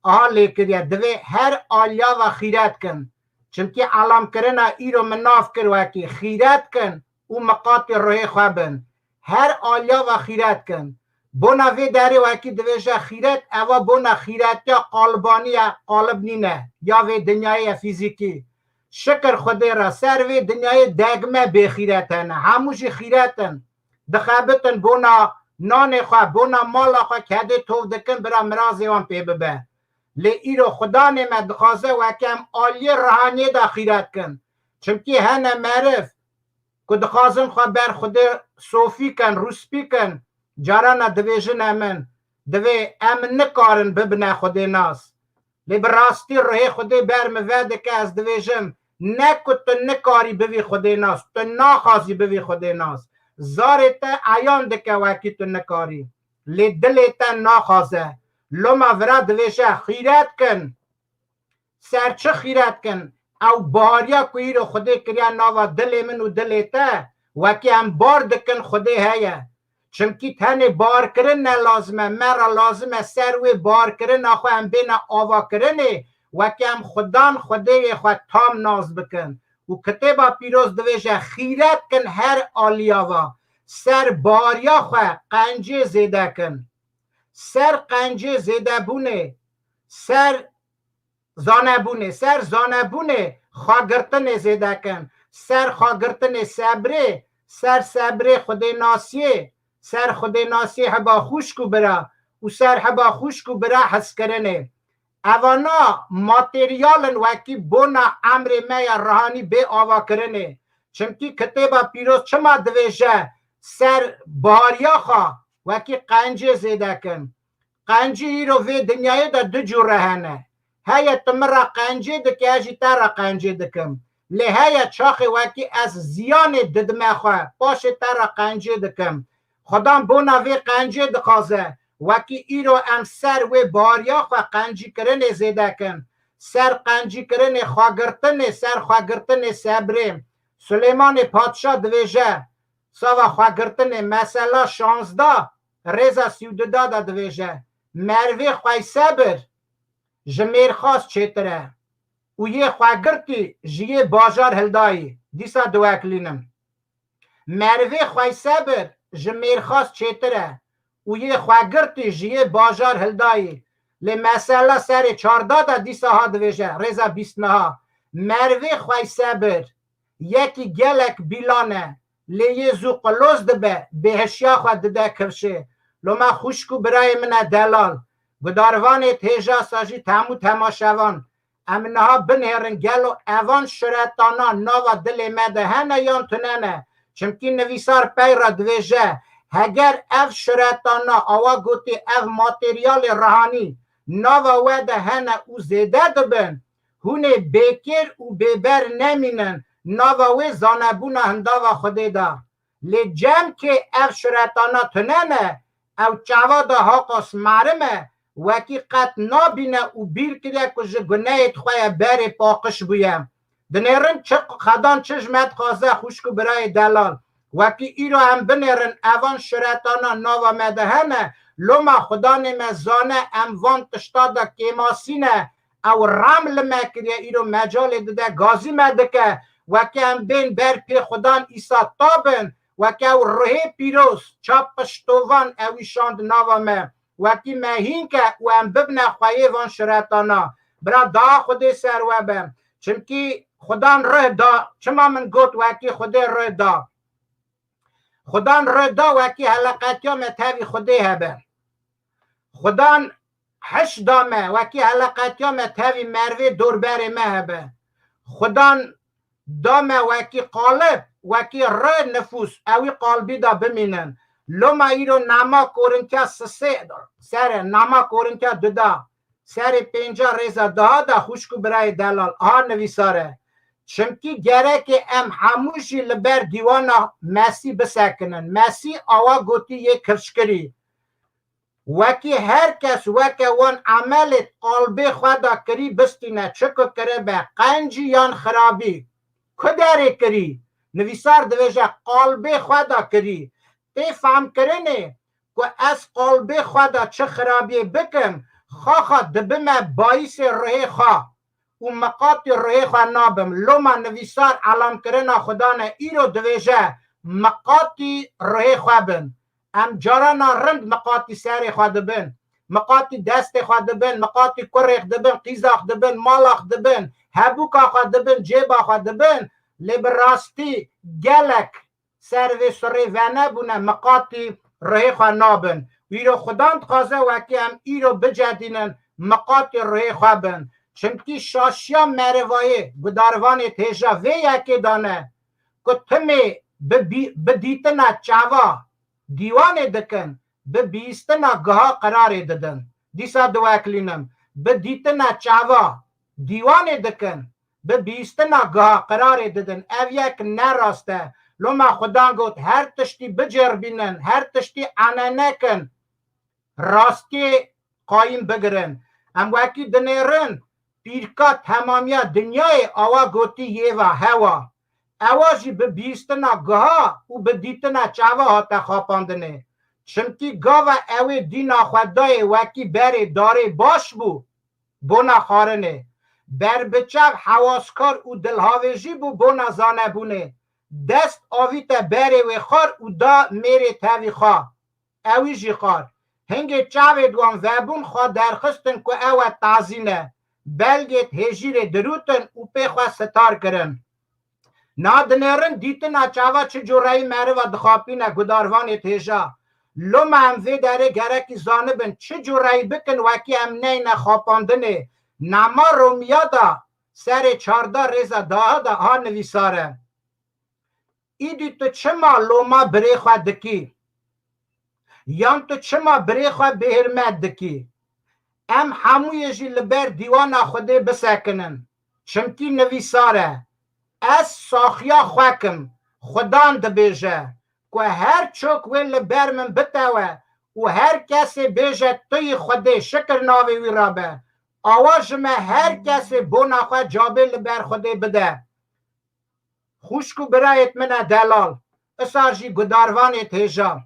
آها لیکریه دوی هر آلیا و خیرت کن چونکه علام کرنا ایرو مناف کر وکی خیرت کن او مقاط روی خوابن هر آلیا و خیرت کن بنا وی داری وکی دویجه خیرت اوا بنا خیرت یا قالبانی قالب نینه یا وی دنیای فیزیکی شکر خودی را سر وی دنیای دگمه بی خیرتن هموشی خیرتن دخابتن بنا نان خواه بنا مال خواه کده توف دکن برا مرازی وان پی ببه لی ایرو خدا نمد خواسته وکم آلی روحانی دا خیرت کن چونکی هنه معرف که دخوازن خواه بر خود صوفی کن روسپی کن جاران دویجن امن دوی امن نکارن ببنه خود ناس لی براستی روحی خود بر موده که از دویجم نکو تو نکاری بوی خود ناس تو ناخوازی بوی خود ناس زارتا عیان دکه وکی تو نکاری لی دلیتا ناخوازه لما ورا دویشه خیرت کن سرچه خیرت کن او باریا کوئی رو خوده کریا ناوا دل من و دلیتا وکی هم بار دکن خوده هیا چونکی تن بار کرن نه لازمه مرا لازمه سروی بار کرن آخو هم بین آوا کرنه وکی هم خودان خوده خود تام ناز بکن و کتبا پیروز دویشه خیرت کن هر آلیاوا سر باریا خو قنجه زیده کن سر قنجه زیده بونه سر زانبونه سر زانبونه خواگرتن زیده کن سر خواگرتن صبره سر صبره خود ناسیه سر خود ناسیه هبا خوشکو برا و سر هبا خوشکو برا حس کرنه اوانا ماتریالن وکی بونا امر میا رهانی به آوا کرنه چمکی کتابا پیروز چما دویجه سر باریا خواه وکی قنجه زیده کن قنجه ای رو وی دنیای دا دو جور رهنه هیا تمرا قنجه دکی اجی تارا قنجه دکم لی هیا چاخ وکی از زیان ددمه خواه باشه تارا قنجه دکم خدام بونا وی قنجه دخوازه وکی ای رو ام سر وی باریا خواه قنجی کرن زیده کن سر قنجی کرن خواگرتن سر خواگرتن صبره سلیمان پادشاه دویجه ساوا خواگرتن مثلا 16 رزا 32 دا دویجه مروی خواه صبر جمیر خواست چیتره و یه خواگرتی جیه باجار هلدایی دیسا دواکلینم مروی خواه صبر جمیر خواست چیتره و یه خواگرتی جیه باجار هلدایی لی مثلا سر 14 دا دیسا ها دویجه رزا 29 مروی خواه صبر یکی گلک بیلانه لی یه زو قلوز دبه بهشیا خواه دده کرشه لما خوشکو برای من دلال گداروان تیجا ساجی تمو تماشوان امنها بنهرن گلو اوان شرطانا نوا دل مدهنه یان تننه چمکی نویسار پیرا دویجه هگر اف شرطانا آوا گوتی اف ماتریال رهانی نوا ودهنه او زیده دبن هونه بیکر و بیبر نمینن نوا وی زانبون هنداوا خوده دا لی جم که اف شرطانا تننه او چاوا دا حاقاس مرمه وکی قط نابینه و بیر کرده که گناهت خواه بر پاقش بویم دنیرن خدان چشمت خوازه خوشکو برای دلال وکی ای رو هم بنیرن اوان شرطانا ناوا مدهنه لما خدا نمزانه اموان تشتادا کیماسینه او رمل مکریه ای رو مجال داده گازی مدکه وکی هم بین بر پی خدان ایسا تابن وکی او روح پیروز چاپ پشتوان اویشاند ناوامه وکی مهین که و هم ببنه خواهی وان شرطانا برا دا خود سر و بم چمکی خدان روح دا چما من گوت وکی خود روح دا خدان روح دا وکی حلقاتی هم تاوی خوده هبه خدان حش دامه وکی حلقاتی هم تاوی مروی دوربر مه هبه خدان دامه وکی قالب وکی روح نفوس اوی قالبی دا بمینن لما ایرو نما کورنتیا سسه سر نما کورنتیا دودا سر 5 رزا دا خوشکو برای دلال آها نویساره چمکی گره که ام هموشی لبر دیوانا مسی بسکنن مسی آوا گوتی یک کرشکری وکی هر کس وکی وان عمل قلبی خدا کری بستینه چکو کره به قنجی یان خرابی کداره کری نویسار دویجه قلبی خدا کری تی فهم کرنه که از قلب خدا چه خرابی بکم خواه دبمه باعث روح خواه و مقاط روح خواه نابم لما نویسار علام کرنه خدا نه ایرو دویجه مقاطی روح خواه بن ام جارانا رند مقاطی سر خواه دبن مقاطی دست خواه دبن مقاطی کرخ دبن قیزاخ دبن مالاخ دبن هبوکا خواه دبن جیبا خواه دبن لبراستی گلک سروی سری ونه بونه مقاطی روی خواه نابن ویرو خداند خوازه وکی هم ایرو بجدینن مقاطی روی خواه بن چمکی شاشیا مروایه گداروان تیجا وی یکی دانه که تمی بدیتنا چاوا دیوان دکن بیستنا گها قرار ددن دیسا دواکلینم بدیتنا چاوا دیوان دکن بیستنا گها قرار ددن او یک نراسته لما خدا گفت هر تشتی بجربینن هر تشتی عننکن راستی قایم بگرن ام وکی دنیرن پیرکا تمامیا دنیای آوا گوتی یه و هوا اواجی به بیستنا گها و به دیتنا چاوا ها تخاپاندنه چمکی گاوا اوی دینا خودای وکی بری داره باش بونا خارنه بر بچه حواسکار و دلهاویجی بونا زانه بونه دست آویتا بره و خار و دا میره تاوی خواه اوی جی خار هنگی چاوی دوان وبون خواه درخستن که او تعزینه بلگت هجیر دروتن و پیخوا ستار کرن نادنرن دیتن اچاوا چه جورایی مره و دخاپینه گداروان تیجا لوم هم وی داره گرکی زانبن چه جورایی بکن وکی هم نین خواباندنه نما رومیا دا سر 14 ریزا دا ها نویساره ایدی تو چما لوما بری خواه دکی یان تو چما بری خواه بهرمت دکی ام هموی جی لبر دیوانا خوده بسکنن چمکی نویساره از ساخیا خوکم خدان دبیجه که هر چوک وی لبر من بتاوه و هر کسی بیجه توی خوده شکر ناوی وی رابه آواز ما هر کسی بونا خواه جابه لبر خوده بده خوشکو برایت من دلال اساجی گداروانیت هجا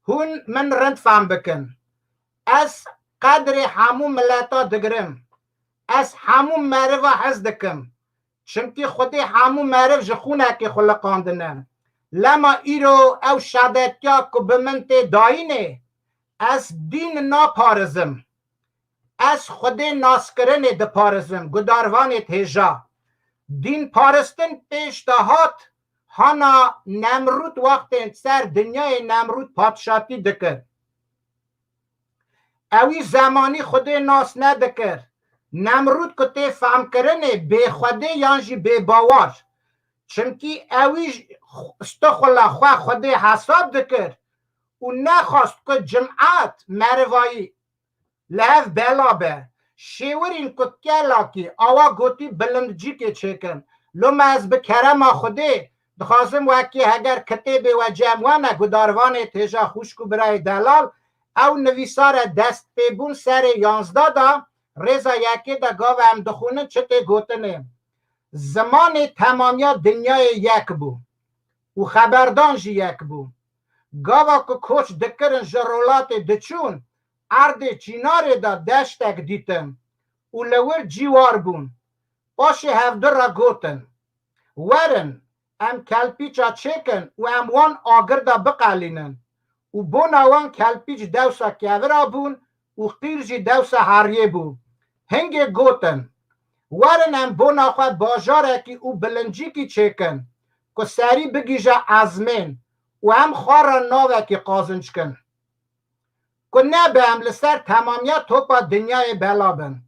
هون من رند فهم بکن از قدر همو ملتا دگرم از همو معرفه حز دکم چونکی خودی همو معرف جخونه که خلقاندنه لما ایرو او شادتیا که بمنت داینه از دین ناپارزم از خودی ناسکرن دپارزم گداروانیت هجا دین پارستن پیش دهات هانا نمرود وقت سر دنیای نمرود پادشاهی دکر اوی زمانی خودی ناس ندکر نمرود کتی فهم کرنه بی خوده یانجی بی باور چونکی اوی استخلا خواه خودی حساب دکر و نخواست که جمعات مروایی لحف بلا به شیورین که کلاکی آوا گوتی بلندجی که چکن لوم از بکرم خوده دخواستم وکی اگر کتب و جمعانه گداروان تیجا خوشکو برای دلال او نویسار دست پیبون سر 11 دا رضا یکی دا گاو هم دخونه چته گوتنه زمان تمامیا دنیای یک بو و خبردانجی یک بو گاوا که کوچ دکرن جرولات دچون ارد چینار دا دشتک دیتن و لور جیوار بون باشه هفده را گوتن ورن ام کلپیچا چکن و ام وان آگر دا بقالینن و بون وان کلپیچ دوسا کیورا بون و قیرجی دوسا هاریه بون هنگ گوتن ورن ام بون آخوا باجاره کی او بلنجی کی چکن که سری بگیجا ازمین و ام خوارا ناوه کی قازنج کن که نه به هم لسر تمامیت توپا دنیای بلا بن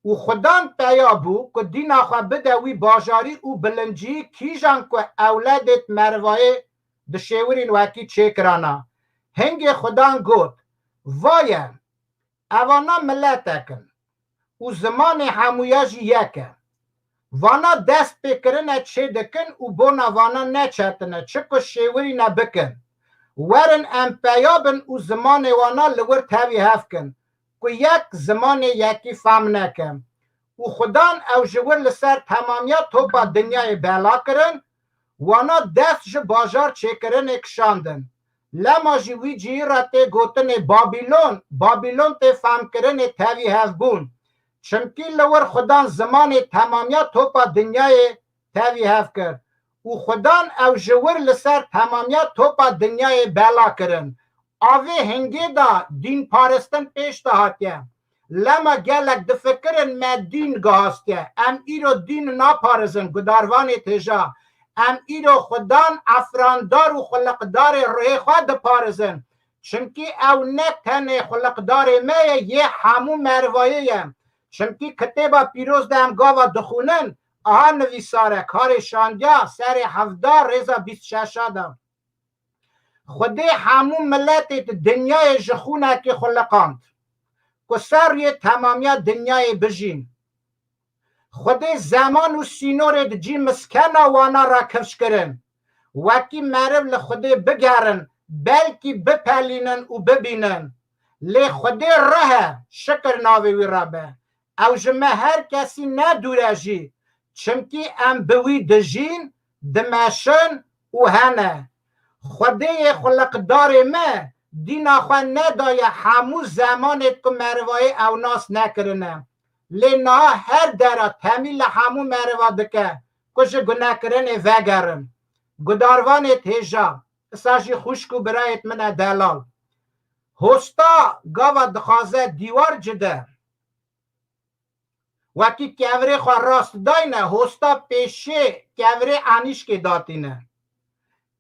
و خدان پیا بو که دین آخوا بدوی باجاری او بلنجی کیجان که اولادت مروای دشیورین وکی چکرانا هنگ خدان گوت وایم اوانا ملتکن و زمان همویاجی یکه وانا دست بکرنه چه دکن و بونا وانا نچتنه چه که شیوری نبکن ورن ام پیابن او زمان وانا لور تاوی هفکن که یک زمان یکی فهم نکن و خدان او جور لسر تمامیت تو با دنیای بلا کرن وانا دست جو باجار چه کرن اکشاندن لما جوی جی را ته گوتن بابیلون ته فهم کرن تاوی هف بون چمکی لور خدان زمان تمامیت تو با دنیای تاوی هف کرد و خدان او جور لسر تمامیت تو با دنیای بلا کرن آوه هنگی دا دین پارستن پیش دهاتیه لما گلک دفکرن ما دین گاستیه ام ایرو دین ناپارزن گداروان تجا ام ایرو خدان افراندار و خلقدار روی خود پارزن چونکی او نتن خلقدار ما یه همو مروایه چونکی کتبا پیروز دم گاوا دخونن آها نویساره کار شاندیا سر 17 رضا 26 دم خودی همون ملت دنیای جخونه که خلقاند که سر یه تمامیت دنیای بجین خودی زمان و سینور جی مسکن وانا را کفش کرن وکی معرف لخودی بگرن بلکی بپلینن و ببینن لی خودی ره شکر ناوی وی رابه او جمع هر کسی ندوره جی چمکی ام بوی دجین دمشن و هنه خودی خلقدار ما دین آخواه ندایه همو زمانت که مروای او ناس نکرنه لینا هر درا تمیل همو مروا دکه کش گناه کرنه وگرن گداروانت هجا ساشی خوشکو برایت من دلال هستا گاوا دخوازه دیوار جده وکی کیوری خواه راست داینه هستا پیشه کیوری آنیش که داتینه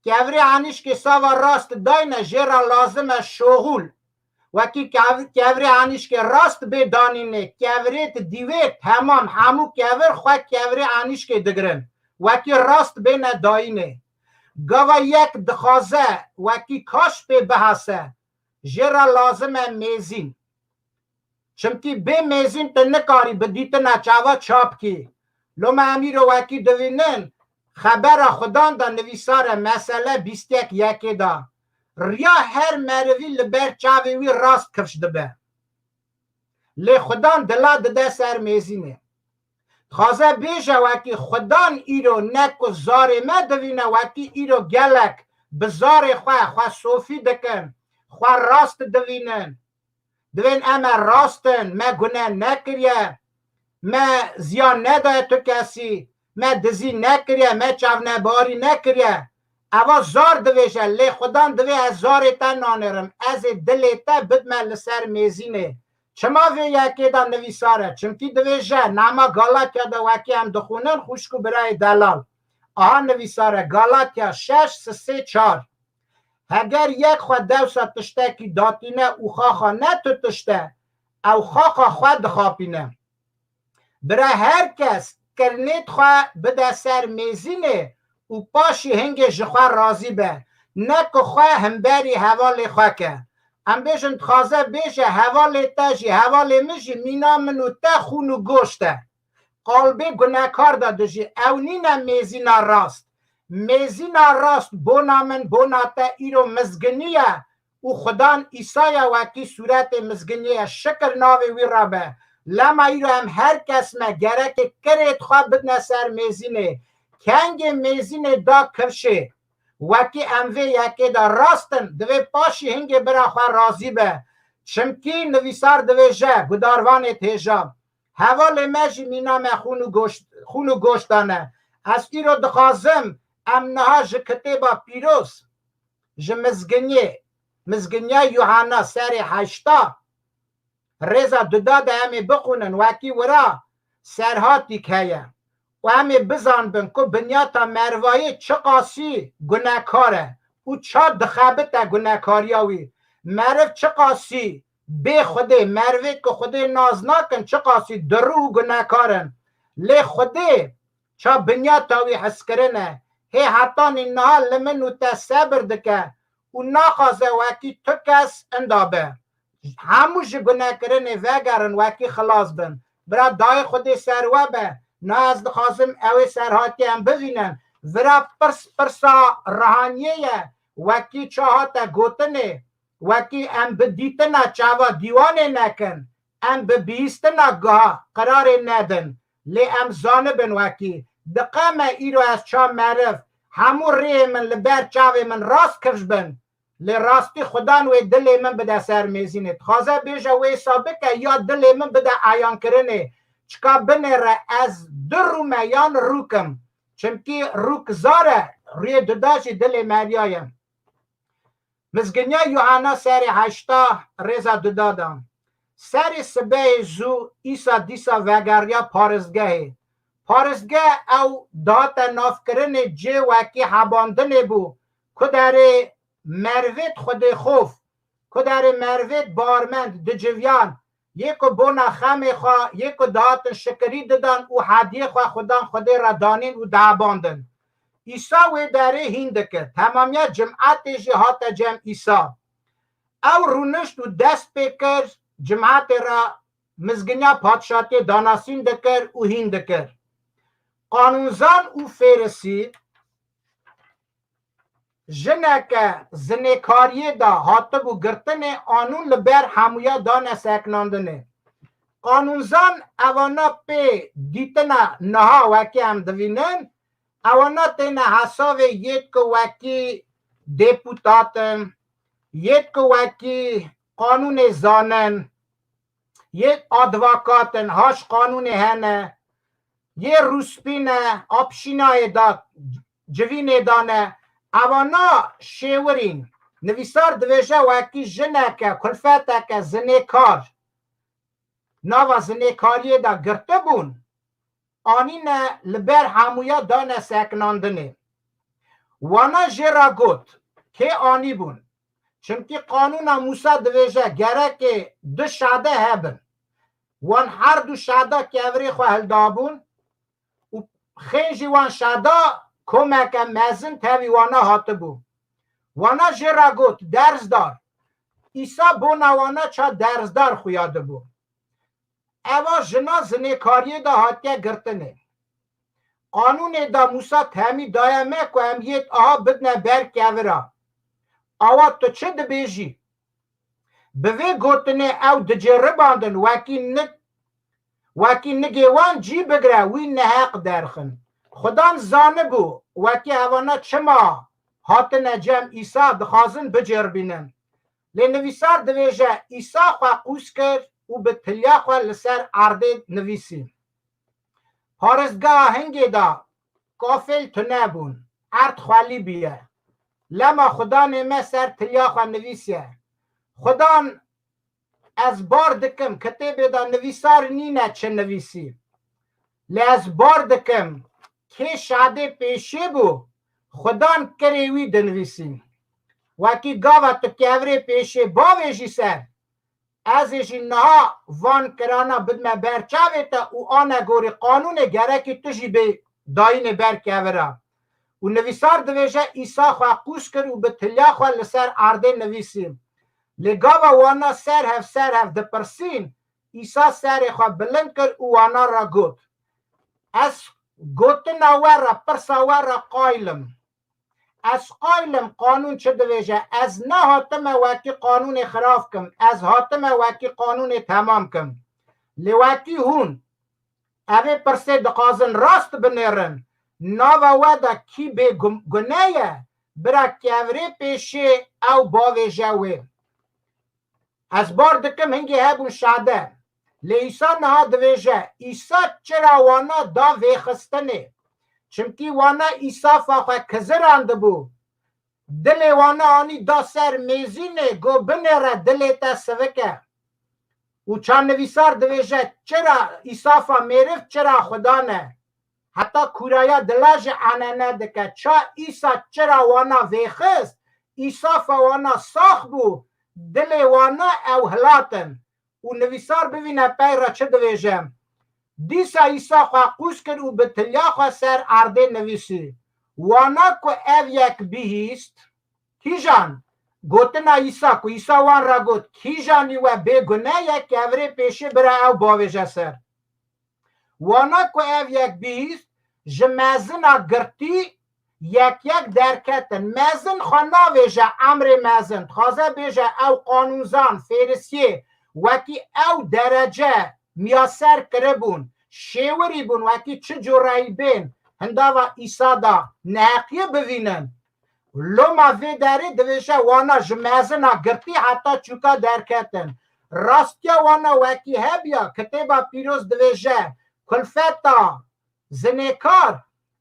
کیوری آنیش که ساوا راست داینه جرا لازمه شغول وکی کیوری آنیش که راست بدانینه کیوریت دیوه تمام همو کیور خواه کیوری آنیش که دگرن وکی راست بینه داینه گوا یک دخوازه وکی کاش به بحثه جرا لازمه میزین چمکی به میزین تا نکاری بدیت نچاوا چاپ کی لما امیر وکی دوینن خبر خدان دا نویسار مسئله 21 یکی دا ریا هر مروی لبر چاوی وی راست کفش دبه لی خدان دلا دده سر میزینه خوازه بیشه وکی خدان ایرو نکو زاری ما دوینه وکی ایرو گلک بزار خواه صوفی دکن خواه راست دوینن دوین اما راستن ما گناه نکریه ما زیان ندای تو کسی ما دزی نکریه ما چاو نباری نکریه اوا زار دویشه لی خدان دوی از زارتا نانرم از دلیتا بدمه لسر میزینه چما وی یکی دا نویساره چمکی دویشه ناما گالاتیا دا وکی هم دخونن خوشکو برای دلال آها نویساره گالاتیا 6:3-4 اگر یک خود دوسا تشته کی داتینه او خواخا نه تو تشته او خواخا خود خواپینه برای هر کس کرنیت خواه بده سر میزینه او پاشی هنگ جخواه رازی به نکو خواه هم بری حوال خواه که هم بیشن تخوازه بیشه حوال تاجی حوال مجی مینا منو تا خونو گوشته قلبه گناهکار داده جی او نینه میزینا راست میزینا راست بونا من بونا تا ایرو مزگنیه او خدان ایسایا وکی صورت مزگنیه شکر ناوی وی را به لما ایرو هم هر کس ما گره که کرید خواه بدن سر میزینه کنگ میزینه دا کفشه وکی اموی یکی دا راستن دوی پاشی هنگی برا خواه رازی به چمکی نویسار دوی جه گداروان تیجاب حوال مجی مینام خونو گوشتانه از ایرو دخوازم امنها جه کتیبا پیروس جه مزگنیه یوحنا سر 8 رزا داده همه بخونن وکی ورا سرهاتی که و همه بزن بن که بنیاتا مروایی چه قاسی گناهکاره او چه دخابت گناهکاریاوی مرو چه قاسی به خوده مروی که خوده ناز نکن چه قاسی درو گناهکارن لی خوده چه بنیاتاوی حس کرنه هی حتی نینها لمنو تا صبر دکه او ناخوازه وکی تو کس اندابه هموش گناه کرنه وگرن وکی خلاص بن برا دای خود سروه به نه از دخوازم اوی سرهاتی هم ببینن ورا پرسا رهانیه وکی چاهاتا گوتنه وکی ام بدیتنا چاوا دیوانه نکن ام ببیستنا گاه قرار ندن لی ام زانبن وکی دقام ایرو از چا معرف همو ریه من لبر چاوه من راست کفش بن لی راستی خدا نوی دل من بده سر میزینه خوازه بیشه وی سابقه یا دل من بده آیان کرنه چکا بنه را از در رو میان روکم چمکی روک زاره روی دداشی دل مریایم مزگنیا یوحنا سر 8 رزا دادم سر سبه زو ایسا دیسا وگریا پارزگه او داتا ناف کرن جه وکی حباندنه بو که در مروید خود خوف که در مروید بارمند دجویان یکو بونا خمه خواه یکو دهات شکری دادن او حدیه خواه خود را دانین او دعباندن ایسا وی داره هینده کرد تمامیت جمعات جهات جمع ایسا او رونشت و دست بکر جمعات را مزگنیا پادشاتی داناسین دکر او هینده کرد قانونزان او فیرسی جنک زنکاریه دا هاتب و گرتن آنون لبر همویا دا نسکناندنه قانونزان اوانا پی دیتنا نها وکی هم دوینن اوانا تینا حساوه یک وکی دیپوتاتن یک وکی قانون زانن یک ادوکاتن هاش قانون هنه یه روسپینه آپشینای دا جوینه دانه اوانا شیورین نویسار دویجه وکی جنکه کلفتکه زنکار ناوا زنیکاری دا گرته بون آنی نه لبر همویا دانه سکناندنه وانا جرا گوت که آنی بون چونکی قانون موسا دویجه گره که دو شاده هبن وان هر دو شاده که اوری خو هلدابون و خیجی وان شاده کمک مزن تاوی وانا هاته بون وانا جرا گوت درز دار ایسا بونا وانا چا درز دار خویاده بون اوا جنا زنیکاری دا هاتیه گرتنه قانون دا موسا تامی دایمه که امیت آها بدنه برک اورا آوا تو چه دبیجی بوی گوتنه او دجره باندن وکی نگیوان جی بگره وی نحق درخن خدان زانه بو وکی اوانا چما هاتنه جم ایسا دخوازن بجر بینن لنویسار دویجه ایسا خواه قوس کرد و به تلیا خواه لسر عرده نویسیم پارستگاه هنگی دا کافل تو نبون عرد خوالی بیه لما خدا نیمه سر تلیا خواه نویسیه خدا از بار دکم کتیب دا نویسار نینه چه نویسی لی از بار دکم که شاده پیشه بو خدا کریوی دنویسیم وکی گاوه تو کهوری پیشه باویجی سر ازشی نها وان کرانا بدمه برچاوه تا او آنه گوری قانون گره که توشی به داین برکوه و نویسار دویجه ایسا خواه قوش کر و به تلیا خواه لسر عرده نویسیم لگاوه وانا سر هف دپرسین ایسا سر خواه بلند کر و وانا را گوت از گوتنا ورا پرسا ورا قایلم از قایلم قانون چه دویجه از نه حاتم وکی قانون خراف کم از حاتم وکی قانون تمام کم لوکی هون اوه پرسه دقازن راست بنیرن ناوا ودا کی به گناه برا کیوری پیشه او باویجه وی از بار دکم هنگی هبون شاده لیسا نه دویجه ایسا چرا وانا دا ویخستنه چمکی وانا ایسا فاقه کزرانده بو دل وانا آنی دا سر میزینه گو بنره دل تا سوکه و چان نویسار دویجه چرا ایسا فا میرف چرا خدا نه حتی کورایا دلاج آنانه دکه چا ایسا چرا وانا ویخست ایسا فا وانا ساخ بو دل وانا او هلاتن و نویسار ببینه پیرا چه دویجه دیسا ایسا خواه قوش کرد و به تلیا خواه سر عرده نویسی وانا که او یک بیهیست کی جان گوتنا ایسا که ایسا وان را گوت کی جانی و بگنه یک اوری پیشه برای او باویجه سر وانا که او یک بیهیست جمازن گرتی یک درکتن مازن خوانا ویجه امر مازن خوازه بیجه او قانونزان فیرسیه وکی او درجه میاسر کربون شیوری بون وکی چه جورایی بین هنداوا ایسا دا نحقیه بوینن لما وی داره دویشه وانا جمازنا گرتی حتی چوکا درکتن راستیا وانا وکی هبیا کتیبا پیروز دویشه کلفتا زنیکار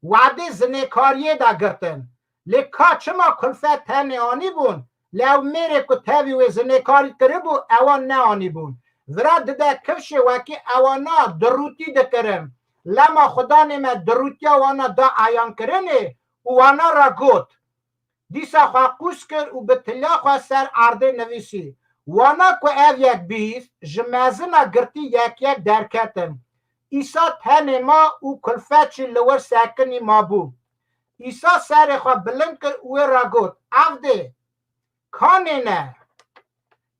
وعده زنیکاریه دا گرتن لکا چما کلفت تنه آنی بون لو میره که تاوی و زنیکاری کربو اوان نه آنی بون ورا دده کفش وکی اوانا دروتی دکرم لما خدا نیمه دروتی وانا دا آیان کرنه وانا را گوت دیسا خواه قوش کر و به تلیا خواه سر عرده نویسی وانا که او یک بیست جمازنا گرتی یک درکتن ایسا تنه ما و کلفت لور سکنی ما بو ایسا سر خواه بلند کر و را گوت افده کانه نه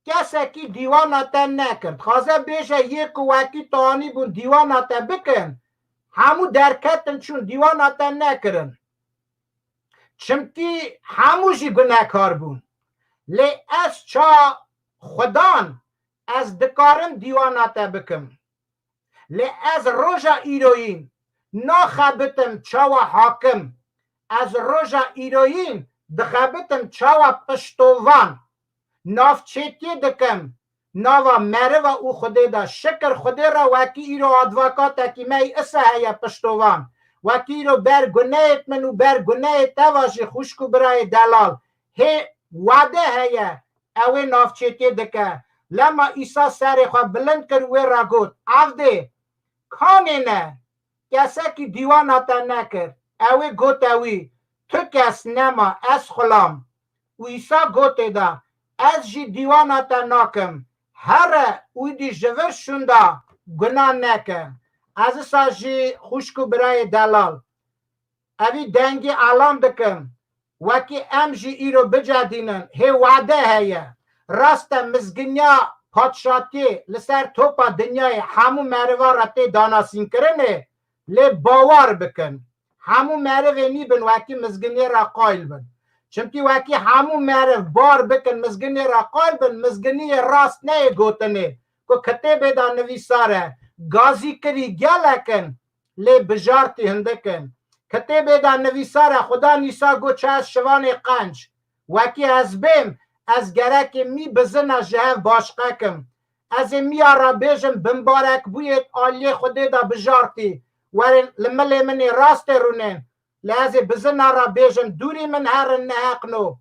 کسی که دیواناتا نکرد خوازه بیشه یک وکی تانی بون دیواناتا بکن همو درکتن چون دیواناتا نکرن چمکی هموشی گناهکار بون لی از چا خدان از دکارم دیواناتا بکم لی از روژا ایروین نخبتم چاوا حاکم از روژا ایروین دخبتم چاوا پشتوان ناف چیتی دکم ناوا مره و او خوده دا شکر خوده را وکی ایرو ادواکاتا کی می اسه هیا پشتوان وکی ایرو بر گناهت منو بر گناهت تواشی خوشکو برای دلال هی وعده هیا اوه ناف چیتی دکه لما عیسی سر خواه بلند کرد و را گفت عبده کانه نه کسی که دیوانتا نکرد اوی گفت اوی تو کس نما از خلام و عیسی گفت دا از جی دیوانتا ناکم هر اوی دی جور شوندا گناه نکن از ساجی خوشکو برای دلال اوی دنگی علام دکم وکی ام جی ایرو بجادینن هی وعده هیه راست مزگنیا پادشاتی لسر توپا دنیای همو مروه را تی داناسین کرنه لی باور بکن همو مروه نی بن وکی مزگنی را قایل بن چونکی وکی همو مروه بار بکن مزگنی را قایل بن مزگنی راست نه گوتنه که کتب دا نویساره گازی کری گلکن لی بجارتی هندکن کتب دا نویساره خدا نیسا گو چه از شوان قنج وکی از بیم از گرک می بزن جهه باشقکم از می را بیجم بمبارک بویت آلی خوده دا بجارتی ورن لمل من راست رونن لازه بزن را بیجم دوری من هر نهقنو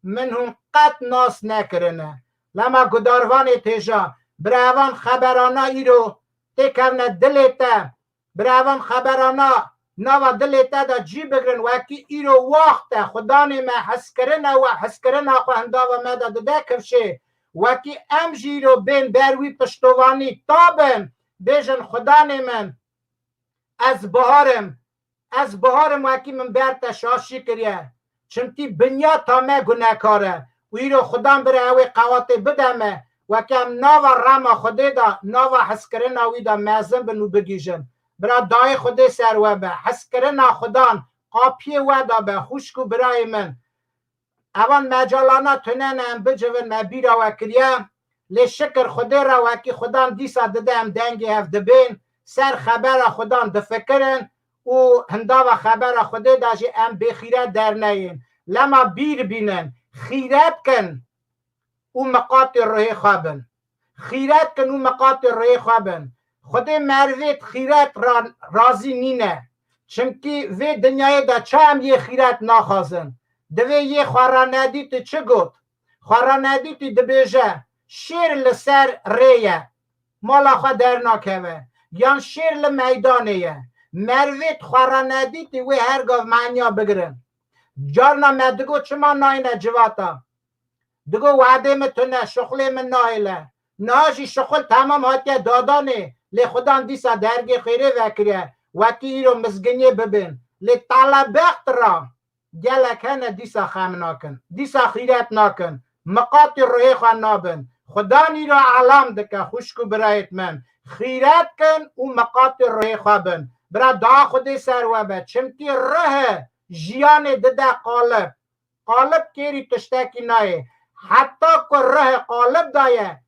من هم قط ناس نکرنه لما گداروان تیجا براوان خبرانا ایرو تکرنه دلیتا براوان خبرانا نوا دلیتا دا جی بگرن وکی ایرو وقت خدا نمه حس کرنه و حس کرنه خواهنده و مده ده کفشه وکی ام جیرو بین بروی پشتوانی تابن بیجن خدا نمن از بهارم وکی من برتا شاشی کریه چونتی بنیا تا مه گناه کاره و ایرو خدا بره اوی قواته بدمه وکی هم نوا رما خوده دا نوا حس کرنه وی دا مزم بنو بگیجن برا دای خود سر و به حس کرنا خدان قاپی و دا به خوشکو برای من اوان مجالانا تنن ام بجون نبی را وکریه لی شکر خود را وکی خدان دیسا دده ام دنگی هفت بین سر خبر خدان دفکرن و هندا و خبر خود دا جی ام بخیرت در نین لما بیر بینن خیرت کن او مقاط روی خوابن خیرت کن او مقاط روی خوابن خود مرویت خیرت رازی نینه چونکی وی دنیای دا چه هم یه خیرت ناخازن دوی یه خوارا ندیت چه گوت خوارا ندیت دبیجه شیر لسر ریه مالا خواه در ناکوه یان شیر لمیدانه مرویت خوارا ندیت وی هرگاه معنیا بگرن جارنا مدگو چما ناینه جواتا دگو وعده متونه شغل من نایله ناجی شغل تمام هاتیه دادانه لی خدا دیسا درگی خیره وکریه وکی رو مزگنی ببین لی طلبخت را گلکن دیسا خم ناکن دیسا خیرت ناکن مقاط روی خواه نابن خدا نی را علام دکه خوشکو برایت من خیرت کن او مقاط روی خواه بن برا دا خودی سر و بد چمتی ره جیان دده قالب کیری تشتکی نایه حتی که ره قالب دایه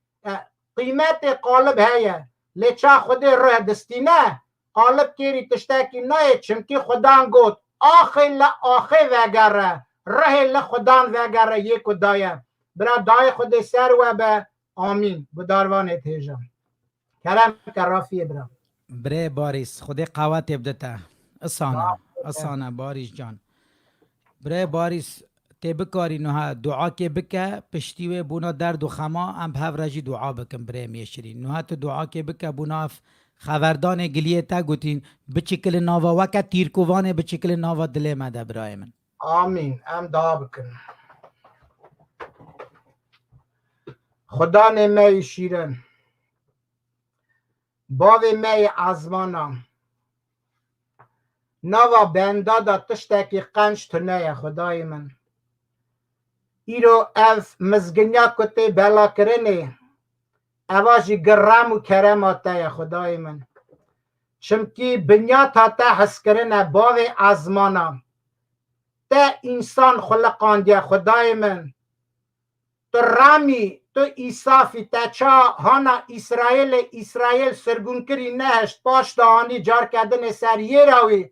قیمت قالب هایه لیچا خود روح دستینه قالب کیری تشتاکی نایه چمکی خدان گوت آخی لآخی وگره ره لخدان وگره یکو دایه برا دای خود سر و به آمین بداروان تیجا کرم کرافیه برا بره باریس خودی قوات بدته اسانه باریس جان بره باریس تی بکاری نوها دعا که بکه پشتیوه بونا درد و خما ام به رجی دعا بکن بره میشرین نوها تو دعا که بکه بونا خبردان گلیه تا گوتین بچکل ناوا وکه تیرکوانه بچکل ناوا دله مده برای من آمین ام دعا بکن خدا نمی شیرن باوی می ازمانم نوا بندا دا تشتکی قنج تو نه خدای من ایرو اف مزگنیا کتی بلا کرنه اواجی گرم و کرم آتا خدای من چمکی بنیا تا تا حس کرنه باوی ازمانم تا انسان خلقان دیا خدای من تو رامی تو ایصافی تا چا هانا اسرائیل سرگون کری نهشت پاش دهانی جار کردن سر یه راوی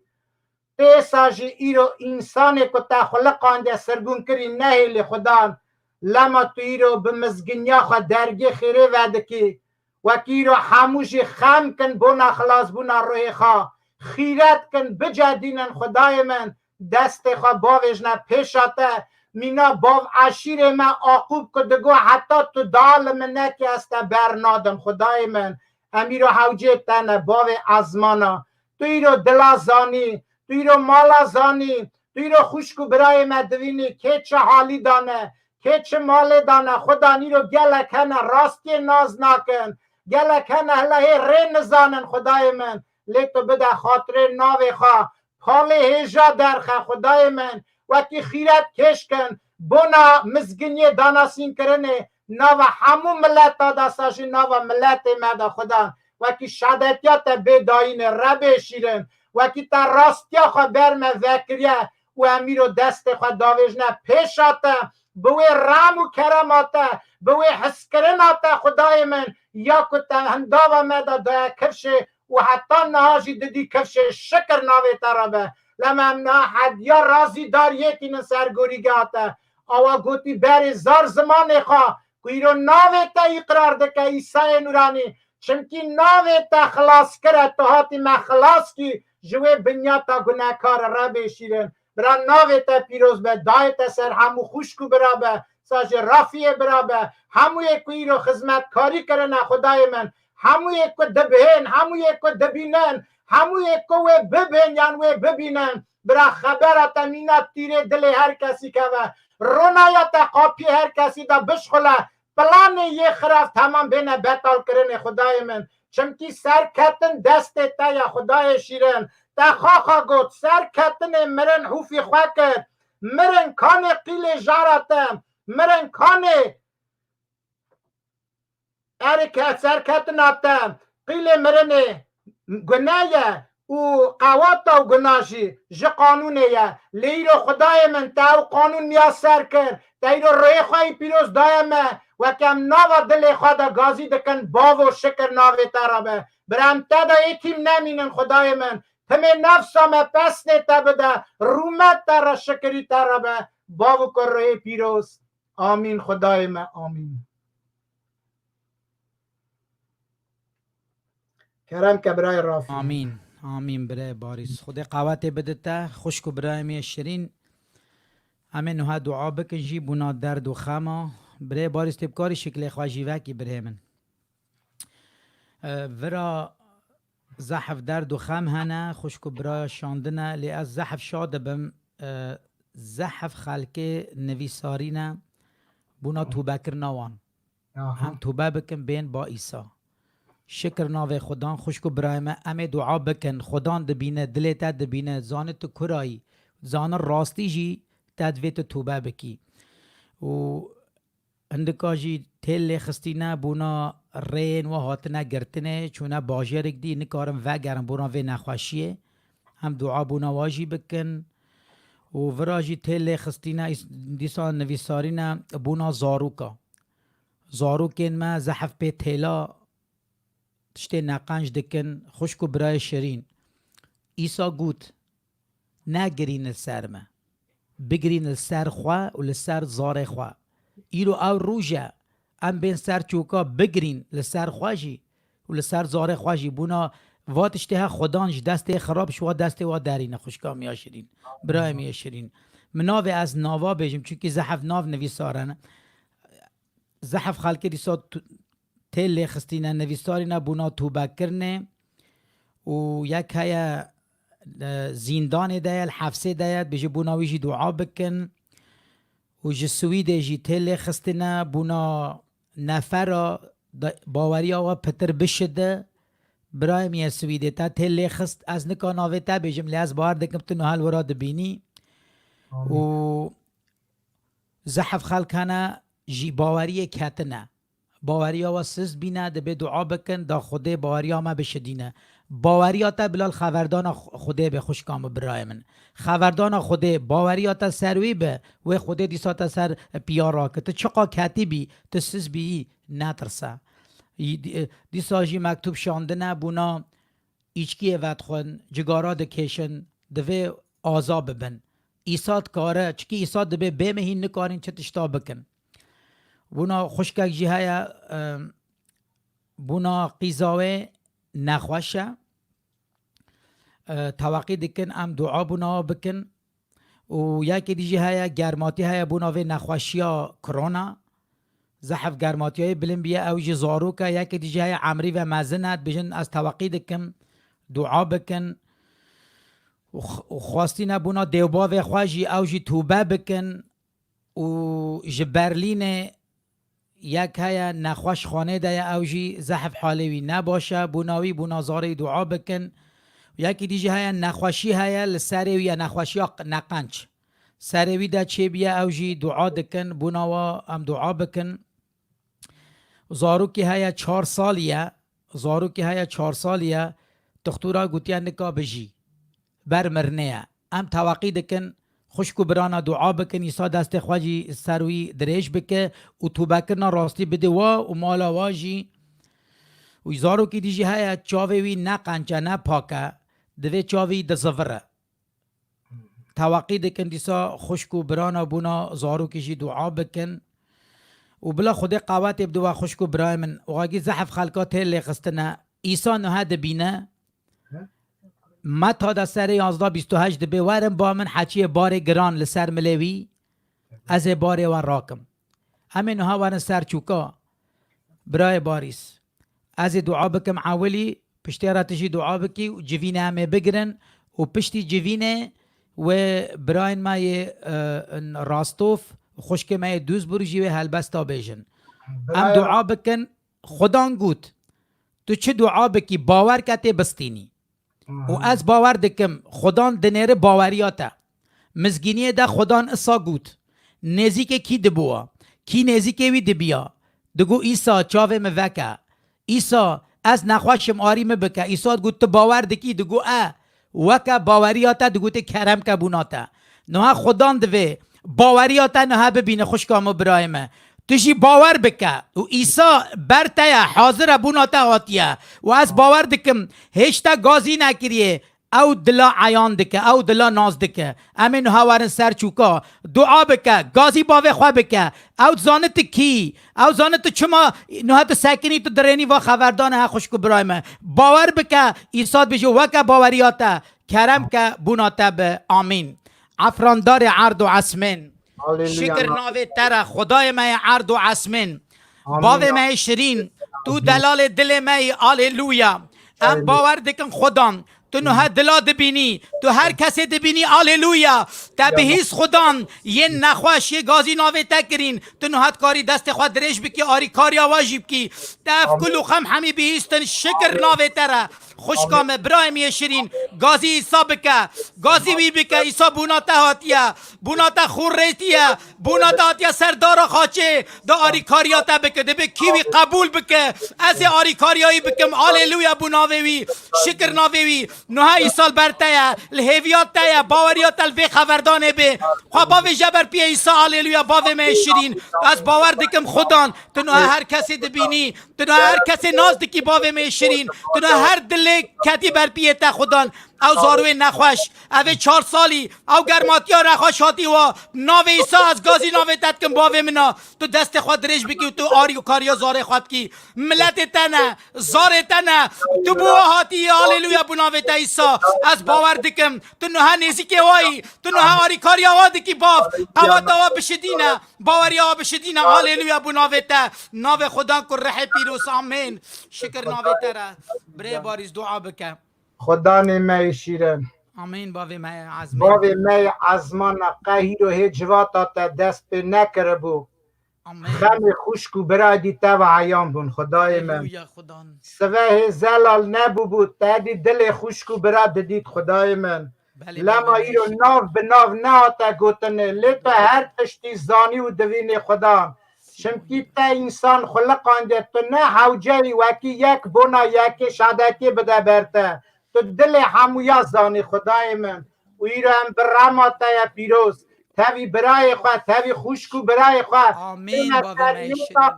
تیساجی ایرو انسانی که تا خلقان دیا سرگون کری نهیل خدا لما تو ایرو بمزگنیا خود درگی خیره ودکی وکی ایرو حموشی خم کن بونا خلاص بونا روی خواه خیرت کن بجدینن خدای من دست خواه باوش نه پیش آتا مینا باو عشیر من آقوب که دگو حتی تو دال من نکی است برنادم خدای من امیرو حوجه تنه باو ازمانا تو ایرو دلازانی تو ایرو مالازانی تو ایرو خوشکو برای مدوینی که چه حالی دانه که چه مال دانه خدا نیرو گلکنه راستی ناز نکن گلکنه هلهی ری نزانن خدای من لیتو بده خاطر ناوی خواه پال هجا درخه خدای من وقتی خیرت کش کن بنا مزگنی داناسین کرنه ناو همو ملت داستاشی ناو ملت مده خدا وقتی شدتیات بداین رب شیرن وقتی تا راستیا خواه برمه وکریه و امیرو دست خواه داویج نه پیش آتا بوی رام و کرماتا بوی حس کرناتا خدای من یا کتا هنداوا مده دایا کفشه و حتی نهاجی ددی کفشه شکر ناوی ترابه لما امنا حدیا رازی دار یکی نسرگوری گاتا آوا گوتی بری زار زمان خواه کویرو ناوی تا اقرار دکه ایسای نورانی چمکی ناوی تا خلاص کرد تو هاتی ما خلاص کی جوی بنیاتا گناهکار رب شیرن برا ناوی تا پیروز به دایت سر همو خوشکو برا به ساج رافیه برا به همو یکوی رو خدمتکاری کرن خدای من همو یکو دبهن همو یکو دبینن همو یکو ببین یعنی ببینن برا خبرت مینا تیره دل هر کسی که و رونایت قاپی هر کسی دا بشخله پلان یه خرافت تمام بینه بطال کرن خدای من چمکی سر کتن دست تا یا خدای شیرن تا خواخا گوت سر کتن مرن حوفی خواه کرد مرن کان قیل جارتم مرن کان ارکت سر کتن آتم قیل مرن گناه و قواتا و گناهی جه قانونه یا لیرو خدای من تا قانون میاسر کرد تا ایرو روی خواهی پیروز دایمه و کم ناوا دل خدا گازی دکن باو و شکر ناوی ترابه برام تا ایتیم نمینن خدای من تمه نفسام پس نیتا بده رومت تر شکری ترابه باو کر روی پیروز آمین خدای من آمین کرم که برای رافی آمین آمین برای باریس خود قوت بدته خوشکو برای می شیرین همه نوها دعا بکن جی بنا درد و خما برای باریس تبکاری شکل خواهی وکی برای من ورا زحف درد و خم هنه خوشکو برای شاندنه لی از زحف شاده بم زحف خلک نویسارینه بنا توبه کرنوان هم توبه بکن بین با ایسا شکر ناوی خدان خوشکو برای من امه دعا بکن خدان دبینه دلیت دبینه زانت کرایی زان راستی جی تدویت توبه بکی و اندکا جی تل خستینه بونا رین و هاتنه گرتنه چونه باجرک دی نکارم و گرم بونا وی نخواشیه هم دعا بونا واجی بکن و وراجی تل خستینه دیسان نویسارینه بونا زاروکا زاروکین ما زحف پی تلا تشتی نقنج دکن خوشکو برای شیرین ایسا گوت نگرین السر ما بگرین السر خواه و لسر زار خواه ایرو او روژه ام بین سر چوکا بگرین لسر خواهی و لسر زار خواهی بونا واتشتی ها خدانش دست خراب شوا دست و دارینه خوشکا میا شیرین برای میا شیرین مناوی از ناوا بیجم چونکه زحف ناو نویسارن زحف خلکی دیسا تل خستینه نویسارینه بونا توبه کرنه و یک های زیندان دایل حفظه دایل بجه بوناویجی دعا بکن و جسویده جی تل خستینه بونا نفر باوری آوا پتر بشده برای میه سویده تا تل خست از نکاناوه تا بجم لی از بار دکم تو نحال ورا دبینی و زحف خلکانه جی باوری کتنه باوری ها و سز بینه ده به دعا بکن دا خوده باوری ها ما بشدینه باوری ها تا بلال خبردان خوده به خوشکام برای من خبردان خوده باوری ها تا سروی به و خوده دیسا تا سر پیارا که تا چقا کتی بی تا سز بی نترسه دیسا جی مکتوب شانده نه بونا ایچکی وقت خون جگارا ده کشن دوه آزا ببن ایساد کاره چکی ایساد ده به بمهین نکارین چه تشتا بکن بونا خوشکک جی های بونا قیزاوه نخوشه توقی دکن ام دعا بونا بکن و یکی دیجه هیا گرماتی هیا بوناوی نخوشیا کرونا زحف گرماتی های بلن بیه اوجی زاروکا یکی دیجه هیا عمری و مزنت بجن از توقی دکم دعا بکن و خواستی نبونا دیوباوی خواجی اوجی توبه بکن و جبرلین یک هیا نخوش خانه ده اوجی زحف حالوی نباشه بوناوی بونازاری دعا بکن یکی دیجه هیا نخوشی هیا لسروی یا نخوشی نقنچ سروی ده چه بیا اوجی دعا دکن بوناوا هم دعا بکن زاروکی هیا 4 سالیه زاروکی هیا 4 سالیه تختورا گوتیان نکا بجی برمرنه ام توقی دکن خوشکو برانا دعا بکن ایسا دست خواجی سروی دریش بکه و تو بکرنا راستی بده و مالا واجی و زارو کی دیجی هیا چاوی نه قنچه نه پاکه دوی چاوی دزوره توقی دکن دیسا خوشکو برانا بونا زارو کشی دعا بکن و بلا خود قوات ابدو خوشکو برای من و اگه زحف خلقات هلی خستنه ایسا نه دبینه ما تا در سر 11-28 دبی ورم با من حچی بار گران لسر ملوی از بار ور راکم همین ها ورن سر چوکا برای باریس از دعا بکم عولی پشتی را تشی دعا بکی و جوینه همه بگرن و پشتی جوینه و براین مای راستوف خوشک مای دوز بروجی و هلبستا بیجن ام دعا بکن خدان گوت تو چه دعا بکی باور کتی بستینی و از باور دکم خدان دنیر باوریاته مزگینی ده خدان اصا گوت نزیک کی دبوا کی نزیک وی دبیا دگو ایسا چاوه موکه ایسا از نخواشم آریم بکه ایسا گوت تو باور دکی دگو وکه باوریاته دگو ته کرم که بوناته نه خدان دوه باوریاته نه ببینه خوشکامو برایمه تشی باور بکه و ایسا برتیا حاضر بوناته آتیه و از باور دکم هشتا گازی نکریه او دلا عیان دکه او دلا ناز دکه امین هاورن سر چوکا دعا بکه گازی باوه خواه بکه او زانت کی او زانت چما نهات سکنی تو درینی و خبردان ها خوشکو برایمه باور بکه ایساد بشه وکه باوریاته کرم که بوناته به آمین عفراندار عرض و عصمین شکر ناوه تره خدای مای عرض و عصمین باوه مای شیرین تو دلال دل مای آلیلویا ام باور دکن خدام تو نه دلا دبینی تو هر کسی دبینی آلیلویا تبهیز خدان یه نخواش یه گازی ناوه تکرین تو نه کاری دست خود درش بکی آری کاری آواجیب کی تف کلو خم همی بهیستن شکر ناوه تره خوشکام برایم یه شیرین گازی ایسا بکه گازی وی بکه ایسا بوناته هاتیه بوناته خور ریتیه بوناته هاتیه سردارا خاچه دا آری کاریاته بکه ده به کیوی قبول بکه از آری کاریایی بکم آلیلویا بوناوه وی شکر ناوه وی نه ایسال برتایا لهویات تایا باوریات الوی خبردانه به خواباوی جبر پی ایسا آلیلویا باوی میشرین از باور دکم خدان تو نه هر کسی دبینی تو نه هر کسی ناز دکی باوی میشرین تو نه هر دل کتی بر پیتا خدان او زاروی نخوش اوه 4 سالی او گرماتی ها رخوش هاتی و ناو ایسا از گازی ناوه تدکم باوه منا تو دست خود درش بکی و تو آری و کاریا زاره خواد کی ملت تنه زاره تنه تو بوه هاتی آلیلویا بناوه تا ایسا از باور دکم تو نوها نیزی که وایی تو نوها آری کاریا وادی کی باف قوات ها بشدینه باوری ها بشدینه آلیلویا بناوه تا ناوه خدا کن رح پیروس آمین شکر ناوه تره بره باریز دعا بکن خدا نمی شیرن آمین باوی مای عزمان باوی مای عزمان قهیر و هجواتا تا دست به نکره بو خم خوشکو برای دیتا و عیان بون خدای من سوه زلال نبو بود تا دی دل خوشکو برای دید خدای من لما ایرو ناف به ناف نهاتا گوتنه لیتا هر تشتی زانی و دوین خدا شمکی تا انسان خلقانده تو نه حوجهی وکی یک بنا یک شادتی بده برته تو دل همویا زانی خدای من و ایرو هم براماتا یا پیروز تاوی برای خواه تاوی خوشکو برای خواه آمین باوی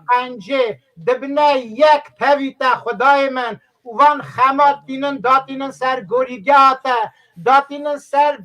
پنجه دبنه یک تاوی تا خدای من وان خمات دینن داتینن سر گوریگاتا داتینن سر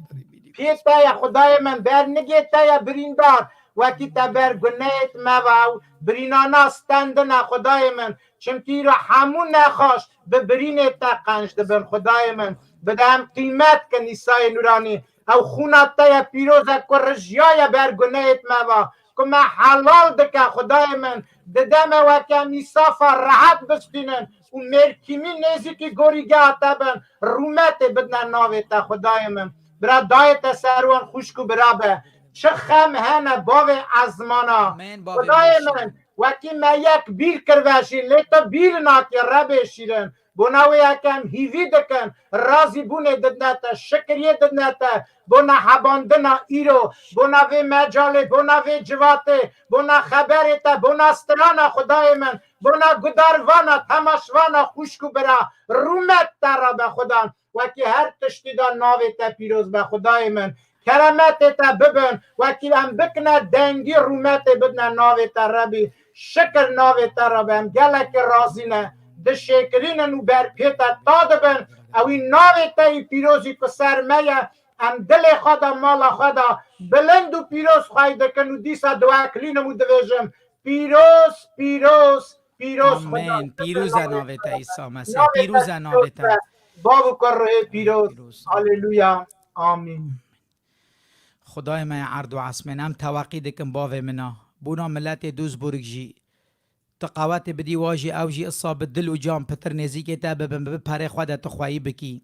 پیتا یا خدای من بر نگیتا یا بریندار وکی تا بر گنیت مواو برینانا ستندن خدای من چمتی رو همون نخواش به برینه تا قنج دبن خدای من بدم قیمت که نیسای نورانی او خوناته پیروز که رجیای برگنهت موا که ما حلال دکه خدای من ددم و که میصافا راحت بستینن و مرکیمی نیزی که گوریگه تبن رومت بدن ناویتا خدای من برا دایت سروان خوشکو برا به چه خم هنه باوی ازمانا آمین باوی خدای باشی. من وکی ما یک بیل کروشی لیتا بیل ناکی ربه شیرن بناوی یکم هیوی دکن رازی بونه ددنتا شکریه ددنتا بنا حباندنا ایرو بناوی مجاله بناوی جواته بنا خبرتا بنا استرانا خدای من بنا گداروانا تماشوانا خوشکو برا رومت ترا به خدا وکی هر تشتیدان ناویتا پیروز به خدای من کرامت تا ببن وکی هم بکنه دنگی رومت بدن ناویتا ربی شکر ناویتا ربی هم گلک رازینه ده شکرین نو بر پیتا تا بن اوی ناویتا ای پیروزی که سرمایه هم دل خدا مال خدا بلند و پیروز خواهی دکن و دیسا دو اکلینمو دویجم پیروز پیروز پیروز آمین پیروز ناویتا عیسی مسیح پیروز ناویتا بابو کر پیروز هللویا آمین خدای من عرض و عصمن هم توقی دکن باوی منا بونا ملت دوز برگ جی تقاوت بدی واجی او جی اصاب دل و جام پتر نزیک تا ببن بپره خود تخوایی بکی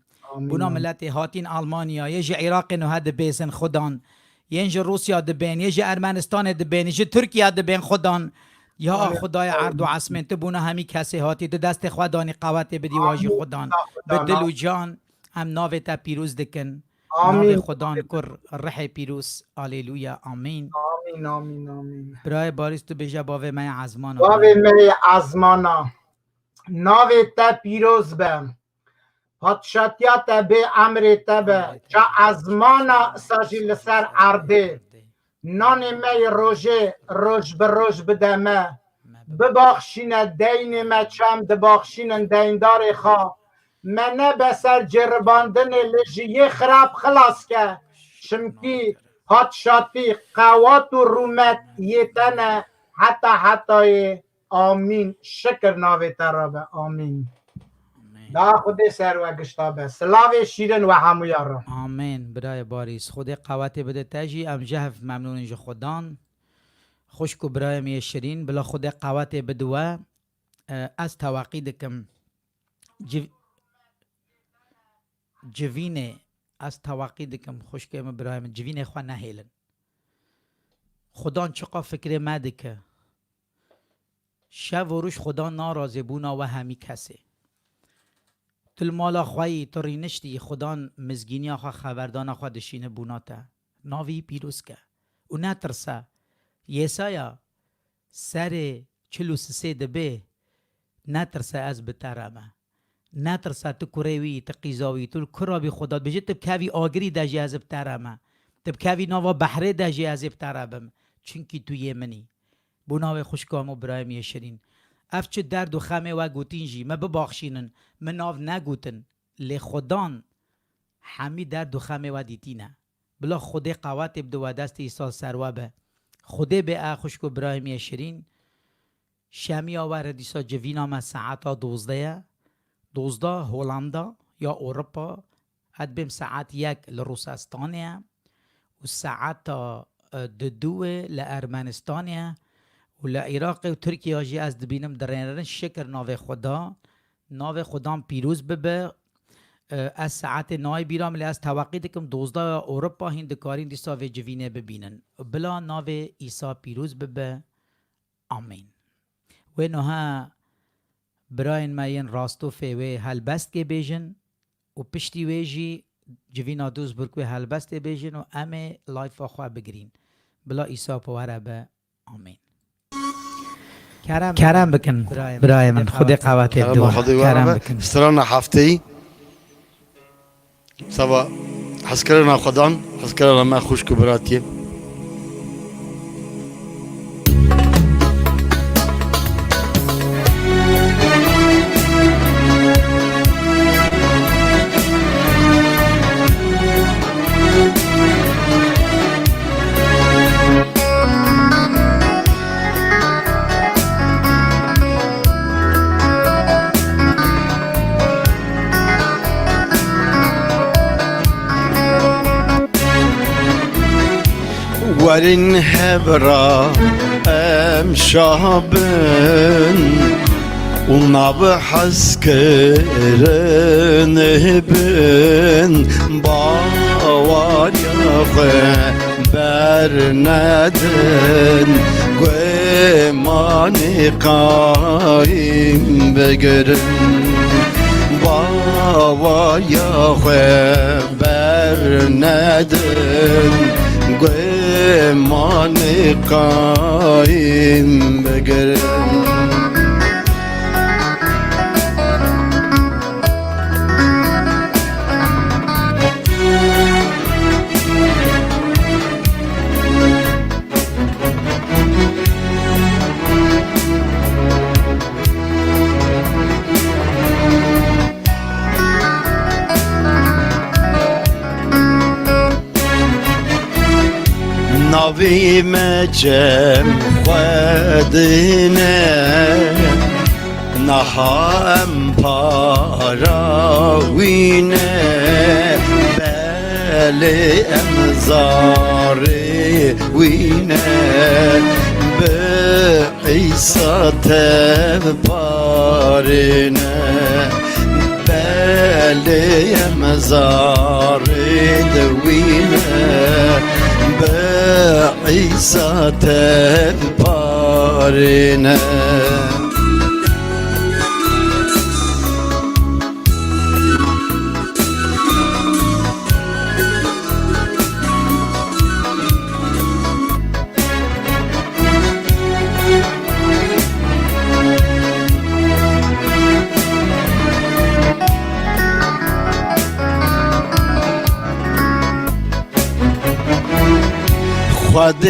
بونا ملت هاتین آلمانیا یجی عراق نو هد بیسن خدان یجی روسیا دبین یجی ارمنستان دبین یجی ترکیه دبین خدان یا خدای عرض و عصمن تو بونا همی کسی هاتی تو دست خودانی قوت بدی واجی خدان به دل و جان هم ناوی تا پیروز دکن ناوی خدان کر رح پیروز آلیلویا آمین آمین آمین آمین برای باریس تو بجا باوی من عزمانا باوی من عزمانا ناوی تا پیروز بم پادشاتیات به امر تبه جا عزمانا ساجی لسر عرده نان می روژه روژ به روژ بدمه بباخشین دین ما چم دباخشین دیندار خواه منه بسر جرباندن لجیه خراب خلاص که شمکی پادشاتی قوات و رومت یتنه حتی آمین شکر ناوی ترابه آمین دا خود سر و گشتابه سلاوی شیرن و همویارم آمین برای باریس خود قوت بده تاجی ام جهف ممنون اینجا خدان خوشکو برای می شیرین بلا خود قوت بدوه از تواقید کم جوینه از تواقید کم خوشکه ام برای من جوینه خواه نهیلن خدان چقا فکر مده که شب و روش خدا ناراضی بونا و همی کسی تل مالا خواهی تو رینشتی خدا مزگینی خواه خبردان خواه دشینه بونا تا ناوی پیروز که او نترسه یسایا سر 43 دبه نترسه از بترمه نترسه تو کروی تقیزاوی تو کرابی خدا بجه تبکاوی آگری داجی از بترمه تبکاوی ناوا بحره داجی از بترمه چونکی تو یمنی بوناوی خوشکامو برایم یشرین افچه درد و خمه و گوتین جی ما بباخشینن من ناو نگوتن لی خدان همی درد و خمه و دیتینه بلا خود قوات بدو و دست ایسا سروابه خود به خوشکو برایم یشرین شمی آور دیسا جوینا ما ساعتا 12 هولندا یا اروپا هد بیم ساعت 1 لروسستانیه و ساعتا 2 لارمنستانیه و لعراق و ترکیه جی از دبینم درنرن شکر ناو خدا پیروز ببه از ساعت نای بیرام لی از توقید کم 12 اروپا هندکارین دیسا و جوینه ببینن بلا ناو ایسا پیروز ببه آمین و نوها براین ماین راستوفه و هلبست که بیجن و پشتی ویجی جوینا دوز برکو هلبست بیجن و امه لایف خواه بگرین بلا ایسا پوهره به آمین کرم بکن برای من خود قوات دو کرم بکن استرانا هفته سوا حسکرنا خدان حسکرنا ما خوش کو براتیه ورین هبرا ام شابن وناب حس کرن بن باور بر ندن گمانی قایم بگرن باور بر ندن گمانی قایم بگرن ناوی مجم خودینه نهام پاراوینه بله امزاری وینه به عیسی تبارینه بله امزاری دوینه عیسی تبارینه خود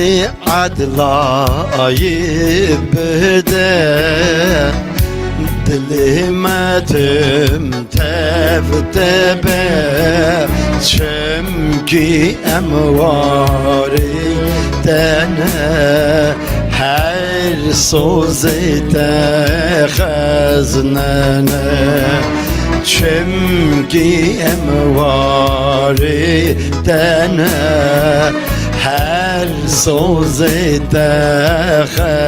عدلای بده دل متم تفتبه چمکی امواری دنه هر سوزی تخزننه چمکی امواری دنه هر سوزی تخزننه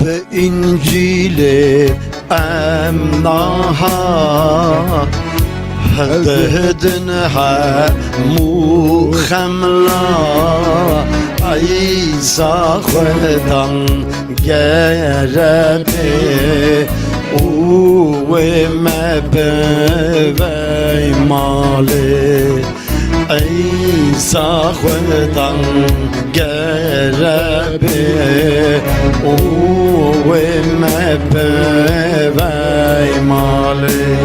به انجیل امناها هدنها مو خملا عیسا خودان گرده او مبوی ماله عیسا خودان گرده او مبوی ماله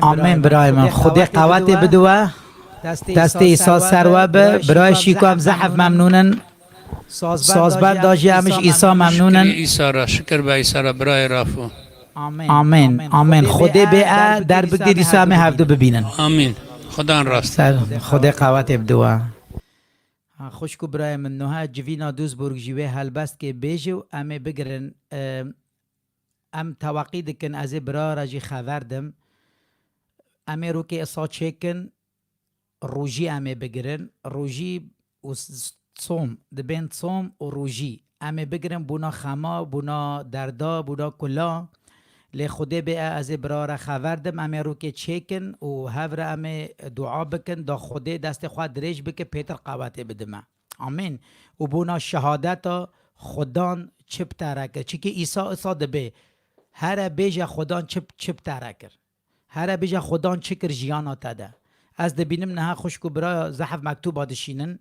آمین برای من خدا قوت بدوه دست عیسی سروه برای شیکو هم زحف ممنونن سازبر داشتی همش عیسی ممنونن عیسی را شکر به عیسی را برای رافو آمین خدا به در بگدید عیسی همه هفته ببینن آمین خدا راست خدا قوت بدوه خوشکو برای من نوها جوینا دوز برگ جوه هلبست که بیجو امه بگرن ام توقی دکن از برا راجی خبردم امه رو که اصا چکن روژی امه بگرن روژی و صوم دبین صوم و روژی امه بگرن بونا خما بونا دردا بونا کلا لی خوده به از برا را خبردم امه رو که چکن و هفر امه دعا بکن دا خوده دست خود دریج بکن پیتر قوته بدمه آمین و بونا شهادت خدان چپ ترکر چی که عیسی دبه هر بیجا خدان چپ ترکر هر بیجا خدان چکر جیانا تده از دبینم نه خوشکو برا زحف مکتوب آدشینن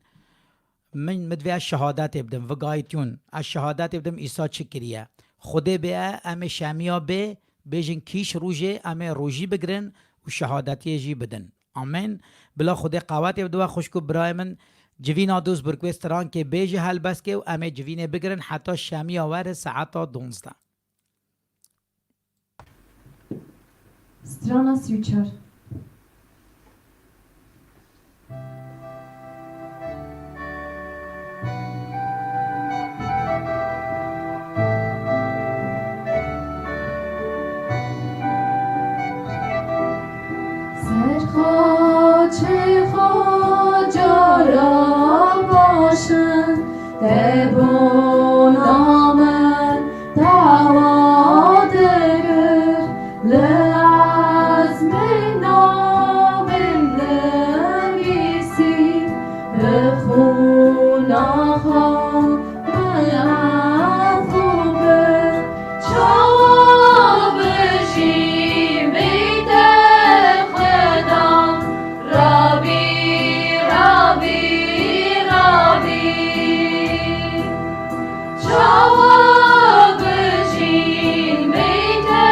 من مدوی از شهادت ابدم و گایتون از شهادت ابدم عیسی چکریه خدا به ام شمیا به بیجن کیش روژه ام روژی بگرن و شهادتی جی بدن. آمین. بلا خدا قوات بدو خوشکو برای من جوینا دوست برکوستران که بیجه هل بس که و ام جوینه بگرن حتی شمیا ور ساعتا 12. Strana 34. چه خاجارا باشن دبونامن دعوادگر لعزم نابنویسی بخوناها معفوبه چابشی بیده خدام رابی رابی رابی چابشین بیده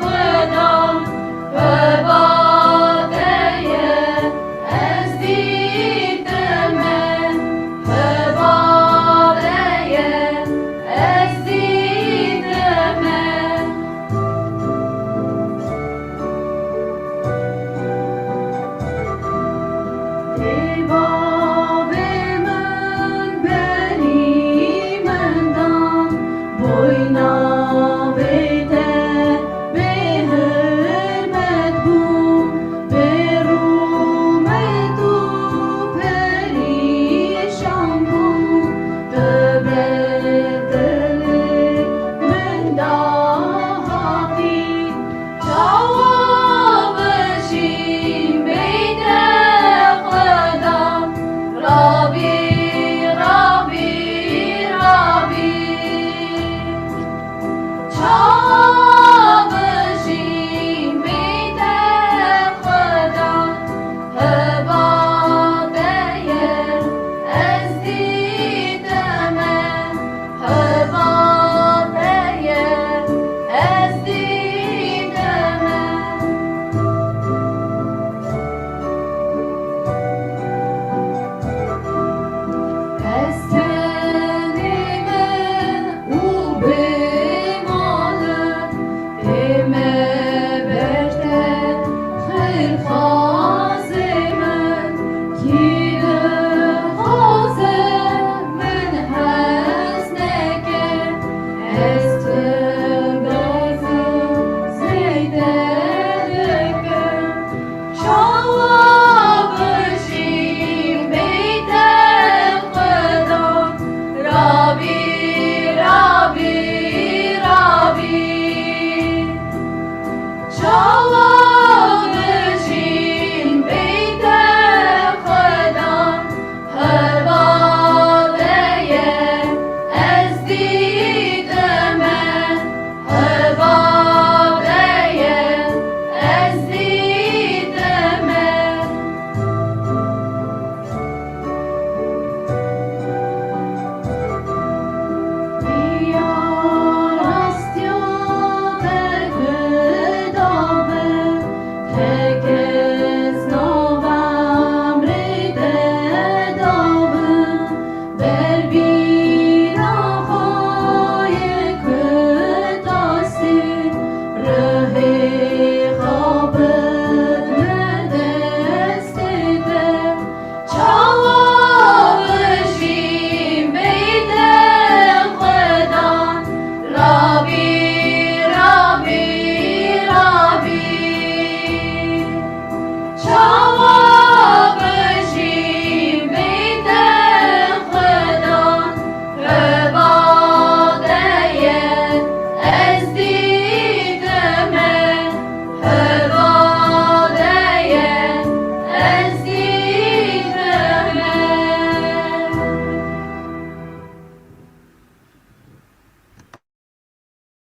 خدام بباده از دید من بباده از دید من باب من بری من دام بوینا